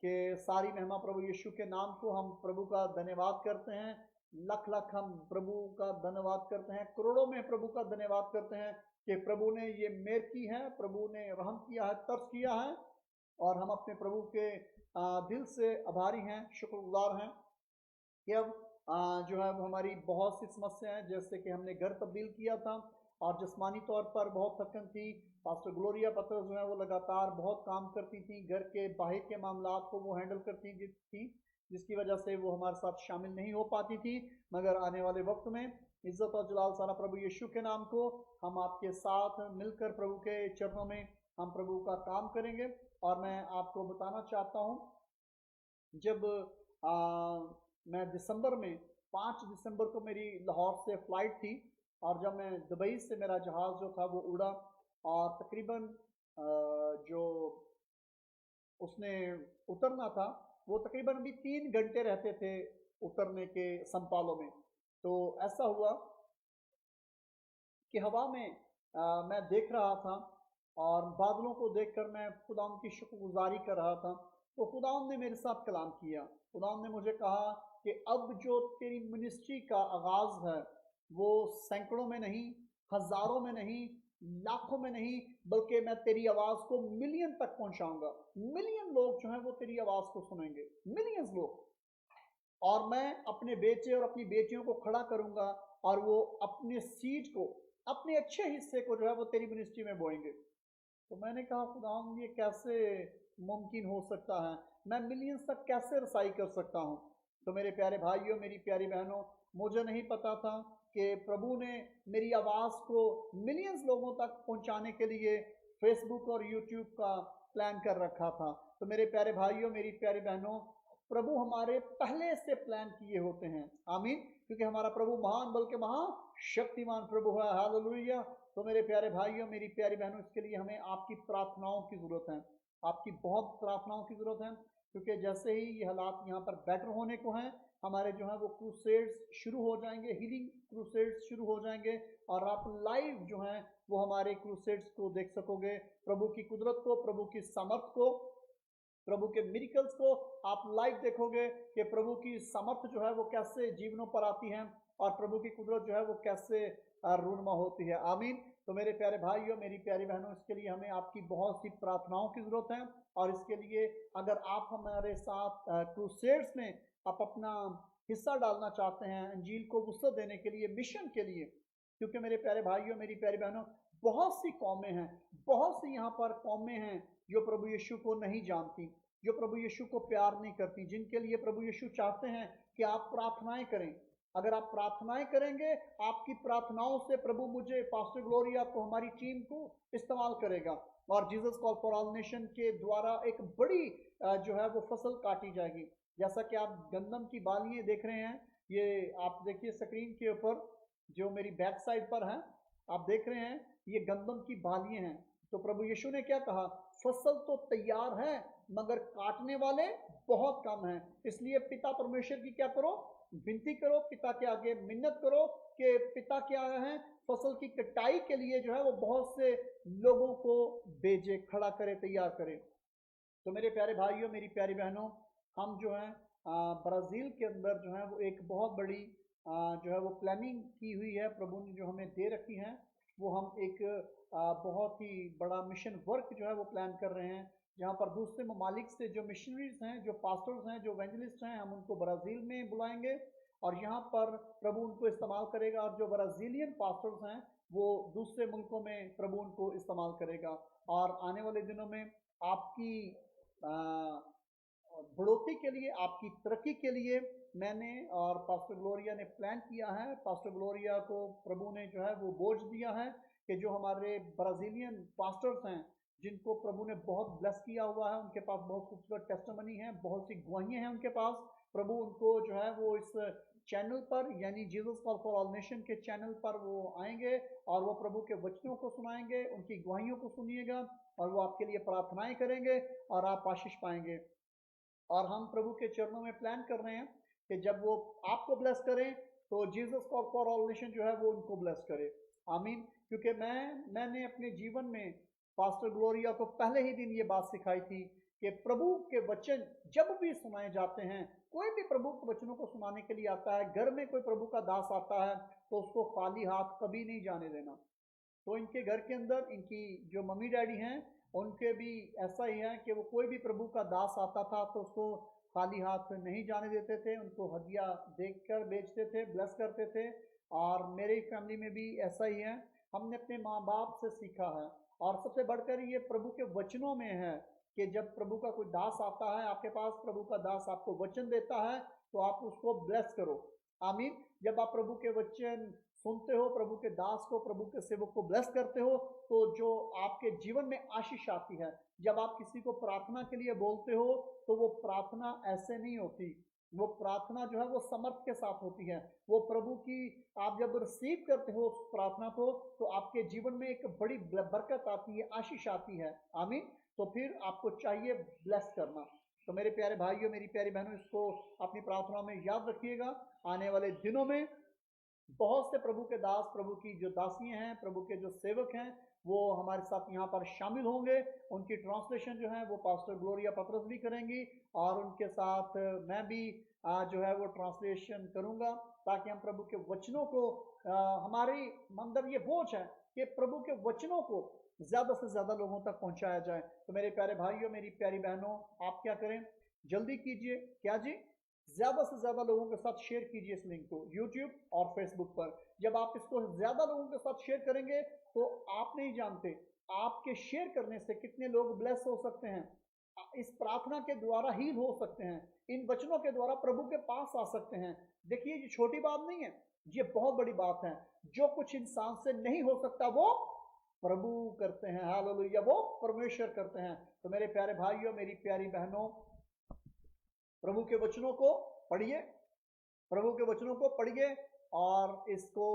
कि सारी महिमा प्रभु यीशु के नाम को, हम प्रभु का धन्यवाद करते हैं, लख लख हम प्रभु का धन्यवाद करते हैं, करोड़ों में प्रभु का धन्यवाद करते हैं कि प्रभु ने ये मेहर की है, प्रभु ने रहम किया है, तरस किया है, और हम अपने प्रभु के दिल से आभारी हैं, शुक्रगुजार हैं कि अब जो है वो हमारी बहुत सी समस्याएं, जैसे कि हमने घर तब्दील किया था और जिस्मानी तौर पर बहुत थकन थी। पास्टर ग्लोरिया पत्र जो है वो लगातार बहुत काम करती थी, घर के बाहर के मामलात को वो हैंडल करती थी, जिसकी वजह से वो हमारे साथ शामिल नहीं हो पाती थी। मगर आने वाले वक्त में इज्जत और जलाल सारा प्रभु यीशु के नाम को, हम आपके साथ मिलकर प्रभु के चरणों में हम प्रभु का काम करेंगे। और मैं आपको बताना चाहता हूँ, जब मैं दिसंबर में 5 दिसंबर को मेरी लाहौर से फ्लाइट थी, और जब मैं दुबई से मेरा जहाज़ जो था वो उड़ा, और तकरीबन जो उसने उतरना था वो तकरीबन अभी 3 घंटे रहते थे उतरने के संपालों में। तो ऐसा हुआ कि हवा में मैं देख रहा था, और बादलों को देखकर मैं खुदावंद की शुक्रगुजारी कर रहा था। तो खुदावंद ने मेरे साथ कलाम किया, खुदावंद ने मुझे कहा कि अब जो तेरी मिनिस्ट्री का आगाज़ है वो सैकड़ों में नहीं, हजारों में नहीं, लाखों में नहीं, बल्कि मैं तेरी आवाज को मिलियन तक पहुंचाऊंगा। मिलियन लोग जो हैं वो तेरी आवाज को सुनेंगे, मिलियंस लोग। और मैं अपने बेटे और अपनी बेटियों को खड़ा करूंगा और वो अपने सीड को, अपने अच्छे हिस्से को जो है वो तेरी मिनिस्ट्री में बोएंगे। तो मैंने कहा खुदा ये कैसे मुमकिन हो सकता है, मैं मिलियंस तक कैसे रसाई कर सकता हूँ। तो मेरे प्यारे भाइयों, मेरी प्यारी बहनों, मुझे नहीं पता था कि प्रभु ने मेरी आवाज़ को मिलियंस लोगों तक पहुंचाने के लिए फेसबुक और यूट्यूब का प्लान कर रखा था। तो मेरे प्यारे भाइयों, मेरी प्यारी बहनों, प्रभु हमारे पहले से प्लान किए होते हैं। आमीन। क्योंकि हमारा प्रभु महान बल्कि महाशक्तिमान प्रभु है। हालेलुया। तो मेरे प्यारे भाइयों, मेरी प्यारी बहनों, इसके लिए हमें आपकी प्रार्थनाओं की जरूरत है, आपकी बहुत प्रार्थनाओं की जरूरत है। क्योंकि जैसे ही ये हालात यहाँ पर बेटर होने को हैं, हमारे जो है वो क्रूसेड्स शुरू हो जाएंगे, हीलिंग क्रूसेड्स शुरू हो जाएंगे, और आप लाइव जो है वो हमारे क्रूसेड्स को देख सकोगे। प्रभु की कुदरत को, प्रभु की सामर्थ को, प्रभु के मिरेकल्स को आप लाइव देखोगे कि प्रभु की सामर्थ जो है वो कैसे जीवनों पर आती है और प्रभु की कुदरत जो है वो कैसे रूनमा होती है। आमीन। तो मेरे प्यारे भाइयों, मेरी प्यारी बहनों, इसके लिए हमें आपकी बहुत सी प्रार्थनाओं की जरूरत है। और इसके लिए अगर आप हमारे साथ क्रूसेड्स में आप अपना हिस्सा डालना चाहते हैं, अंजील को वुसअत देने के लिए, मिशन के लिए, क्योंकि मेरे प्यारे भाइयों, मेरी प्यारी बहनों, बहुत सी कौमें हैं, बहुत सी यहाँ पर कौमें हैं जो प्रभु यीशु को नहीं जानती, जो प्रभु यीशु को प्यार नहीं करती, जिनके लिए प्रभु यीशु चाहते हैं कि आप प्रार्थनाएं करें। अगर आप प्रार्थनाएं करेंगे, आपकी प्रार्थनाओं से प्रभु मुझे, पास्टर ग्लोरिया को, हमारी टीम को इस्तेमाल करेगा और Jesus call for all nation के द्वारा एक बड़ी जो है वो फसल काटी जाएगी। जैसा कि आप गंदम की बालियां देख रहे हैं, ये आप देखिए स्क्रीन के ऊपर जो मेरी बैक साइड पर है, आप देख रहे हैं ये गंदम की बालियां हैं। तो प्रभु यीशु ने क्या कहा, फसल तो तैयार है मगर काटने वाले बहुत कम हैं। इसलिए पिता परमेश्वर की क्या करो, विनती करो, पिता के आगे मिन्नत करो कि पिता क्या है, फसल की कटाई के लिए जो है वो बहुत से लोगों को भेजे, खड़ा करे, तैयार करे। तो मेरे प्यारे भाइयों, मेरी प्यारी बहनों, हम जो है ब्राज़ील के अंदर जो है वो एक बहुत बड़ी जो है वो प्लानिंग की हुई है, प्रभु ने जो हमें दे रखी है। वो हम एक बहुत ही बड़ा मिशन वर्क जो है वो प्लान कर रहे हैं, जहाँ पर दूसरे ममालिक से जो मिशनरीज हैं, जो पास्टर्स हैं, जो एवेंजलिस्ट हैं, हम उनको ब्राज़ील में बुलाएंगे और यहाँ पर प्रभु उनको इस्तेमाल करेगा। और जो ब्राज़ीलियन पास्टर्स हैं वो दूसरे मुल्कों में प्रभु उनको इस्तेमाल करेगा। और आने वाले दिनों में आपकी बढ़ोतरी के लिए, आपकी तरक्की के लिए मैंने और पास्टर ग्लोरिया ने प्लान किया है। पास्टर ग्लोरिया को प्रभु ने जो है वो बोझ दिया है कि जो हमारे ब्राज़ीलियन पास्टर्स हैं, जिनको प्रभु ने बहुत ब्लेस किया हुआ है, उनके पास बहुत खूबसूरत टेस्टिमनी है, बहुत सी गवाहियां हैं उनके पास, प्रभु उनको जो है वो इस चैनल पर, यानी Jesus call for all nation के चैनल पर वो आएंगे और वो प्रभु के वचनों को सुनाएंगे, उनकी गवाहियों को सुनिएगा और वो आपके लिए प्रार्थनाएं करेंगे और आप आशीष पाएंगे। और हम प्रभु के चरणों में प्लान कर रहे हैं कि जब वो आपको ब्लेस करें तो Jesus call for all nation जो है वो उनको ब्लेस करे। आमीन। क्योंकि मैंने अपने जीवन में पास्टर ग्लोरिया को पहले ही दिन ये बात सिखाई थी कि प्रभु के वचन जब भी सुनाए जाते हैं, कोई भी प्रभु के वचनों को सुनाने के लिए आता है, घर में कोई प्रभु का दास आता है तो उसको खाली हाथ कभी नहीं जाने देना। तो इनके घर के अंदर इनकी जो मम्मी डैडी हैं, उनके भी ऐसा ही है कि वो कोई भी प्रभु का दास आता था तो उसको खाली हाथ नहीं जाने देते थे, उनको हदिया देकर बेचते थे, ब्लेस करते थे। और मेरी फैमिली में भी ऐसा ही है, हमने अपने माँ बाप से सीखा है। और सबसे बढ़कर ये प्रभु के वचनों में है कि जब प्रभु का कोई दास आता है आपके पास, प्रभु का दास आपको वचन देता है तो आप उसको ब्लेस करो। आमीन। जब आप प्रभु के वचन सुनते हो, प्रभु के दास को, प्रभु के सेवक को ब्लेस करते हो, तो जो आपके जीवन में आशीष आती है। जब आप किसी को प्रार्थना के लिए बोलते हो तो वो प्रार्थना ऐसे नहीं होती, वो प्रार्थना जो है वो समर्थ के साथ होती है। वो प्रभु की, आप जब रिसीव करते हो उस प्रार्थना को तो आपके जीवन में एक बड़ी बरकत आती है, आशीष आती है। आमीन। तो फिर आपको चाहिए ब्लेस करना। तो मेरे प्यारे भाइयों, मेरी प्यारी बहनों, इसको अपनी प्रार्थनाओं में याद रखिएगा। आने वाले दिनों में बहुत से प्रभु के दास, प्रभु की जो दासियां हैं, प्रभु के जो सेवक हैं, वो हमारे साथ यहाँ पर शामिल होंगे। उनकी ट्रांसलेशन जो है वो पास्टर ग्लोरिया पतरस भी करेंगी और उनके साथ मैं भी जो है वो ट्रांसलेशन करूँगा, ताकि हम प्रभु के वचनों को हमारी अंदर ये बोझ है कि प्रभु के वचनों को ज़्यादा से ज़्यादा लोगों तक पहुँचाया जाए। तो मेरे प्यारे भाइयों, मेरी प्यारी बहनों, आप क्या करें, जल्दी कीजिए, क्या जी, ज़्यादा से ज़्यादा लोगों के साथ शेयर कीजिए इस लिंक को यूट्यूब और फेसबुक पर। जब आप इसको ज़्यादा लोगों के साथ शेयर करेंगे तो आप नहीं जानते आपके शेयर करने से कितने लोग ब्लेस हो सकते हैं, इस प्रार्थना के द्वारा हील हो सकते हैं, इन वचनों के द्वारा प्रभु के पास आ सकते हैं। देखिए, ये छोटी बात नहीं है, ये बहुत बड़ी बात है। जो कुछ इंसान से नहीं हो सकता वो प्रभु करते हैं। हालेलुया, वो परमेश्वर करते हैं। तो मेरे प्यारे भाइयों, मेरी प्यारी बहनों, प्रभु के वचनों को पढ़िए, प्रभु के वचनों को पढ़िए और इसको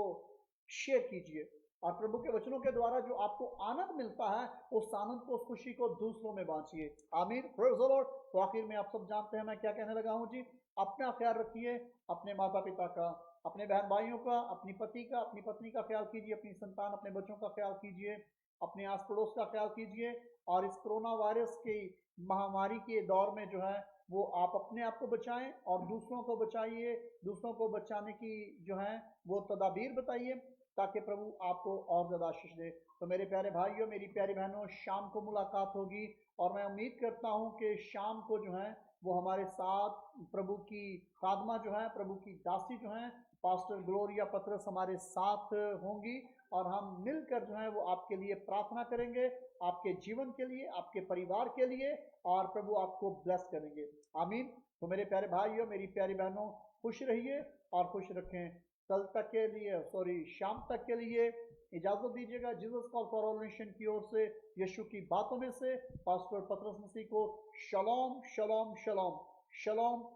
शेयर कीजिए, और प्रभु के वचनों के द्वारा जो आपको आनंद मिलता है उस आनंद को, उस खुशी को दूसरों में बांटिए। आमीन, प्रेज़ द लॉर्ड। तो आखिर में आप सब जानते हैं मैं क्या कहने लगा हूं जी। अपना ख्याल रखिए, अपने माता पिता का, अपने बहन भाइयों का, अपनी पति का, अपनी पत्नी का ख्याल कीजिए, अपनी संतान, अपने बच्चों का ख्याल कीजिए, अपने आस पड़ोस का ख्याल कीजिए। और इस कोरोना वायरस की महामारी के दौर में जो है वो आप अपने आप को बचाएं और दूसरों को बचाइए। दूसरों को बचाने की जो है वो तदाबीर बताइए, ताकि प्रभु आपको और ज्यादा आशीष दे। तो मेरे प्यारे भाइयों, मेरी प्यारी बहनों, शाम को मुलाकात होगी और मैं उम्मीद करता हूं कि शाम को जो है वो हमारे साथ प्रभु की खादमा जो है, प्रभु की दासी जो है, पास्टर ग्लोरिया पतरस हमारे साथ होंगी और हम मिलकर जो है वो आपके लिए प्रार्थना करेंगे, आपके जीवन के लिए, आपके परिवार के लिए, और प्रभु आपको ब्लेस करेंगे। आमीन। तो मेरे प्यारे भाइयों, मेरी प्यारी बहनों, खुश रहिए और खुश रखें। कल तक के लिए, शाम तक के लिए इजाजत दीजिएगा। Jesus call for all nation की ओर से, यीशु की बातों में से पास्टर पतरस मसीह को शलोम शलोम शलोम शलोम।